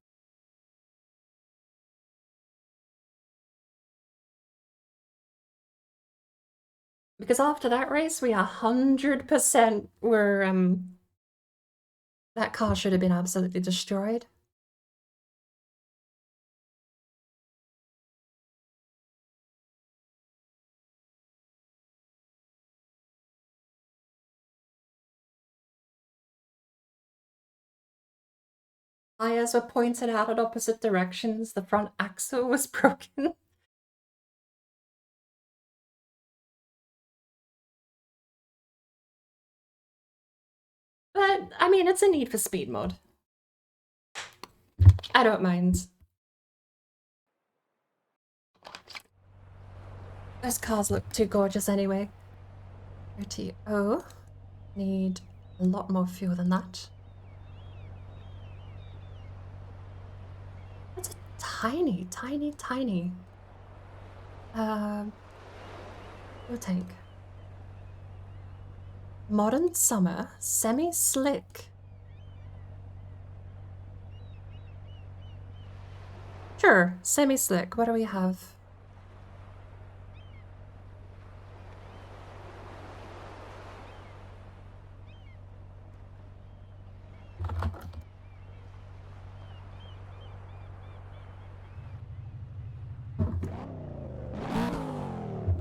Because after that race, we 100% were, that car should have been absolutely destroyed. tires were pointed out in opposite directions. The front axle was broken. But, I mean, it's a Need for Speed mod. I don't mind. Those cars look too gorgeous anyway. 30. Oh, need a lot more fuel than that. That's a tiny, tiny, tiny fuel tank. Modern summer, semi-slick. Sure, semi-slick. What do we have?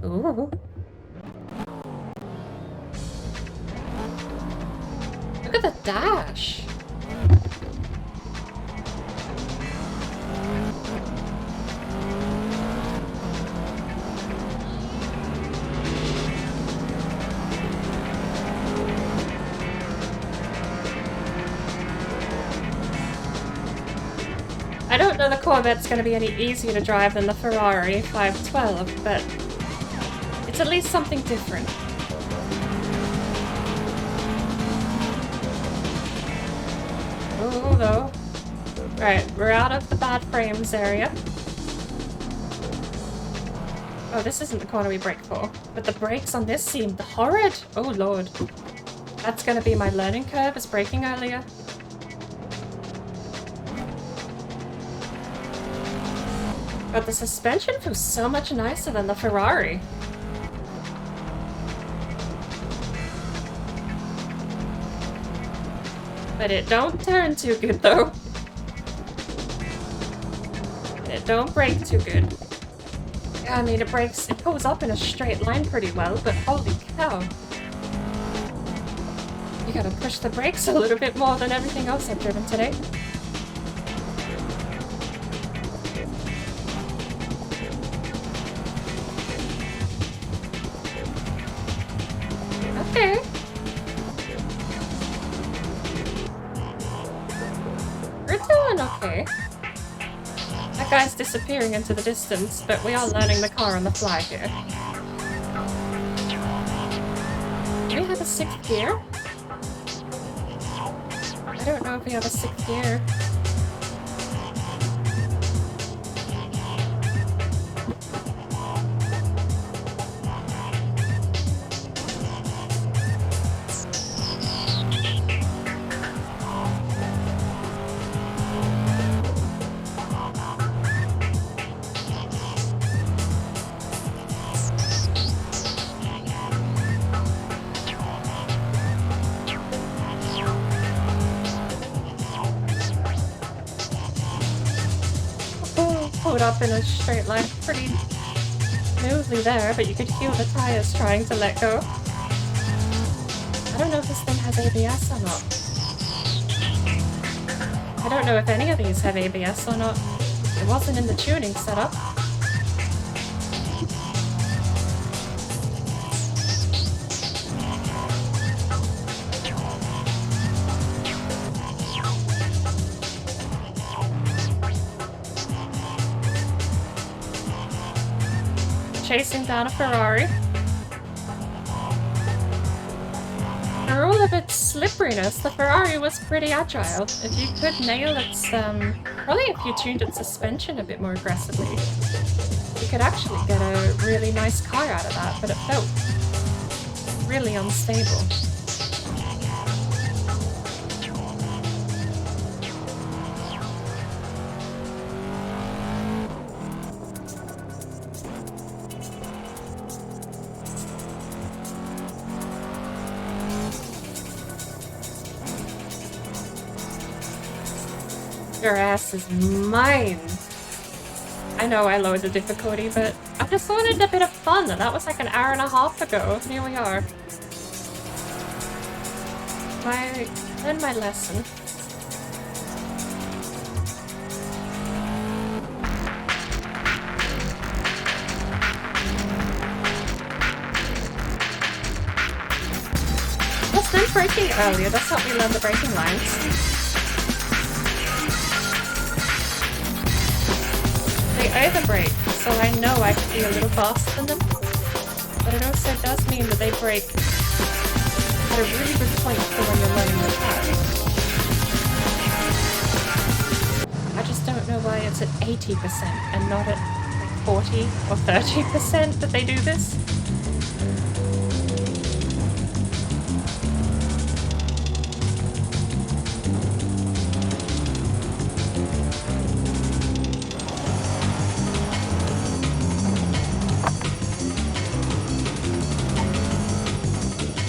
Ooh. Look at the dash. I don't know the Corvette's going to be any easier to drive than the Ferrari 512, but it's at least something different. Oh, though. Right, we're out of the bad frames area. Oh, this isn't the corner we brake for, but the brakes on this seemed horrid. Oh, Lord. That's going to be my learning curve as braking earlier. But the suspension feels so much nicer than the Ferrari. But it don't turn too good though. It don't brake too good. Yeah, I mean it pulls up in a straight line pretty well, but holy cow. You gotta push the brakes a little bit more than everything else I've driven today. Okay. We're doing okay. That guy's disappearing into the distance, but we are learning the car on the fly here. Do we have a 6th gear? I don't know if we have a 6th gear. Up in a straight line pretty smoothly there, but you could feel the tires trying to let go. I don't know if this thing has ABS or not. I don't know if any of these have ABS or not. It wasn't in the tuning setup. Chasing down a Ferrari. For all of its slipperiness, the Ferrari was pretty agile. If you could nail its, probably if you tuned its suspension a bit more aggressively, you could actually get a really nice car out of that, but it felt really unstable. Your ass is mine. I know I lowered the difficulty, but I just wanted a bit of fun, and that was like an hour and a half ago. Here we are. I learned my lesson. weren't braking earlier, that's not me learn the braking lines. They overbrake, so I know I can be a little faster than them. But it also does mean that they brake at a really good point for when you're learning the car. I just don't know why it's at 80% and not at like 40 or 30% that they do this.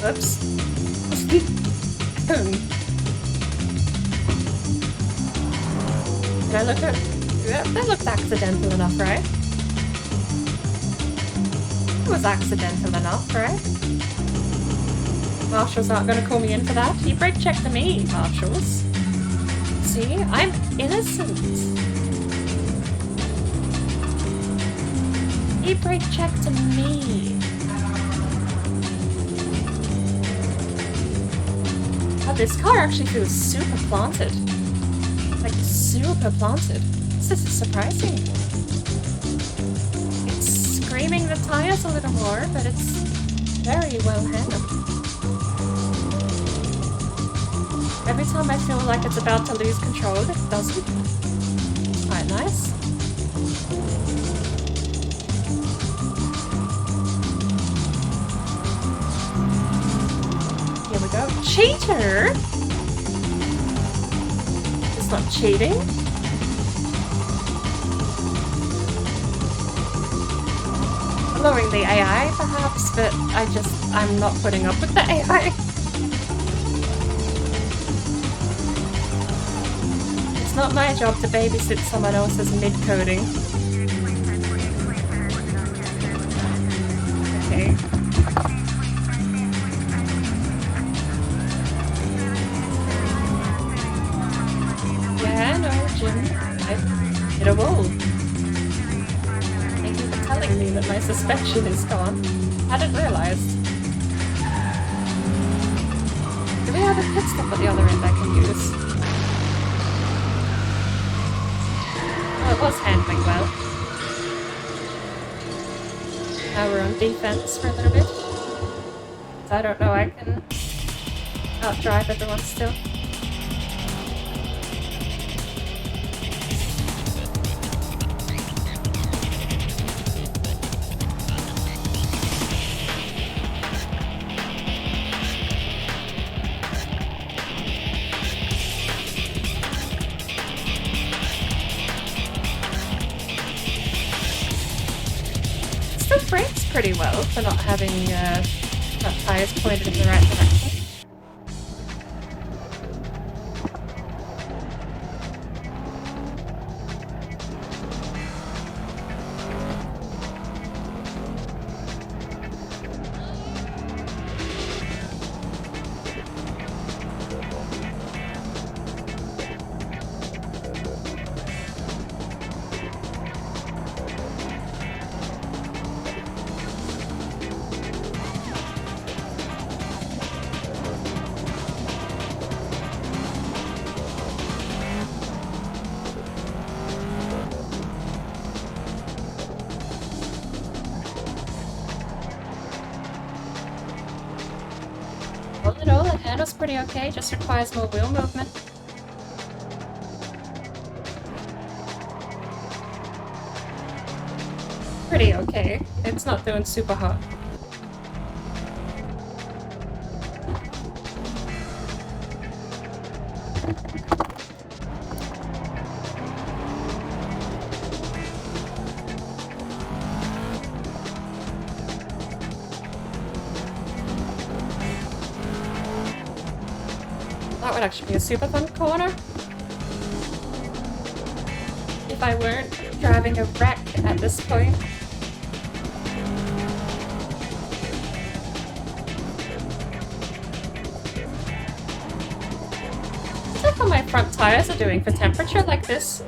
Oops. Did I look at... Yeah, that looked accidental enough, right? It was accidental enough, right? Marshals aren't going to call me in for that. You brake checked me, Marshals. See? I'm innocent. He brake checked me. Oh, this car actually feels super planted. Like, super planted. This is surprising. It's screaming the tires a little more, but it's very well handled. Every time I feel like it's about to lose control, it doesn't. It's quite nice. Here we go. Cheater! It's not cheating. Lowering the AI, perhaps, but I'm not putting up with the AI. It's not my job to babysit someone else's mid-coding. Okay. Yeah, no, Jim. I hit a wall. Thank you for telling me that my suspension is gone. Hadn't realized. Do we have a pit stop at the other end I can use? Oh, it was handling well. Now we're on defense for a little bit. So I don't know, I can outdrive everyone still. Brakes pretty well for not having not tires pointed in the right direction. All in all, it handles pretty okay, just requires more wheel movement. Pretty okay. It's not doing super hot. That would actually be a super fun corner. If I weren't driving a wreck at this point. Check how my front tires are doing for temperature like this.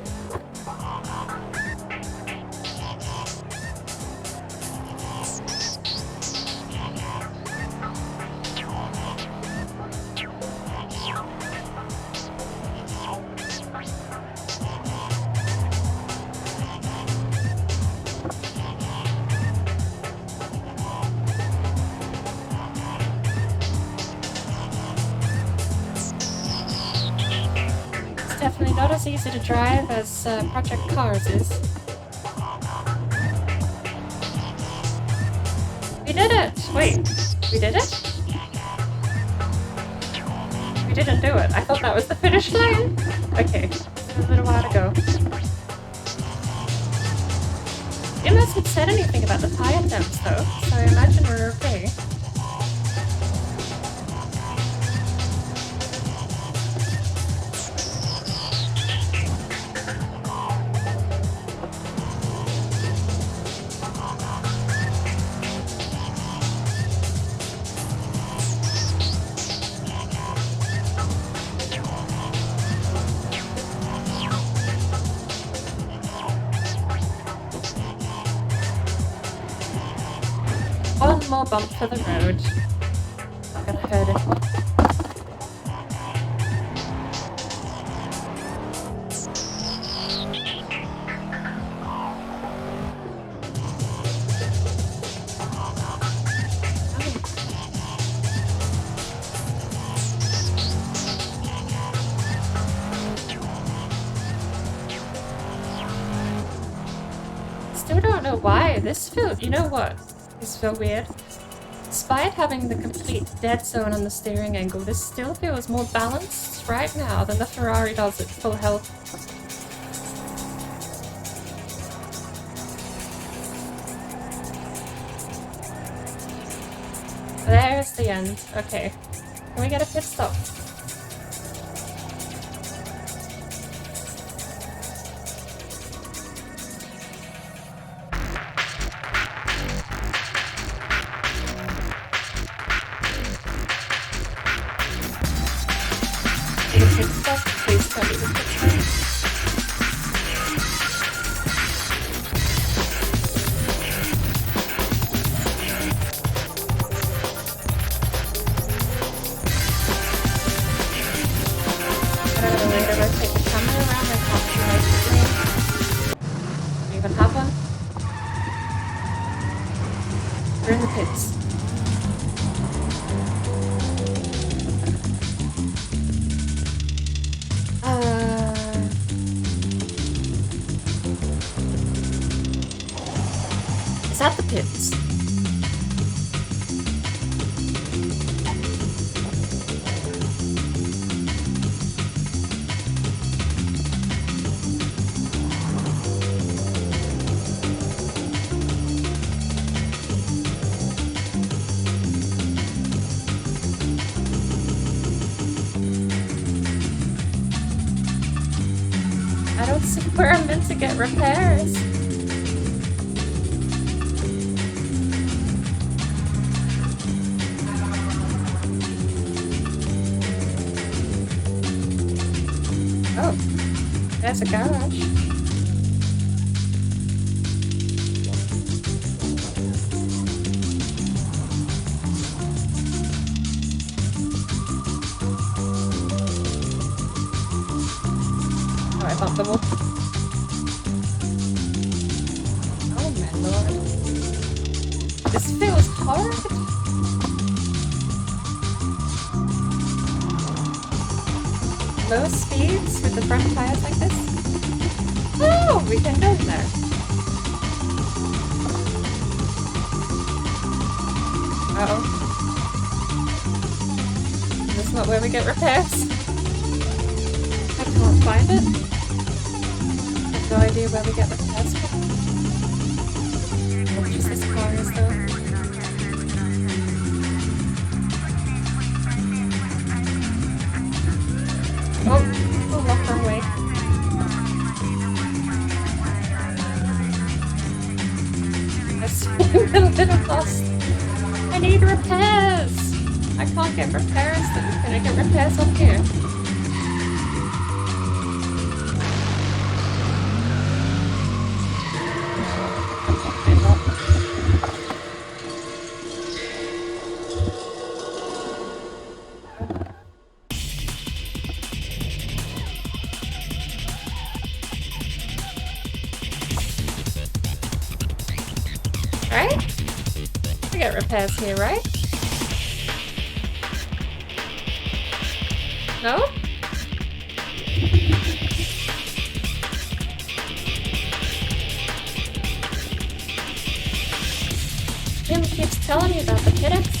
definitely not as easy to drive as Project Cars is. We did it! Wait, we did it? We didn't do it. I thought that was the finish line. Okay, a little while to go. It hasn't said anything about the tire temps though, so I imagine we're okay. One more bump for the road. Not gonna hurt it. Still don't know why. This feels, you know what? This feels weird. Despite having the complete dead zone on the steering angle, this still feels more balanced right now than the Ferrari does at full health. There's the end. Okay. Can we get a pit stop? Please tell me the picture. I don't know, way to rotate the camera around and capture my screen. We even have one. We're in the pits. Is that the pits? I don't see where I'm meant to get repairs. Oh, there's a garage. Oh, I bumped the wall. Oh my lord. This feels hard. Low speeds with the front tires like this? Oh, we can go there. Uh-oh. Is this not where we get repairs? I can't find it. I have no idea where we get repairs from. How much is this car is though? Oh, walk wrong way. I swing a little lost. I need repairs! I can't get repairs then. Can I get repairs up here? Right? We get repairs here, right? No?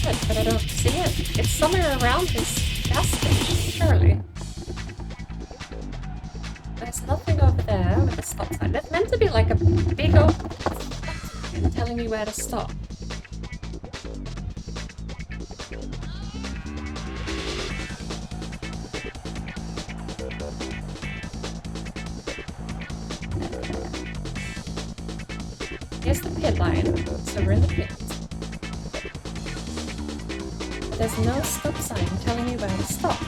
it, but I don't see it. It's somewhere around this gas station, surely. There's nothing over there with a stop sign. It's meant to be like a big old sign telling you where to stop. Here's the pit line, so we're in the pit. But there's no stop sign telling you where to stop.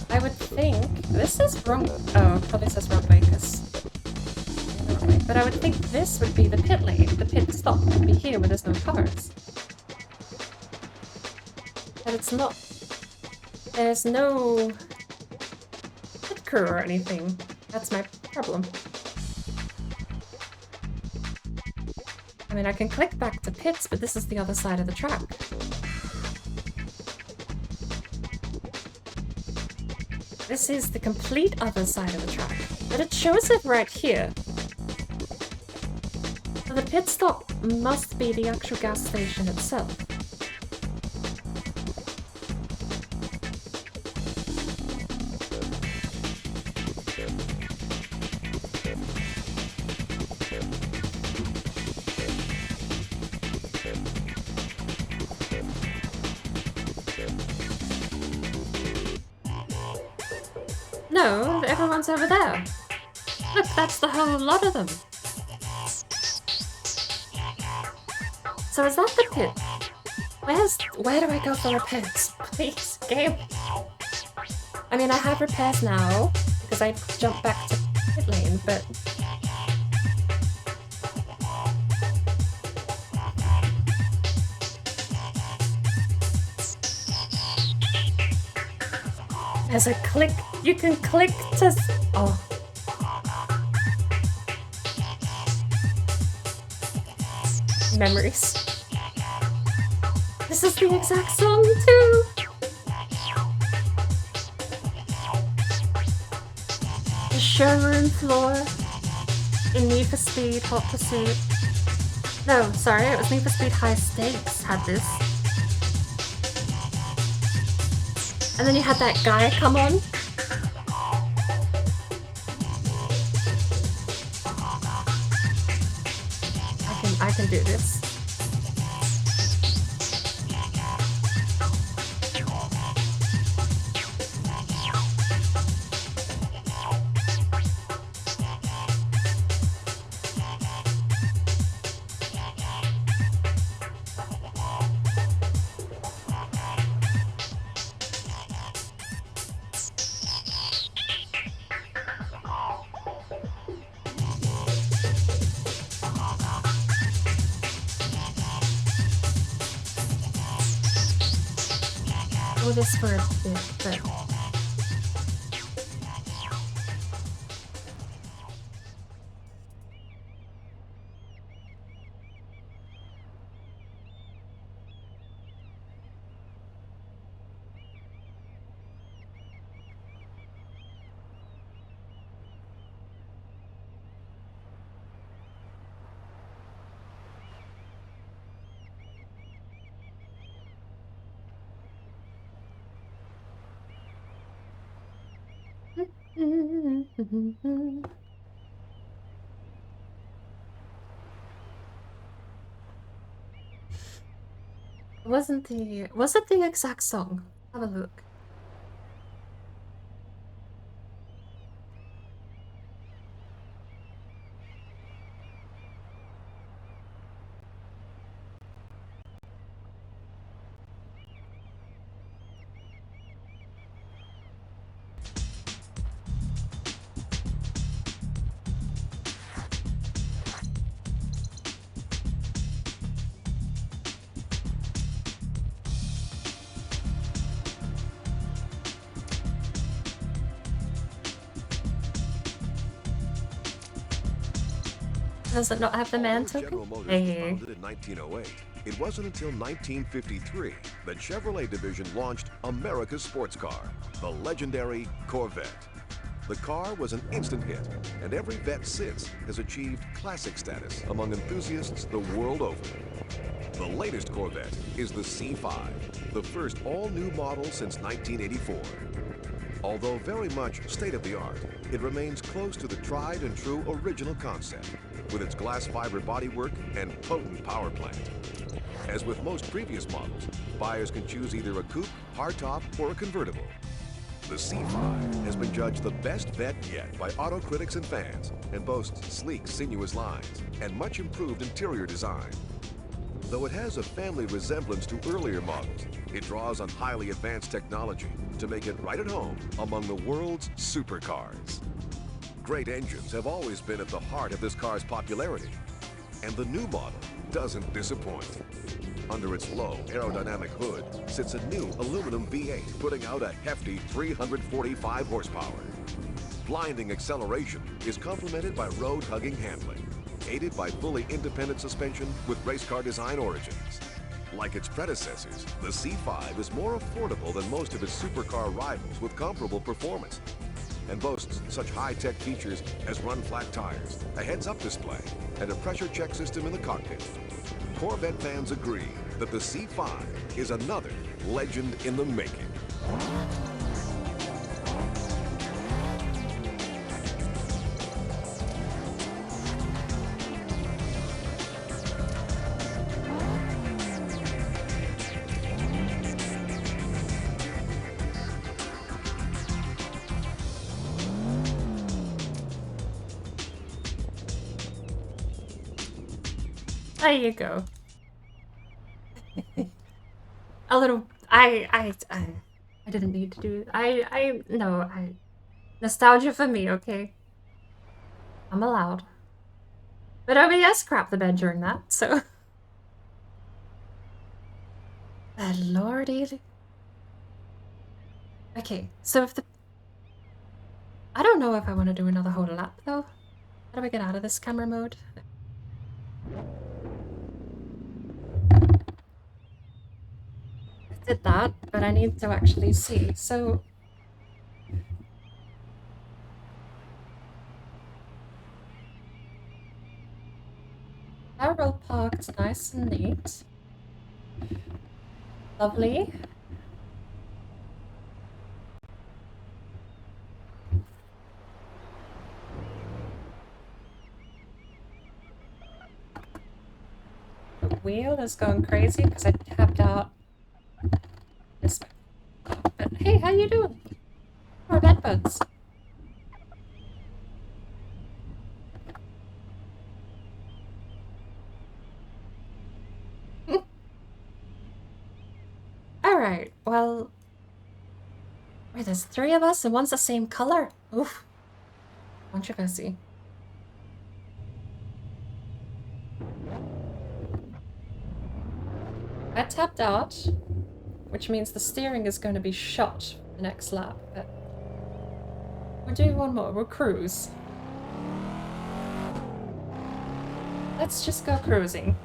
I would think this is wrong. Oh, probably says wrong way because. But I would think this would be the pit lane. The pit stop would be here where there's no cars. But it's not. There's no pit crew or anything. That's my problem. I mean, I can click back to pits, but this is the other side of the track. This is the complete other side of the track, but it shows it right here. So the pit stop must be the actual gas station itself. No, everyone's over there. Look, that's the whole lot of them. So is that the pit? Where do I go for repairs? Please, game. I mean, I have repairs now because I jumped back to pit lane, but there's a click. You can click to. Oh. Memories. This is the exact song too. The showroom floor in Need for Speed Hot Pursuit. No, sorry, it was Need for Speed High Stakes had this. And then you had that guy come on. I can do this. This for a bit, but was it the exact song? Have a look. Does it not have the man token? General Motors Hey. was founded in 1908. It wasn't until 1953 that Chevrolet division launched America's sports car, the legendary Corvette. The car was an instant hit, and every vet since has achieved classic status among enthusiasts the world over. The latest Corvette is the C5, the first all-new model since 1984. Although very much state-of-the-art, it remains close to the tried and true original concept, with its glass fiber bodywork and potent power plant. As with most previous models, buyers can choose either a coupe, hardtop, or a convertible. The C5 has been judged the best vet yet by auto critics and fans, and boasts sleek, sinuous lines and much improved interior design. Though it has a family resemblance to earlier models, it draws on highly advanced technology to make it right at home among the world's supercars. Great engines have always been at the heart of this car's popularity, and the new model doesn't disappoint. Under its low aerodynamic hood sits a new aluminum V8 putting out a hefty 345 horsepower. Blinding acceleration is complemented by road-hugging handling, aided by fully independent suspension with race car design origins. Like its predecessors, the C5 is more affordable than most of its supercar rivals with comparable performance, and boasts such high-tech features as run-flat tires, a heads-up display, and a pressure check system in the cockpit. Corvette fans agree that the C5 is another legend in the making. There you go. A little. I didn't need to do. No. Nostalgia for me, okay. I'm allowed. But OBS crapped the bed during that, so. But lordy. Okay, so if the. I don't know if I want to do another whole lap though. How do we get out of this camera mode? I did that, but I need to actually see. So parallel parked nice and neat. Lovely. The wheel is going crazy because I tapped out this way. But hey, how you doing? Our bed buds. Alright, well... Wait, there's 3 of us and one's the same color? Oof. Controversy. I tapped out, which means the steering is going to be shot for the next lap, but... We'll do one more, we'll cruise. Let's just go cruising.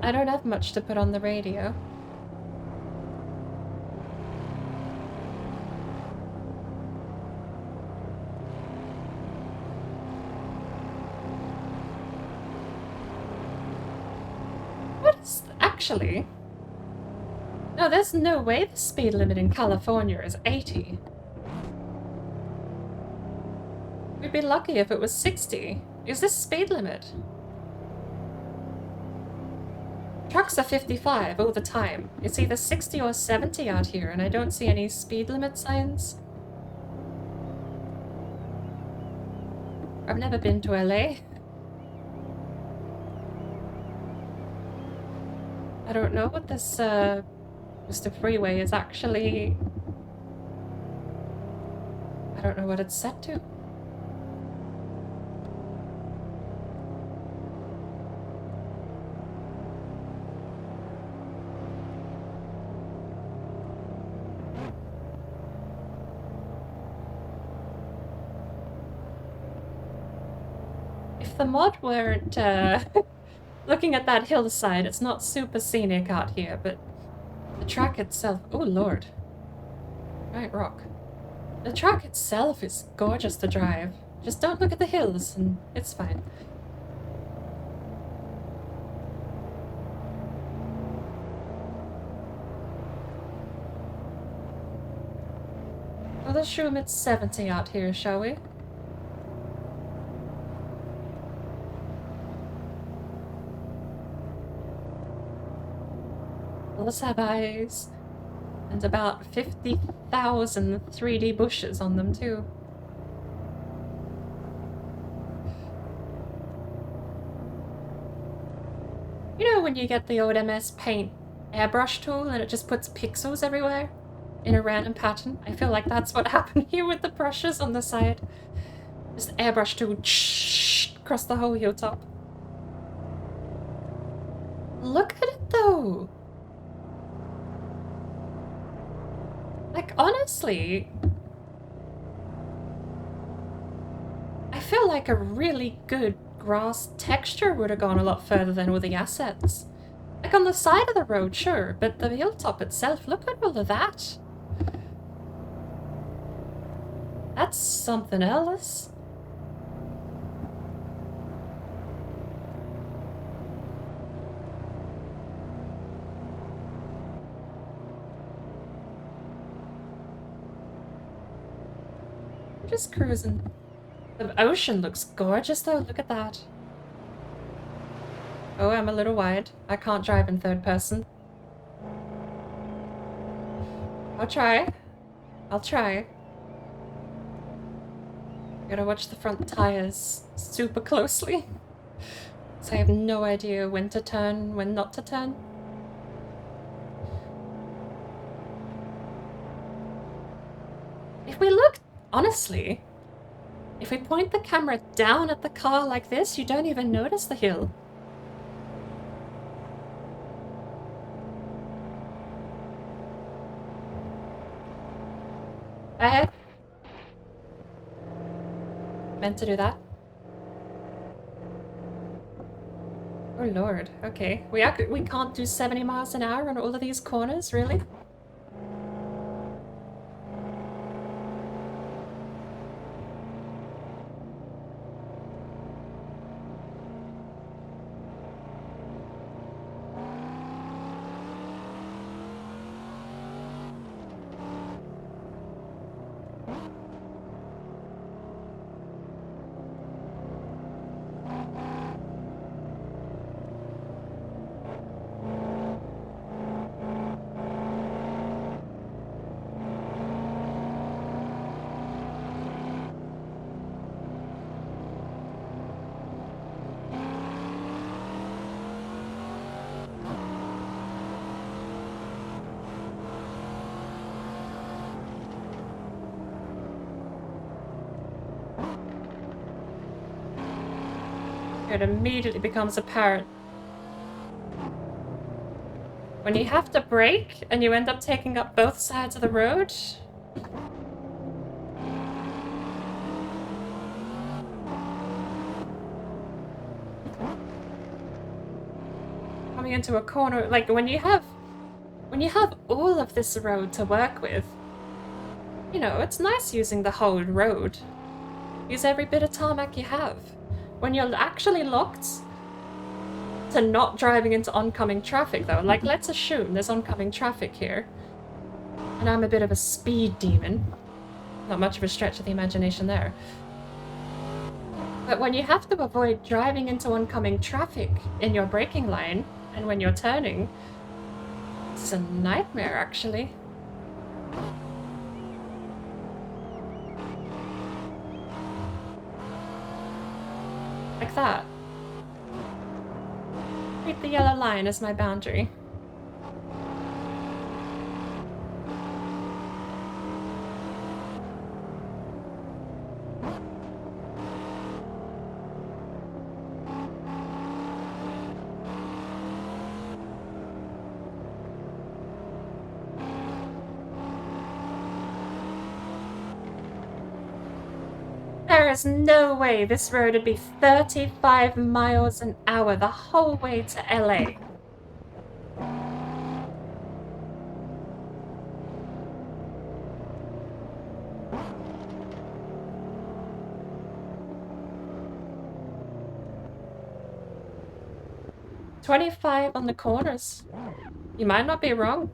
I don't have much to put on the radio. What is actually? No, there's no way the speed limit in California is 80. We'd be lucky if it was 60. Is this speed limit? Trucks are 55 all the time. It's either 60 or 70 out here, and I don't see any speed limit signs. I've never been to LA. I don't know what this, Mr. Freeway is actually... I don't know what it's set to. If the mod weren't, looking at that hillside, it's not super scenic out here, but the track itself... Oh, Lord. Right rock. The track itself is gorgeous to drive. Just don't look at the hills and it's fine. Well, let's assume it's 70 out here, shall we? Let's have eyes. And about 50,000 3D bushes on them, too. You know when you get the old MS Paint airbrush tool and it just puts pixels everywhere in a random pattern? I feel like that's what happened here with the brushes on the side. Just airbrush tool across the whole hilltop. Look at it though! Like, honestly, I feel like a really good grass texture would have gone a lot further than with the assets. Like, on the side of the road, sure, but the hilltop itself, look at all of that. That's something else. We're just cruising. The ocean looks gorgeous though, look at that. Oh, I'm a little wide. I can't drive in third person. I'll try. I'll try. Gotta watch the front tires super closely. So I have no idea when to turn, when not to turn. If we look, honestly, if we point the camera down at the car like this, you don't even notice the hill. I meant to do that. Oh Lord, okay. We can't do 70 miles an hour on all of these corners, really? It immediately becomes apparent. When you have to brake and you end up taking up both sides of the road. Coming into a corner, like when you have all of this road to work with, you know, it's nice using the whole road. Use every bit of tarmac you have. When you're actually locked to not driving into oncoming traffic though, like let's assume there's oncoming traffic here, and I'm a bit of a speed demon. Not much of a stretch of the imagination there. But when you have to avoid driving into oncoming traffic in your braking line, and when you're turning, this is a nightmare actually. Like that. Treat the yellow line as my boundary. There is no way this road would be 35 miles an hour the whole way to LA. $25 on the corners. You might not be wrong.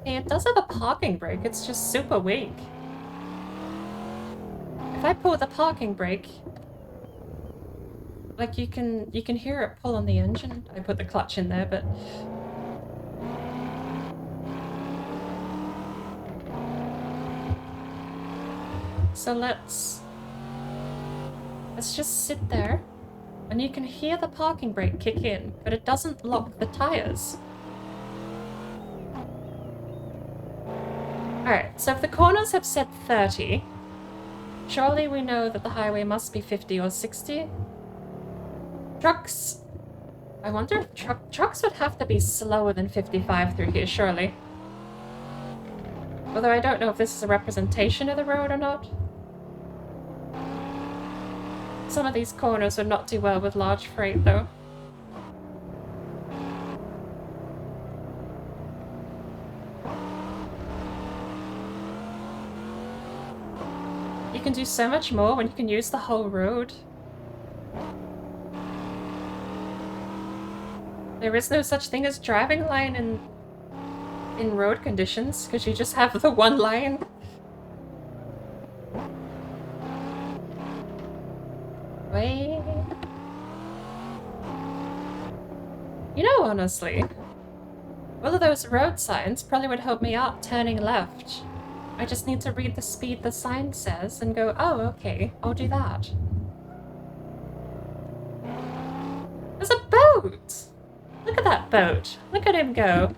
It does have a parking brake, it's just super weak. If I pull the parking brake, like you can hear it pull on the engine. I put the clutch in there, but so let's just sit there and you can hear the parking brake kick in, but it doesn't lock the tires. Alright, so if the corners have said 30, surely we know that the highway must be 50 or 60. Trucks... I wonder if trucks would have to be slower than 55 through here, surely. Although I don't know if this is a representation of the road or not. Some of these corners would not do well with large freight, though. You can do so much more when you can use the whole road. There is no such thing as driving line in road conditions, because you just have the one line. Wait. You know, honestly, all of those road signs probably would help me out turning left. I just need to read the speed the sign says and go, oh, okay, I'll do that. There's a boat! Look at that boat. Look at him go.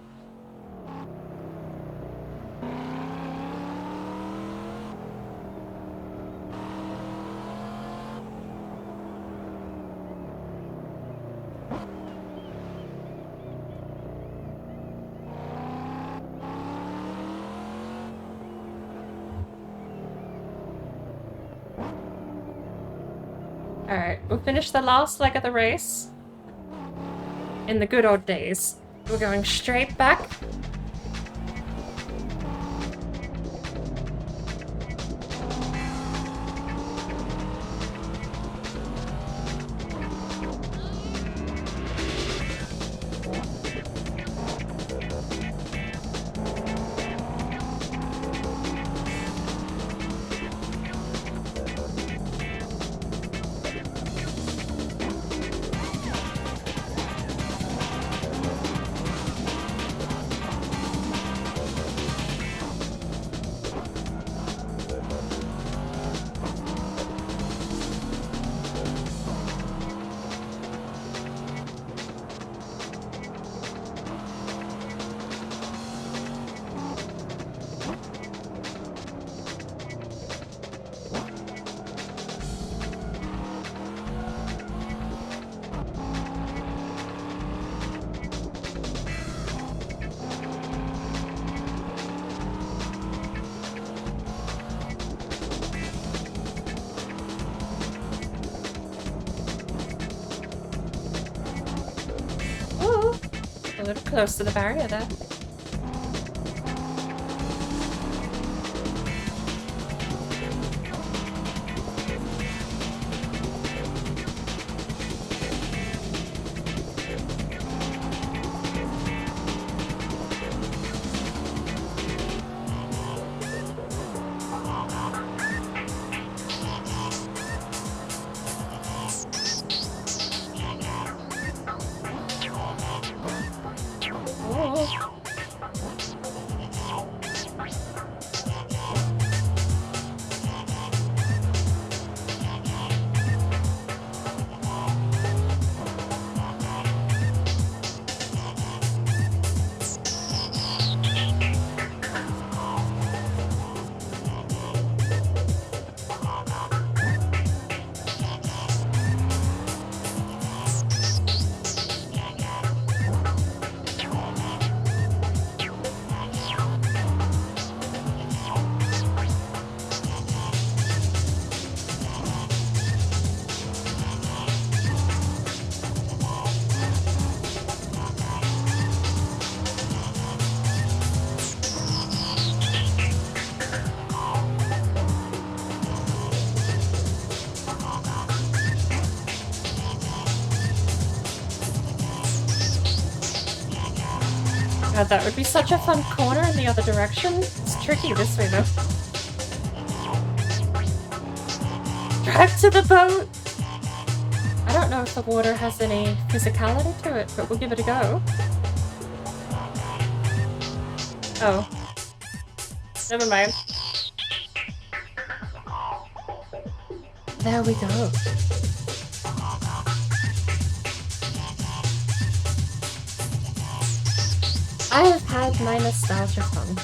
Alright, we'll finish the last leg of the race. In the good old days. We're going straight back. little close to the barrier there. Oh. God, that would be such a fun corner in the other direction. It's tricky this way though. Drive to the boat! I don't know if the water has any physicality to it, but we'll give it a go. Oh. Never mind. There we go. I have had my nostalgia fun.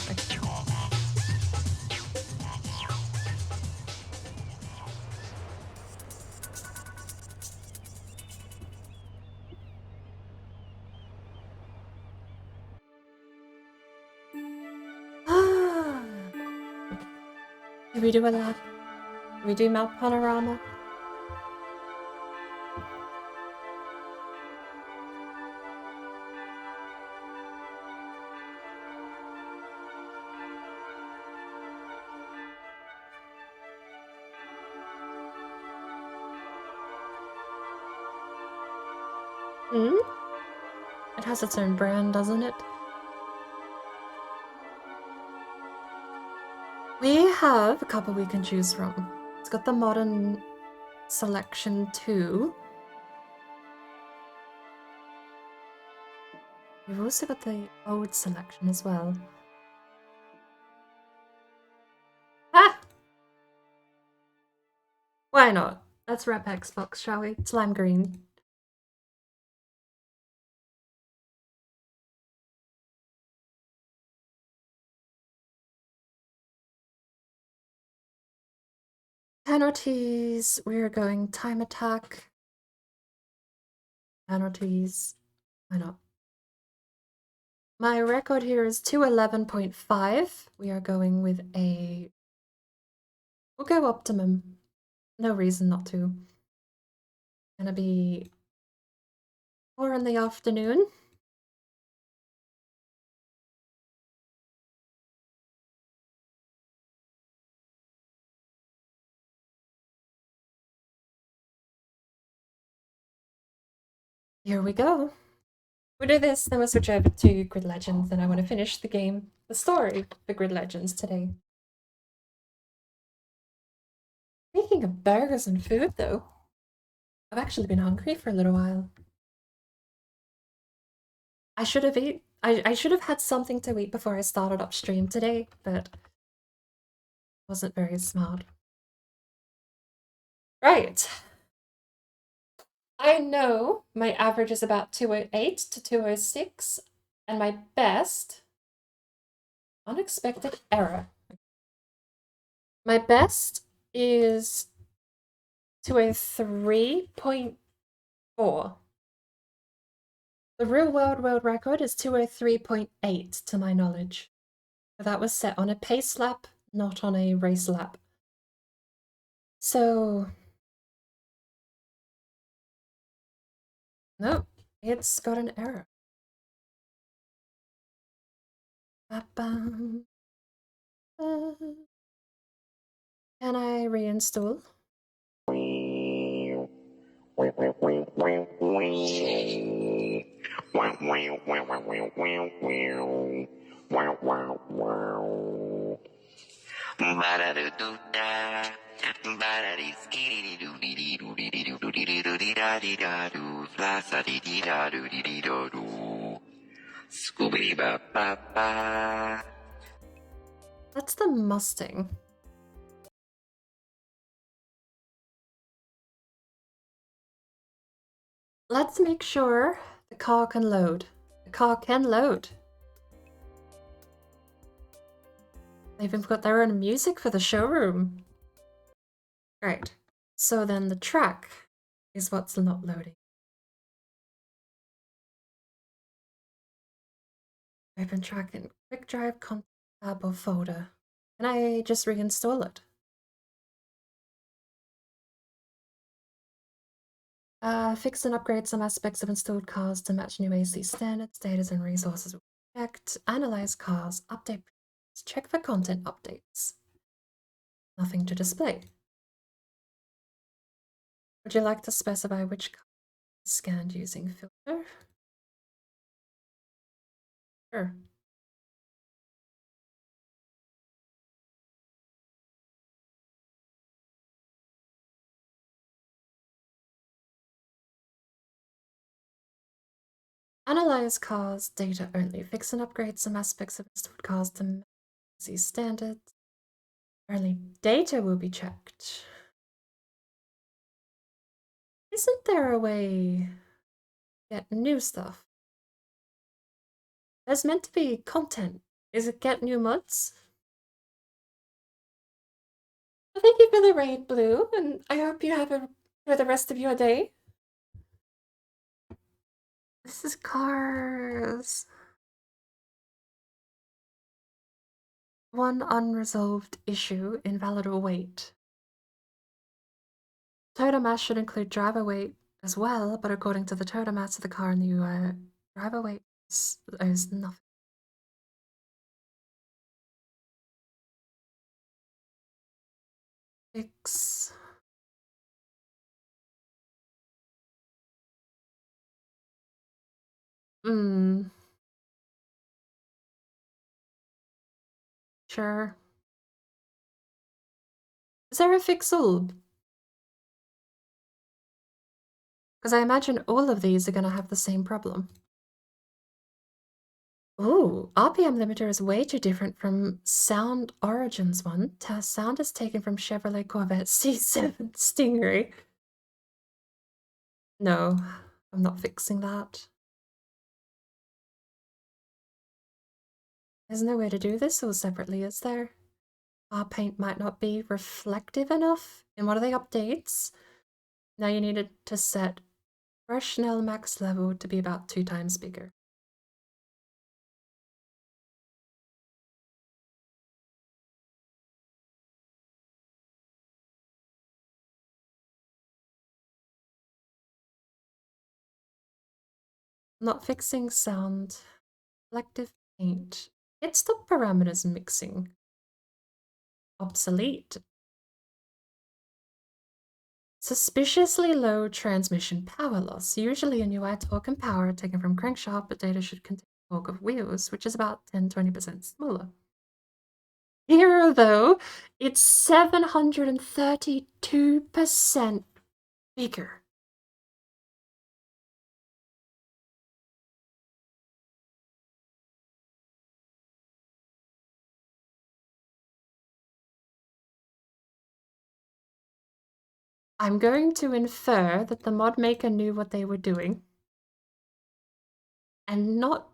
Did we do a lot? Did we do Mount Panorama? Hmm? It has its own brand, doesn't it? We have a couple we can choose from. It's got the modern selection too. We've also got the old selection as well. Ah! Why not? Let's wrap Xbox, shall we? It's lime green. Penalties. We're going time attack. Penalties. Why not? My record here is 211.5. We are going with a... We'll go optimum. No reason not to. Gonna be 4 in the afternoon. Here we go. We'll do this, then we'll switch over to Grid Legends, and I want to finish the game, the story for Grid Legends today. Speaking of burgers and food, though, I've actually been hungry for a little while. I should have had something to eat before I started up stream today, but wasn't very smart. Right. I know my average is about 208 to 206, and my best unexpected error. My best is 203.4. The real world record is 203.8 to my knowledge. But that was set on a pace lap, not on a race lap. So... no, it's got an error. Ba-bum. Can I reinstall? That's the Mustang. Let's make sure the car can load. The car can load. They've even got their own music for the showroom. Right. So then the track is what's not loading. Open track in quick drive content tab or folder. Can I just reinstall it? Fix and upgrade some aspects of installed cars to match new AC standards, data and resources. Checked. Analyze cars. Update. Check for content updates. Nothing to display. Would you like to specify which car is scanned using filter? Sure. Analyze cars data only. Fix and upgrade some aspects of installed cars to match these standards. Only data will be checked. Isn't there a way to get new stuff? There's meant to be content. Is it get new mods? Well, thank you for the raid, Blue, and I hope you have a for the rest of your day. This is cars. One unresolved issue, invalid or weight. Total mass should include driver weight as well, but according to the total mass of the car in the UI, driver weight is nothing. Fix. Sure. Is there a fix all? Because I imagine all of these are going to have the same problem. Oh, RPM limiter is way too different from Sound Origins one. Sound is taken from Chevrolet Corvette C7 Stingray. No, I'm not fixing that. There's no way to do this all separately, is there? Our paint might not be reflective enough in one of the updates. Now you needed to set Fresnel max level to be about 2 times bigger. Not fixing sound. Selective paint. It's the parameters mixing. Obsolete. Suspiciously low transmission power loss. Usually in UI torque and power taken from crankshaft, but data should contain torque of wheels, which is about 10-20% smaller. Here, though, it's 732% bigger. I'm going to infer that the mod maker knew what they were doing and not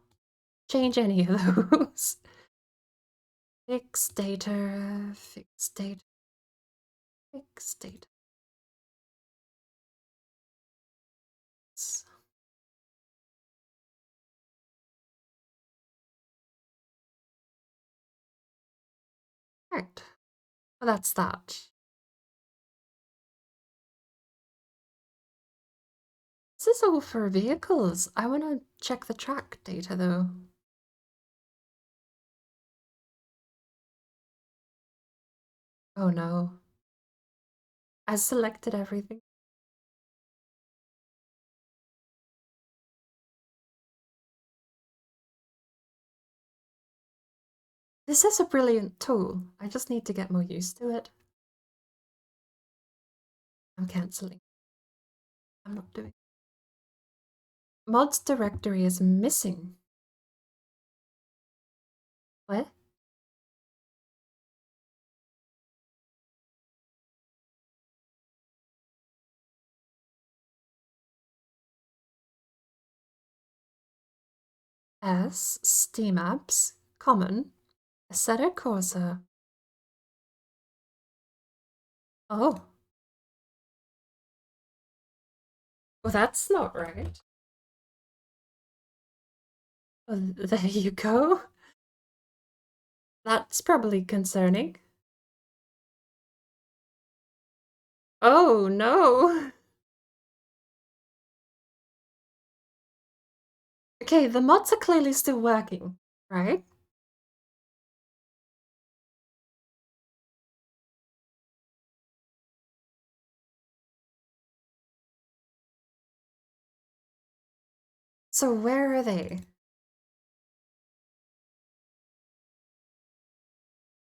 change any of those. Fix data, fix data, fix data. Right. Well, that's that. This is all for vehicles. I want to check the track data though. Oh no. I selected everything. This is a brilliant tool. I just need to get more used to it. I'm cancelling. I'm not doing. Mods directory is missing. What? S, Steam apps, common, Assetto Corsa. Oh. Well, that's not right. Well, there you go. That's probably concerning. Oh, no. Okay, the mods are clearly still working, right? So where are they?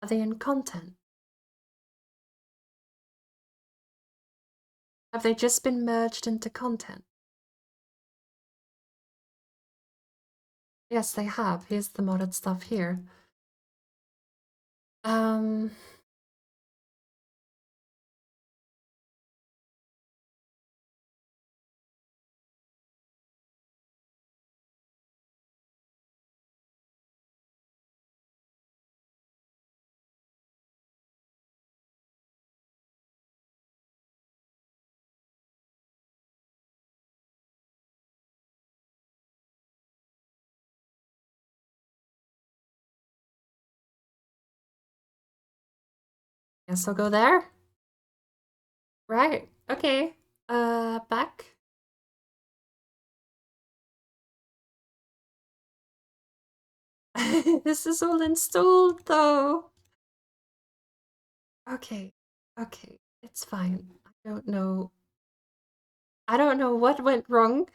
Are they in content? Have they just been merged into content? Yes, they have. Here's the modded stuff here. Um, guess I'll go there. Right, okay. Back. This is all installed though. Okay, okay, it's fine. I don't know. I don't know what went wrong.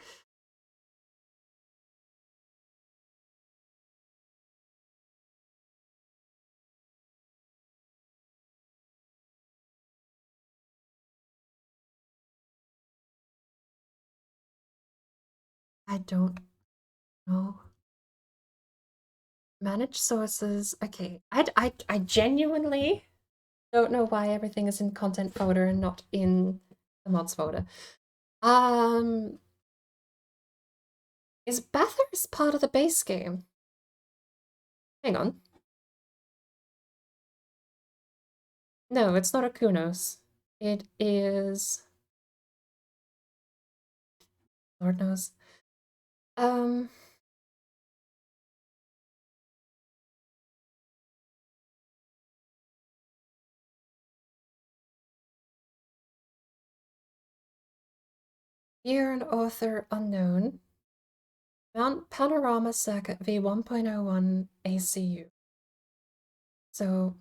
I don't know. Manage sources. Okay, I genuinely don't know why everything is in content folder and not in the mods folder. Is Bathurst part of the base game? Hang on. No, it's not Akunos. It is. Lord knows. Um. Year and author unknown. Mount Panorama Circuit V1.01 ACU. So.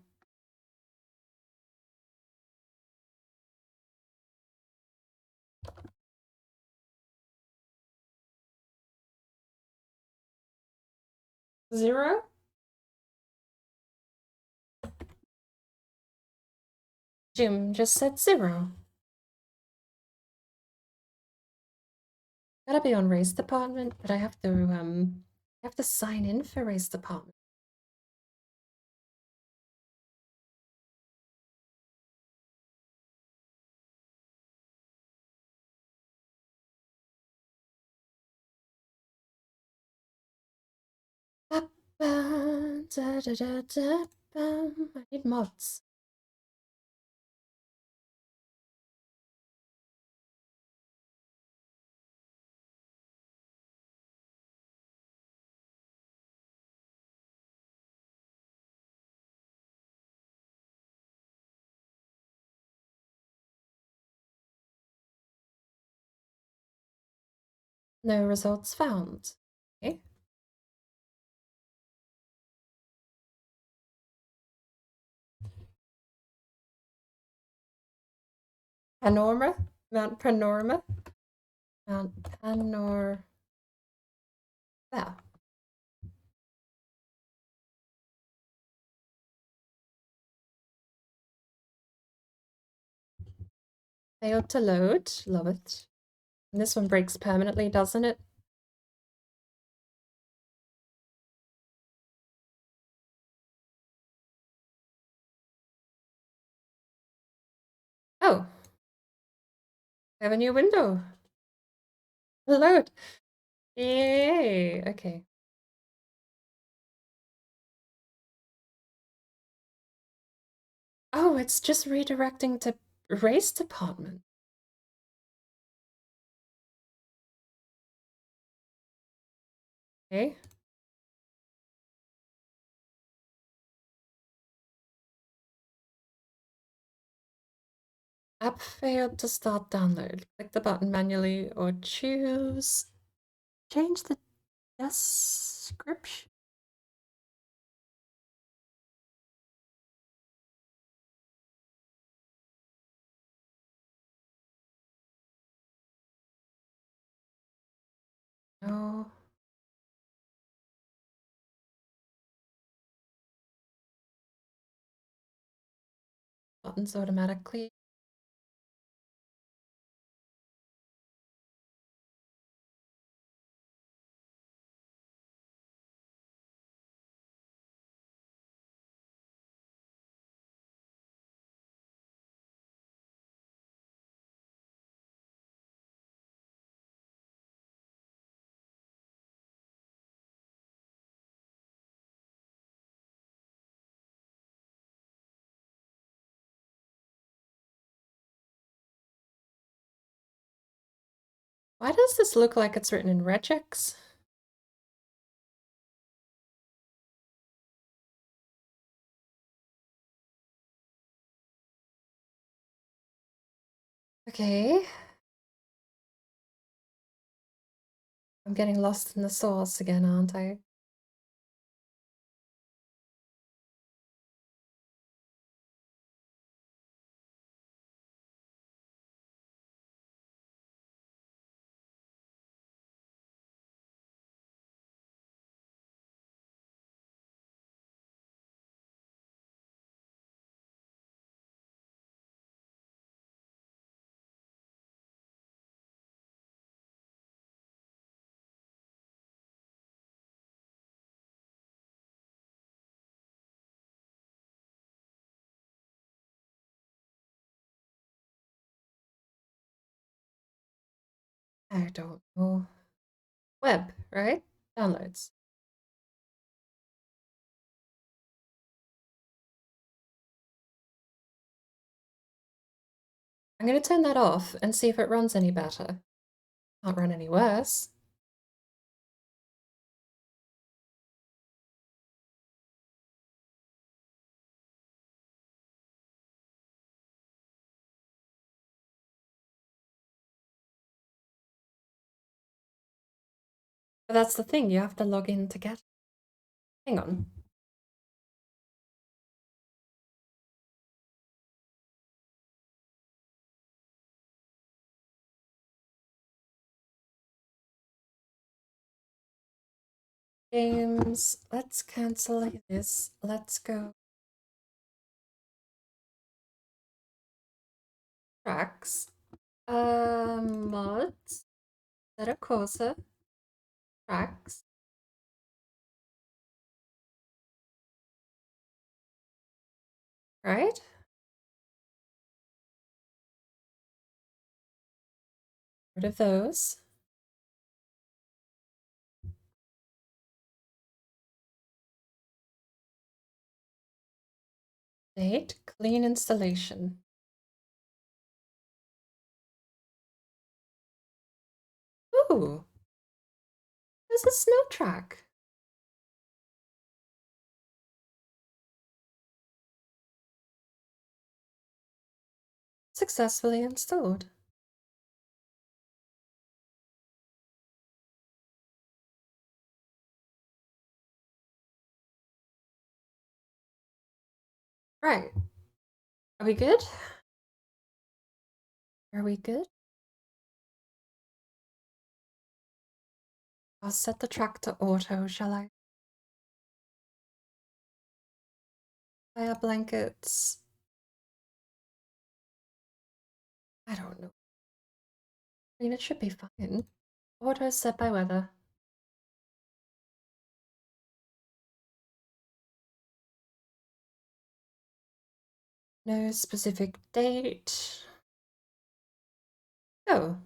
Zero? Jim just said zero. Gotta be on race department, but I have to sign in for race department. I need mods. No results found. Okay. Panorama? Mount Panorama? Mount Panorama. There. Failed to load. Love it. And this one breaks permanently, doesn't it? Oh. I have a new window. Load. Yay. Okay. Oh, it's just redirecting to race department. Okay. App failed to start download. Click the button manually or choose. Change the description. No. Buttons automatically. Why does this look like it's written in regex? Okay. I'm getting lost in the source again, aren't I? I don't know. Web, right? Downloads. I'm going to turn that off and see if it runs any better. Can't run any worse. But that's the thing, you have to log in to get it. Hang on. Games. Let's cancel this. Let's go. Tracks. Mods. Assetto Corsa. Tracks. Right? Rid of those. Date. Clean installation. Ooh. There's a snow track. Successfully installed. Right. Are we good? Are we good? I'll set the track to auto, shall I? Fire blankets. I don't know. I mean, it should be fine. Auto set by weather. No specific date. Go.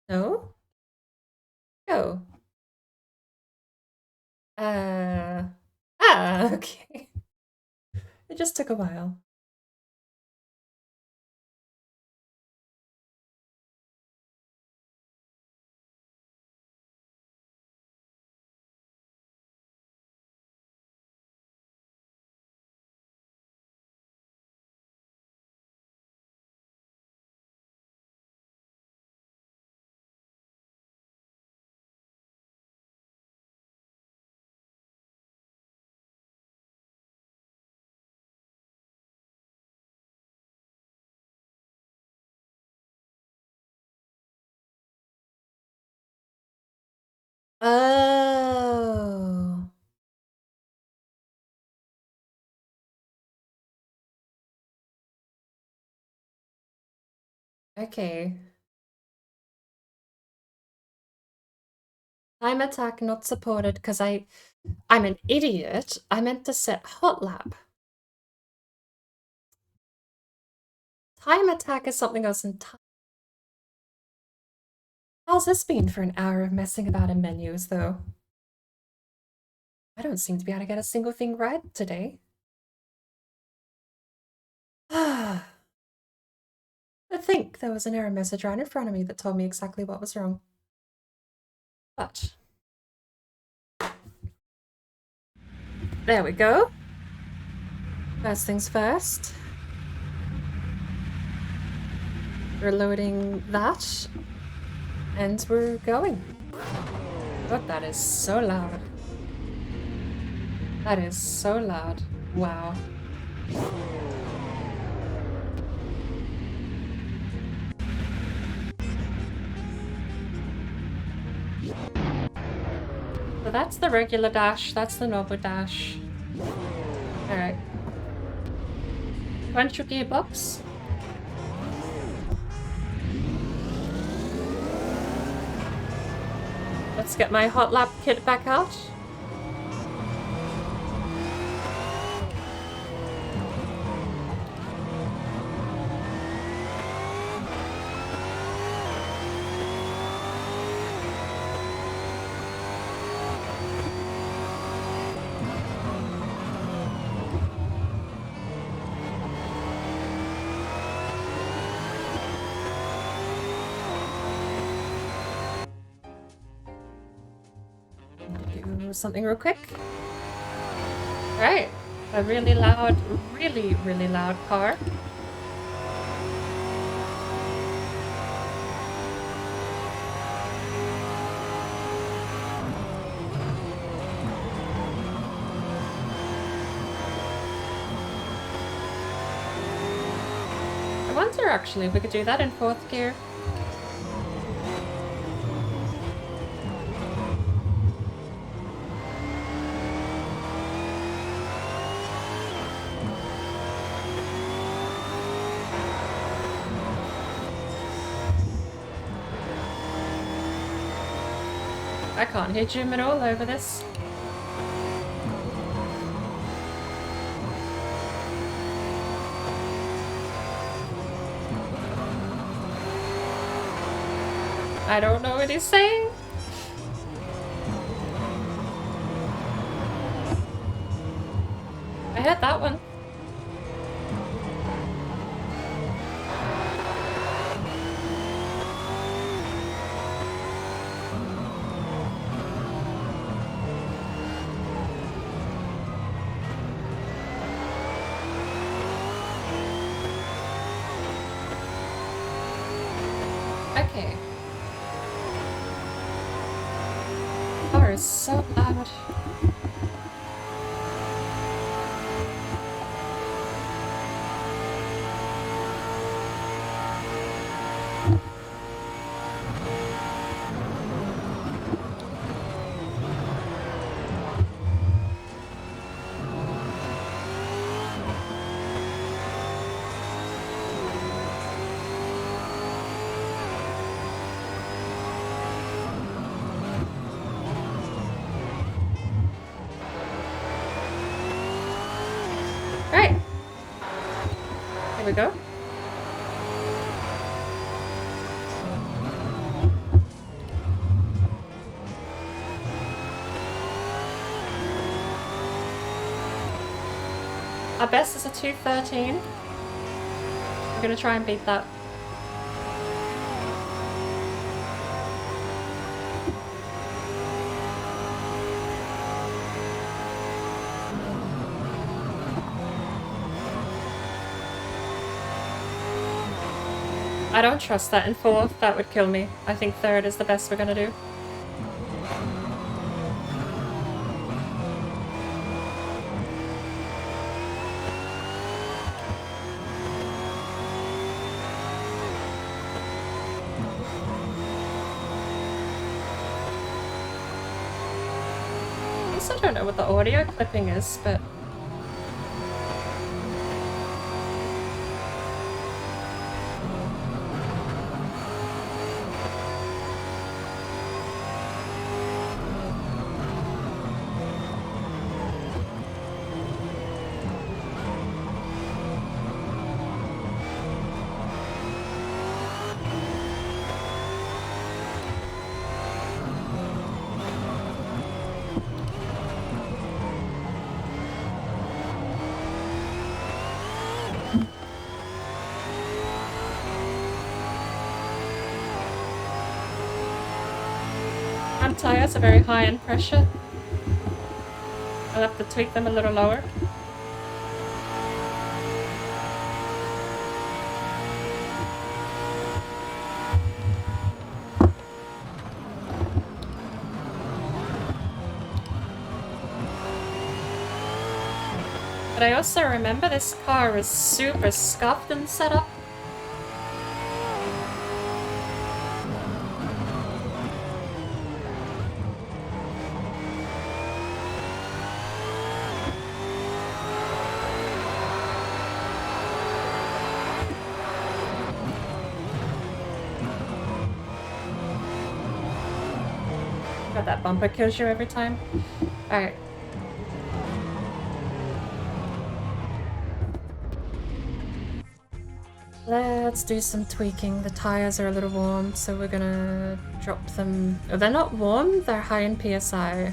No? Go. Okay. It just took a while. Oh. Okay. Time attack not supported because I'm an idiot. I meant to set hot lap. Time attack is something else entirely. How's this been for an hour of messing about in menus, though? I don't seem to be able to get a single thing right today. I think there was an error message right in front of me that told me exactly what was wrong. But there we go. First things first. We're loading that. And we're going. God, that is so loud. That is so loud. Wow. So that's the regular dash, that's the NOV dash. Alright. Sequential gearbox. Let's get my hot lap kit back out. Do something real quick. Alright. A really loud, really loud car. I wonder actually if we could do that in 4th gear. I can't hear Jim at all over this. I don't know what he's saying. I had that one. Okay. Car is so loud. Here we go. Our best is a 2:13. We're gonna try and beat that. I don't trust that in 4th, that would kill me. I think 3rd is the best we're gonna do. I also don't know what the audio clipping is, but... Front tires are very high in pressure. I'll have to tweak them a little lower. But I also remember this car is super scuffed and set up. God, that bumper kills you every time. Alright. Let's do some tweaking. The tires are a little warm, so we're gonna drop them. Oh, they're not warm, they're high in PSI.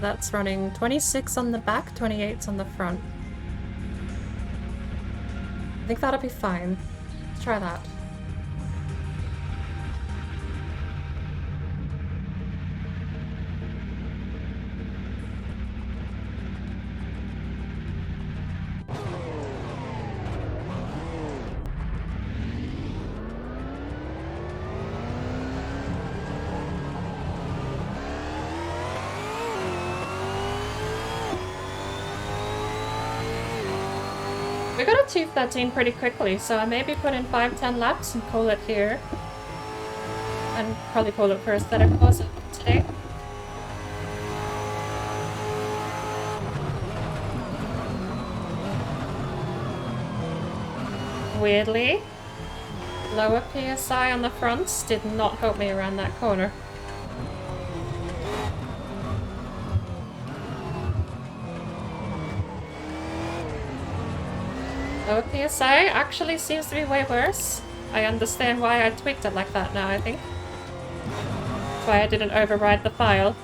That's running 26 on the back, 28 on the front. I think that'll be fine. Let's try that. We got a 2:13 pretty quickly, so I maybe put in 5-10 laps and call it here. And probably call it for Assetto Corsa today. Weirdly, lower PSI on the fronts did not help me around that corner. Lower PSI actually seems to be way worse. I understand why I tweaked it like that now, I think. That's why I didn't override the file.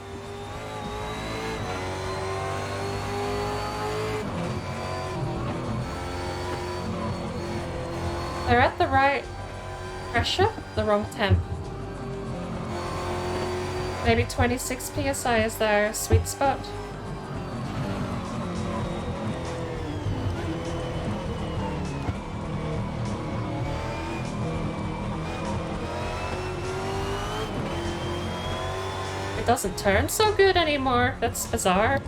They're at the right pressure, the wrong temp. Maybe 26 PSI is their sweet spot. It doesn't turn so good anymore. That's bizarre.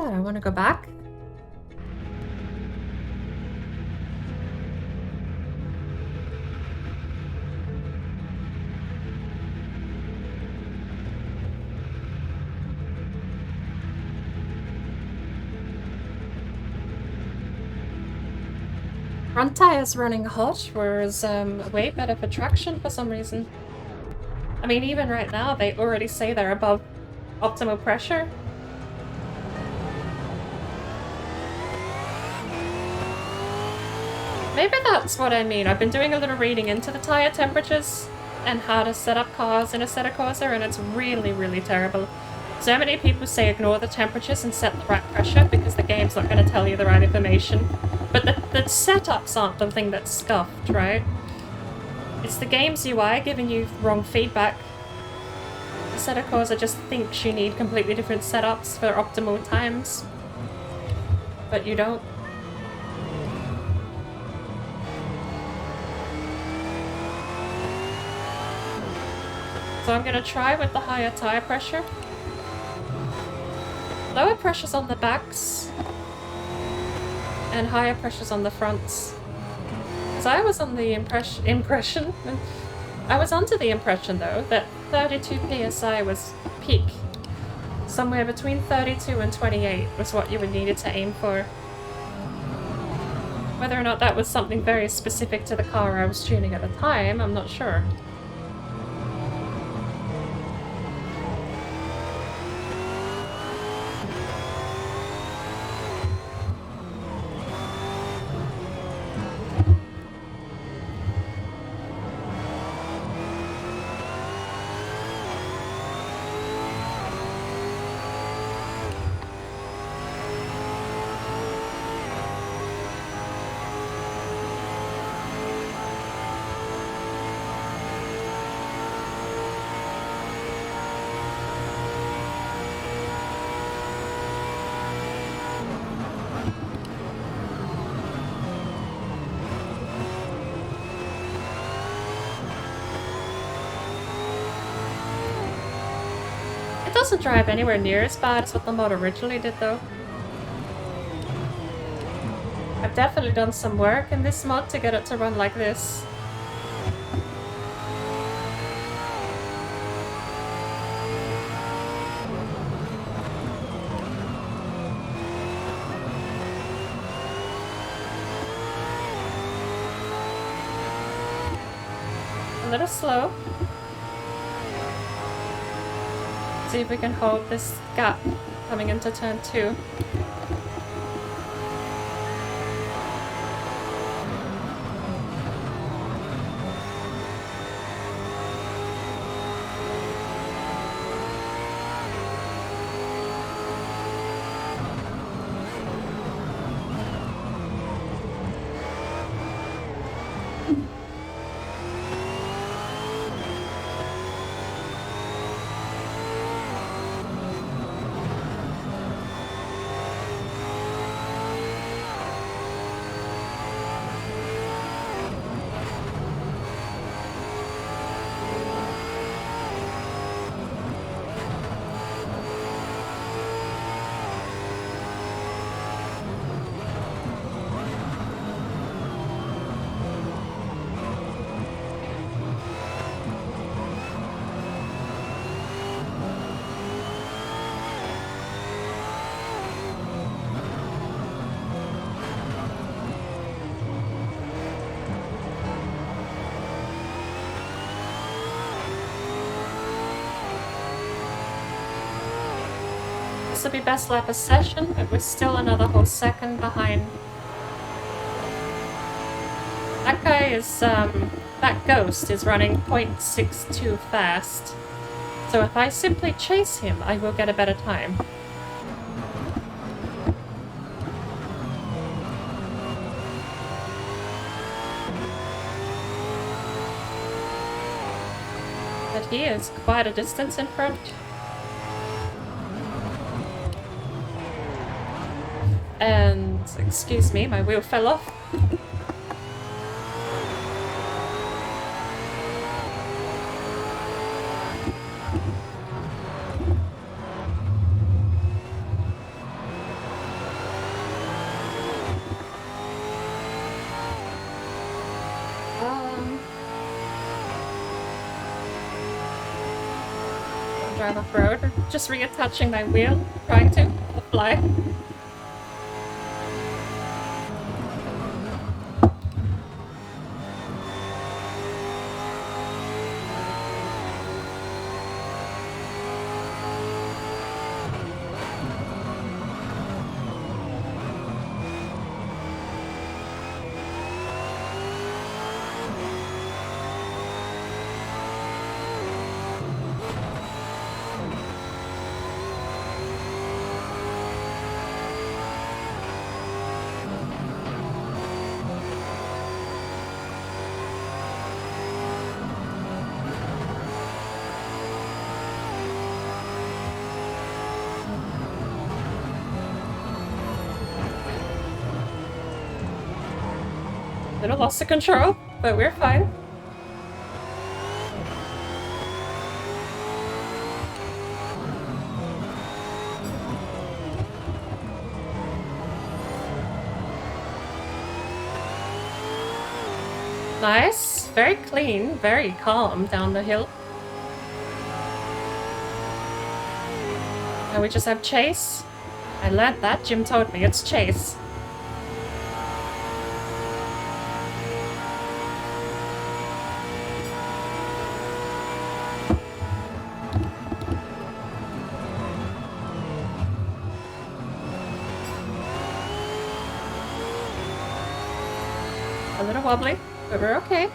that? I want to go back. Front tire's running hot, whereas way better for traction for some reason. I mean, even right now, they already say they're above optimal pressure. Maybe that's what I mean. I've been doing a little reading into the tire temperatures and how to set up cars in Assetto Corsa, and it's really, really terrible. So many people say ignore the temperatures and set the right pressure because the game's not going to tell you the right information. But the setups aren't the thing that's scuffed, right? It's the game's UI giving you wrong feedback. Assetto Corsa just thinks you need completely different setups for optimal times. But you don't. So I'm going to try with the higher tire pressure. Lower pressures on the backs and higher pressures on the fronts. Because I was on the I was under the impression though that 32 psi was peak. Somewhere between 32 and 28 was what you would needed to aim for. Whether or not that was something very specific to the car I was tuning at the time, I'm not sure. It doesn't drive anywhere near as bad as what the mod originally did though. I've definitely done some work in this mod to get it to run like this. A little slow. See if we can hold this gap coming into turn 2. This will be best lap of session, but we're still another whole second behind. That guy is, that ghost is running 0.62 fast. So if I simply chase him, I will get a better time. But he is quite a distance in front. And, excuse me, my wheel fell off. drive off-road. Just reattaching my wheel, trying to fly. Little lost of control, but we're fine. Nice, very clean, very calm down the hill. Now we just have chase. I learned that, Jim told me, it's chase. A little wobbly, but we're okay.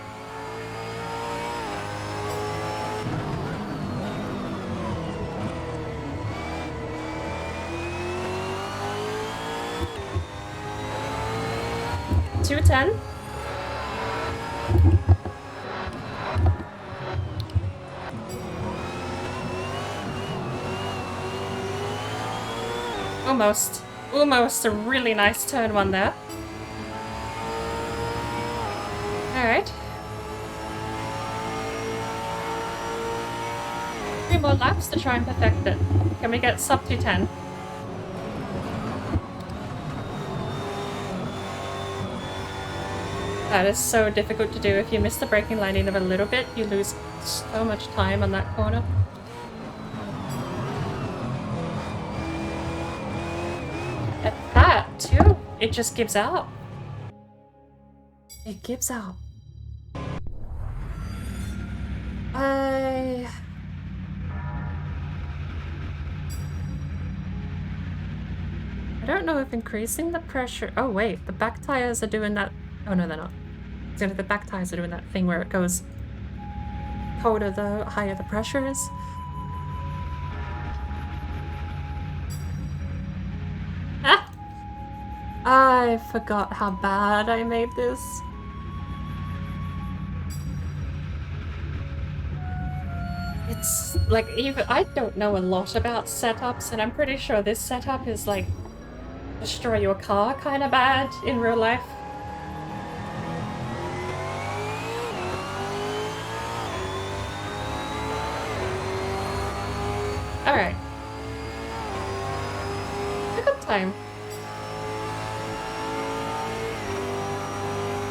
$210. Almost a really nice turn one there. Alright. 3 more laps to try and perfect it. Can we get sub 210? That is so difficult to do. If you miss the braking line even a little bit, you lose so much time on that corner. At that, too, it just gives out. It gives out. I don't know if increasing the pressure... Oh wait, the back tires are doing that... Oh no, they're not. So the back tires are doing that thing where it goes colder the higher the pressure is. Ah! I forgot how bad I made this. It's like, even I don't know a lot about setups, and I'm pretty sure this setup is like destroy your car kind of bad in real life. Alright. A good time.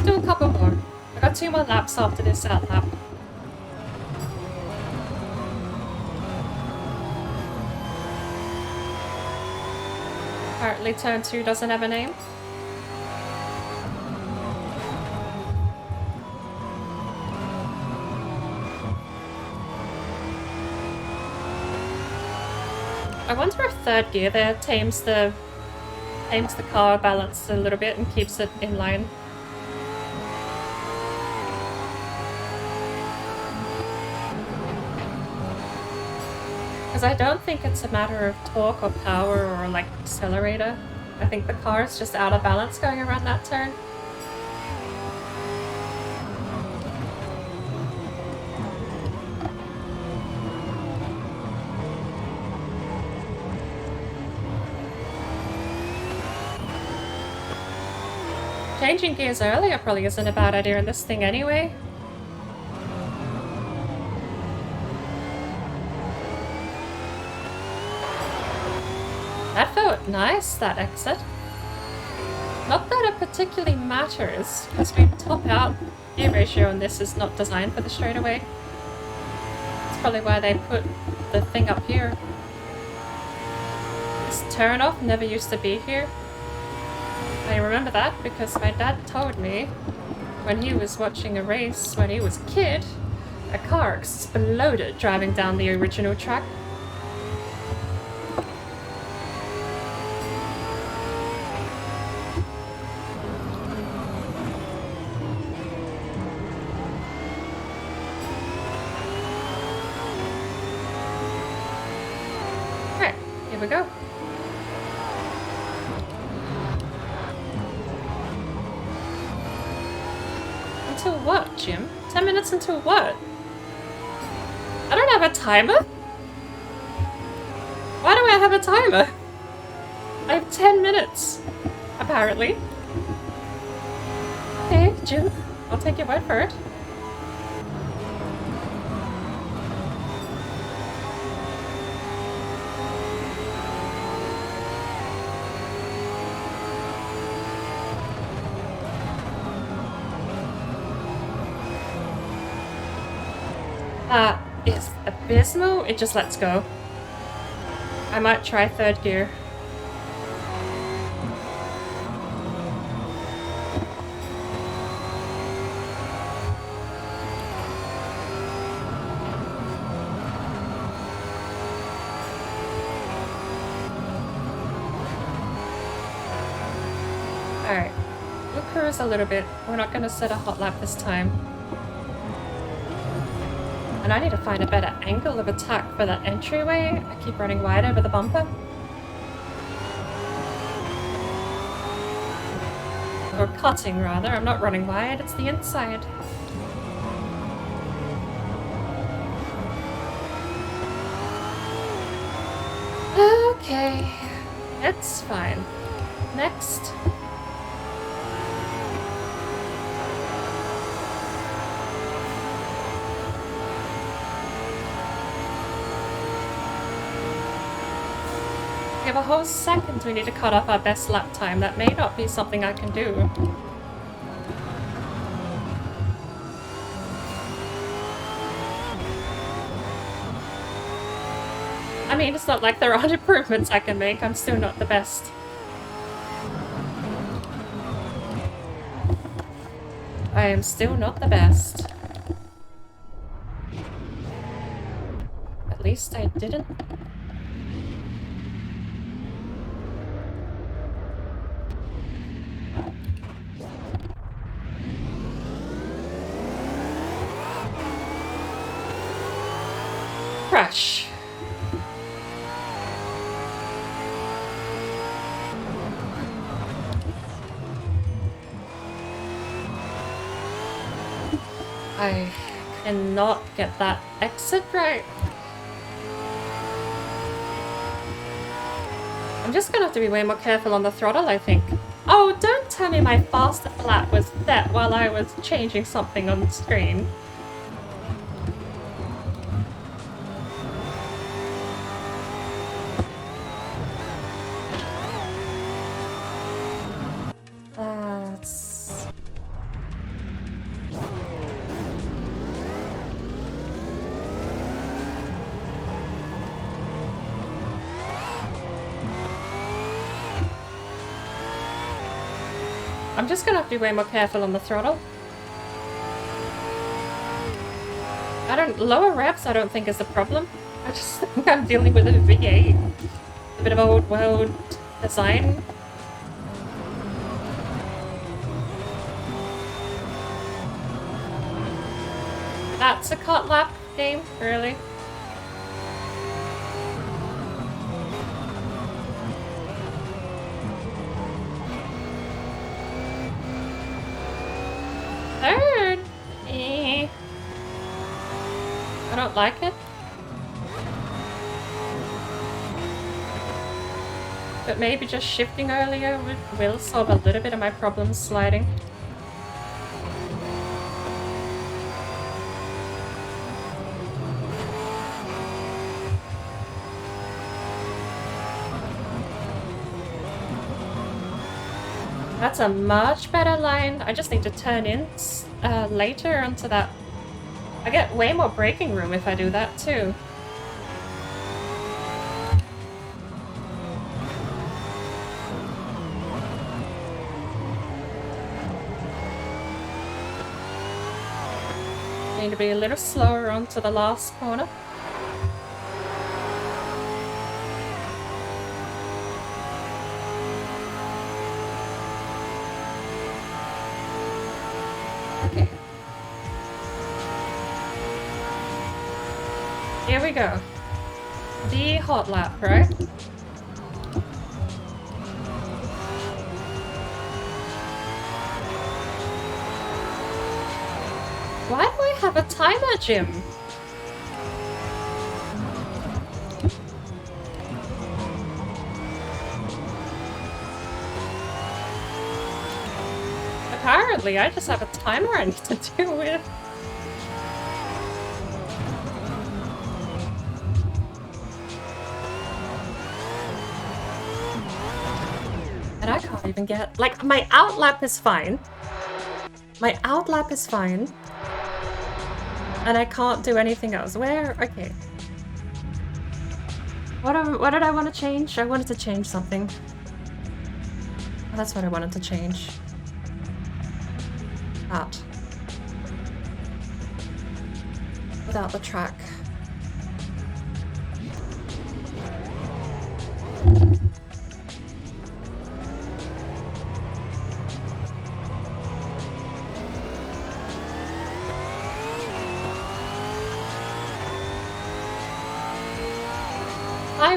Do a couple more. I got 2 more laps after this out lap. Apparently turn 2 doesn't have a name. I wonder if third gear there tames the car balance a little bit and keeps it in line. Because I don't think it's a matter of torque or power or like accelerator. I think the car is just out of balance going around that turn. Changing gears earlier probably isn't a bad idea in this thing anyway. That felt nice, that exit. Not that it particularly matters, because we top out. Gear ratio on this is not designed for the straightaway. It's probably why they put the thing up here. This turn off never used to be here. I remember that because my dad told me when he was watching a race when he was a kid, a car exploded driving down the original track. Alright, here we go. Until what, Jim? 10 minutes until what? I don't have a timer? Why do I have a timer? I have 10 minutes, apparently. Okay, Jim, I'll take your word for it. It's abysmal. It just lets go. I might try third gear. Alright. We'll cruise a little bit. We're not going to set a hot lap this time. And I need to find a better angle of attack for that entryway. I keep running wide over the bumper. Or cutting, rather. I'm not running wide, it's the inside. Okay. It's fine. Next. We have a whole second we need to cut off our best lap time. That may not be something I can do. I mean, it's not like there aren't improvements I can make. I'm still not the best. I am still not the best. At least I didn't. Crash. I cannot get that exit right. I'm just gonna have to be way more careful on the throttle, I think. Oh, don't tell me my fastest lap was set while I was changing something on the screen. I'm just gonna have to be way more careful on the throttle. Lower revs I don't think is the problem. I just think I'm dealing with a V8. A bit of old world design. That's a cut lap game, really. Third? I don't like it. But maybe just shifting earlier will solve a little bit of my problems sliding. That's a much better line. I just need to turn in later onto that I get way more braking room if I do that too. Need to be a little slower onto the last corner. Okay. Here we go. The hot lap, right? Why do I have a timer, Jim? Apparently, I just have a timer I need to deal with. And I can't even get... Like, my outlap is fine. My outlap is fine. And I can't do anything else. Where? Okay. What did I want to change? I wanted to change something. Oh, that's what I wanted to change. That. Without the track.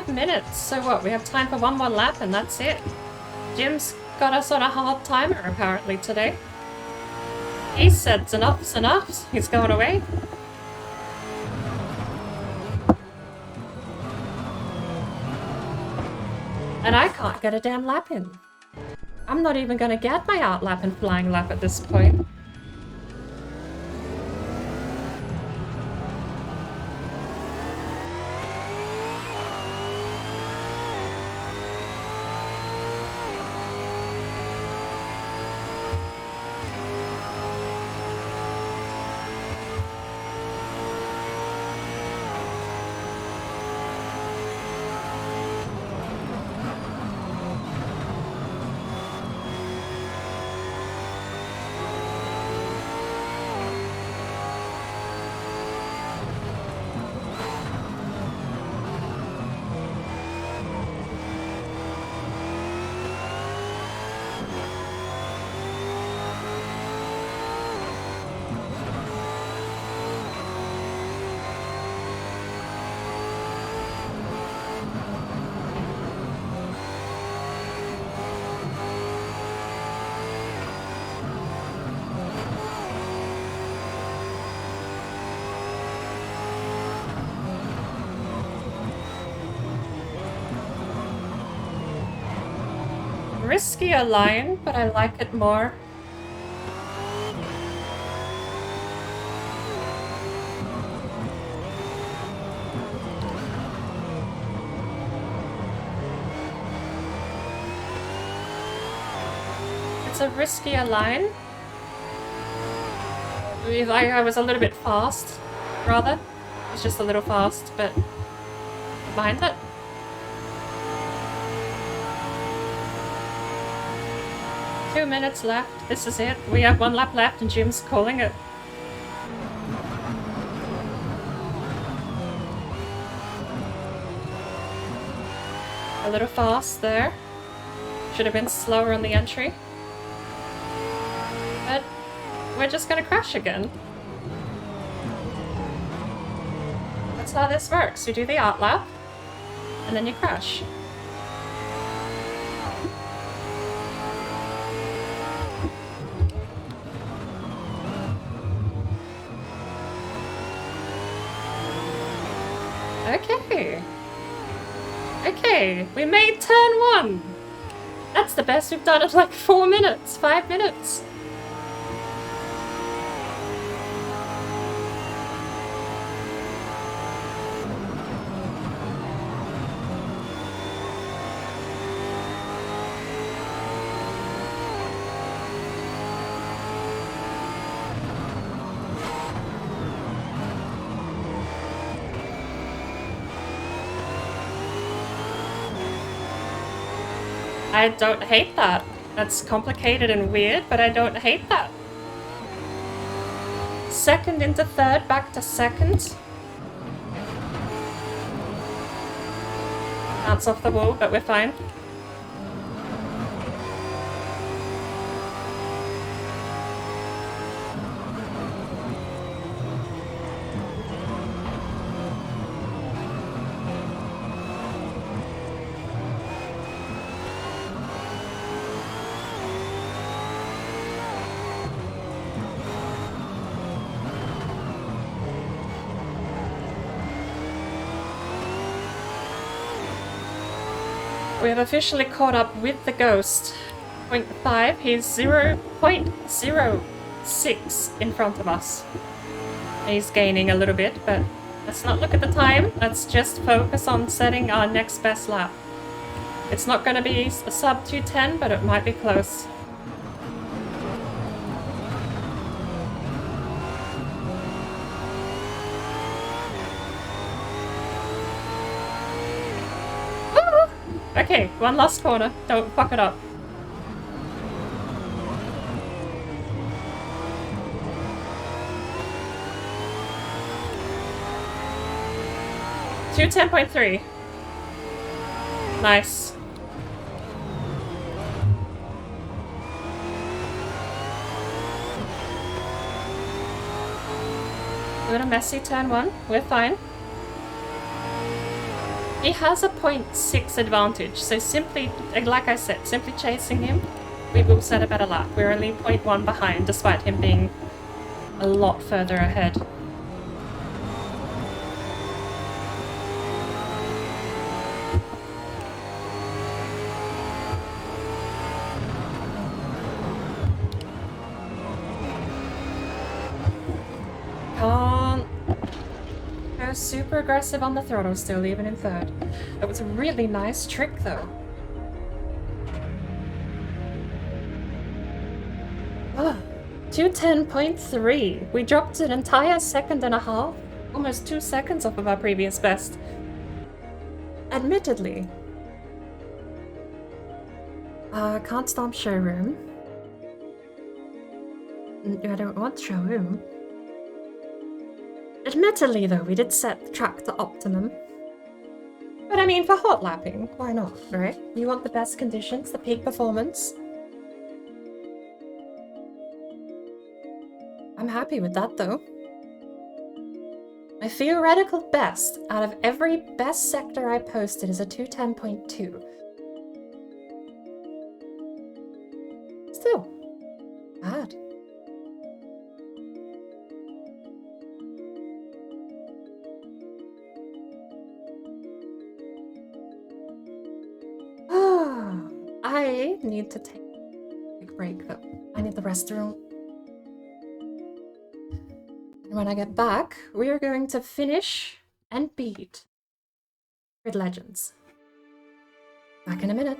Minutes. So what? We have time for one more lap and that's it. Jim's got us on a hard timer apparently today. He said enough's enough. He's going away. And I can't get a damn lap in. I'm not even gonna get my out lap and flying lap at this point. Riskier line, but I like it more. It's a riskier line. I was a little bit fast, rather. It's just a little fast, but mind it. Two minutes left. This is it. We have one lap left and Jim's calling it. A little fast there. Should have been slower on the entry. But we're just gonna crash again. That's how this works. You do the out lap and then you crash. Okay. Okay, we made turn one. That's the best we've done in like 4 minutes, 5 minutes. I don't hate that. That's complicated and weird, but I don't hate that. Second into third, back to second. That's off the wall, but we're fine. We have officially caught up with the ghost. 0.5, he's 0.06 in front of us. He's gaining a little bit, but let's not look at the time. Let's just focus on setting our next best lap. It's not going to be a sub 210, but it might be close. Okay, one last corner. Don't fuck it up. Two 10.3. Nice. A little messy turn one. We're fine. He has a 0.6 advantage, so simply, like I said, simply chasing him, we will set a better lap. We're only 0.1 behind, despite him being a lot further ahead. Can't go super aggressive on the throttle still, even in third. It was a really nice trick, though. Oh, 210.3. We dropped an entire second and a half, almost 2 seconds off of our previous best. Admittedly. Can't stomp showroom. I don't want showroom. Admittedly, though, we did set the track to optimum. But I mean, for hot lapping, why not, right? You want the best conditions, the peak performance. I'm happy with that, though. My theoretical best out of every best sector I posted is a 210.2. Still, bad. I need to take a break, though. I need the restroom. And when I get back, we are going to finish and beat Grid Legends. Back in a minute.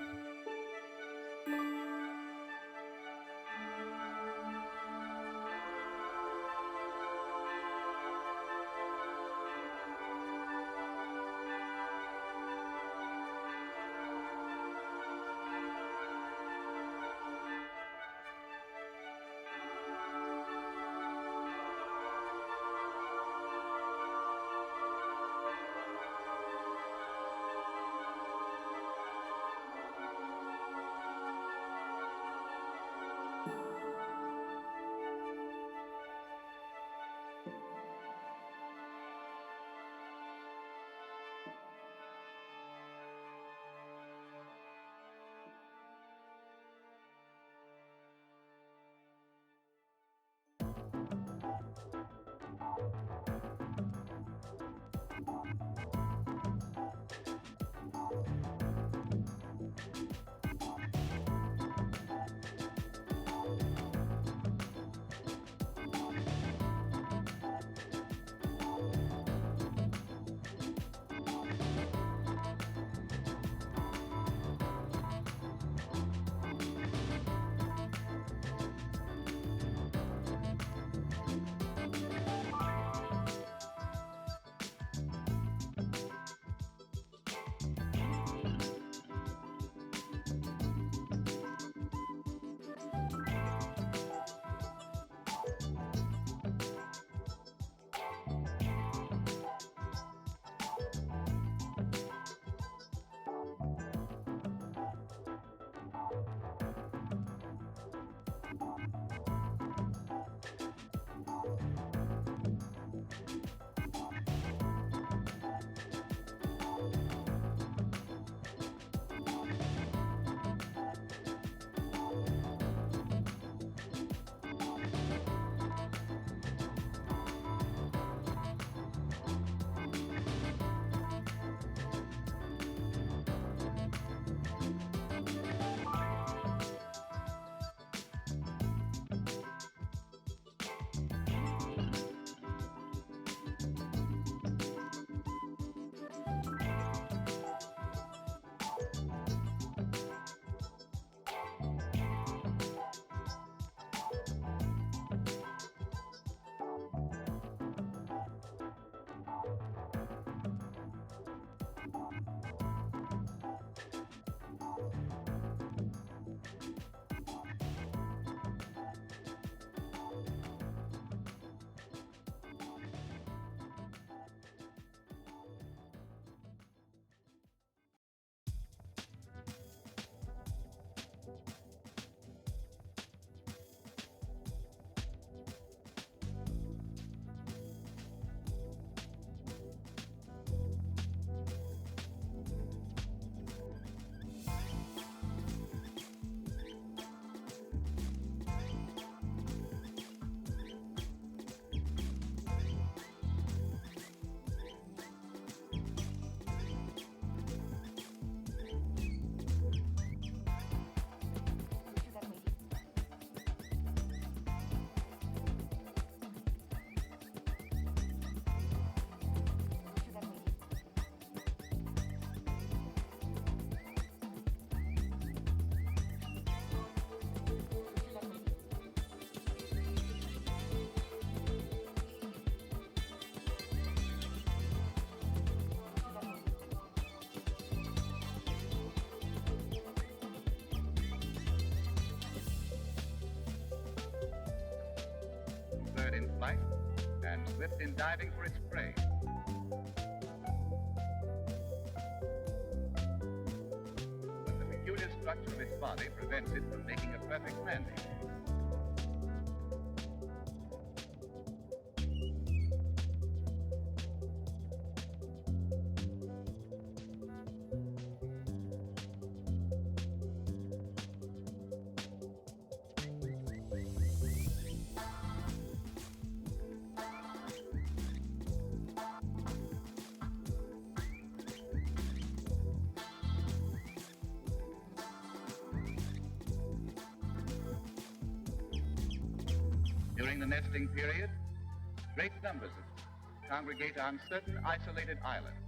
swift in diving for its prey. But the peculiar structure of its body prevents it from making a perfect landing. During the nesting period, great numbers congregate on certain isolated islands.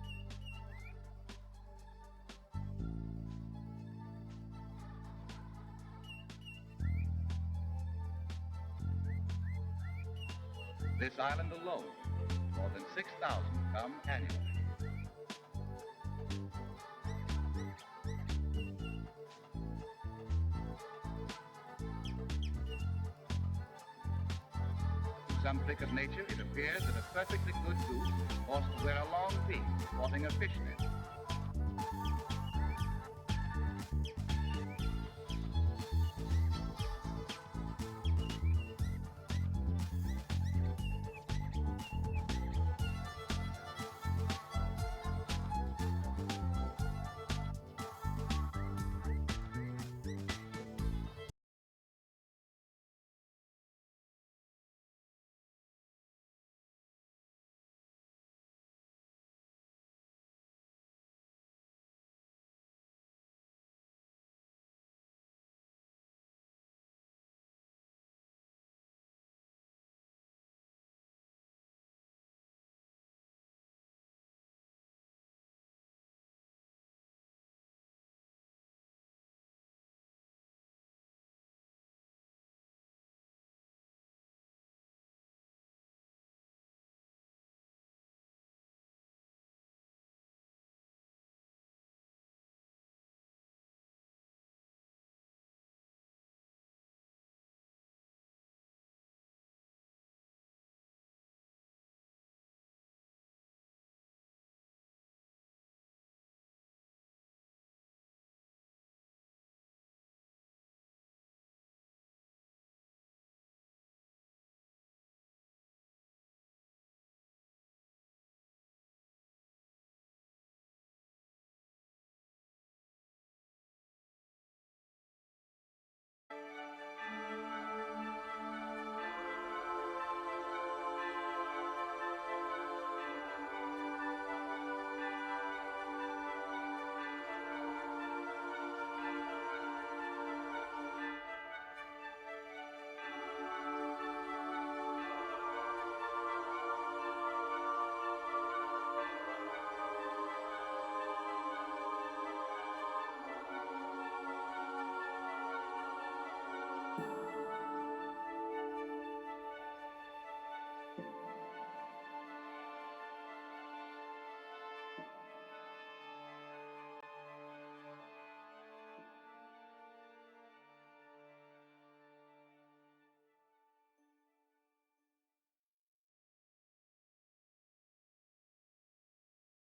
This island alone, more than 6,000 come annually. Some trick of nature, it appears that a perfectly good goose ought to wear a long beak sporting a fishnet.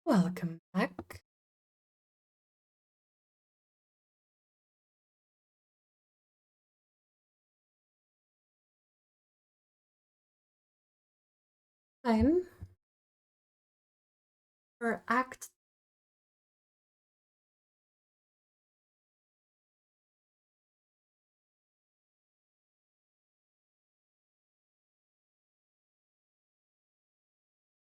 Welcome back. Time for Act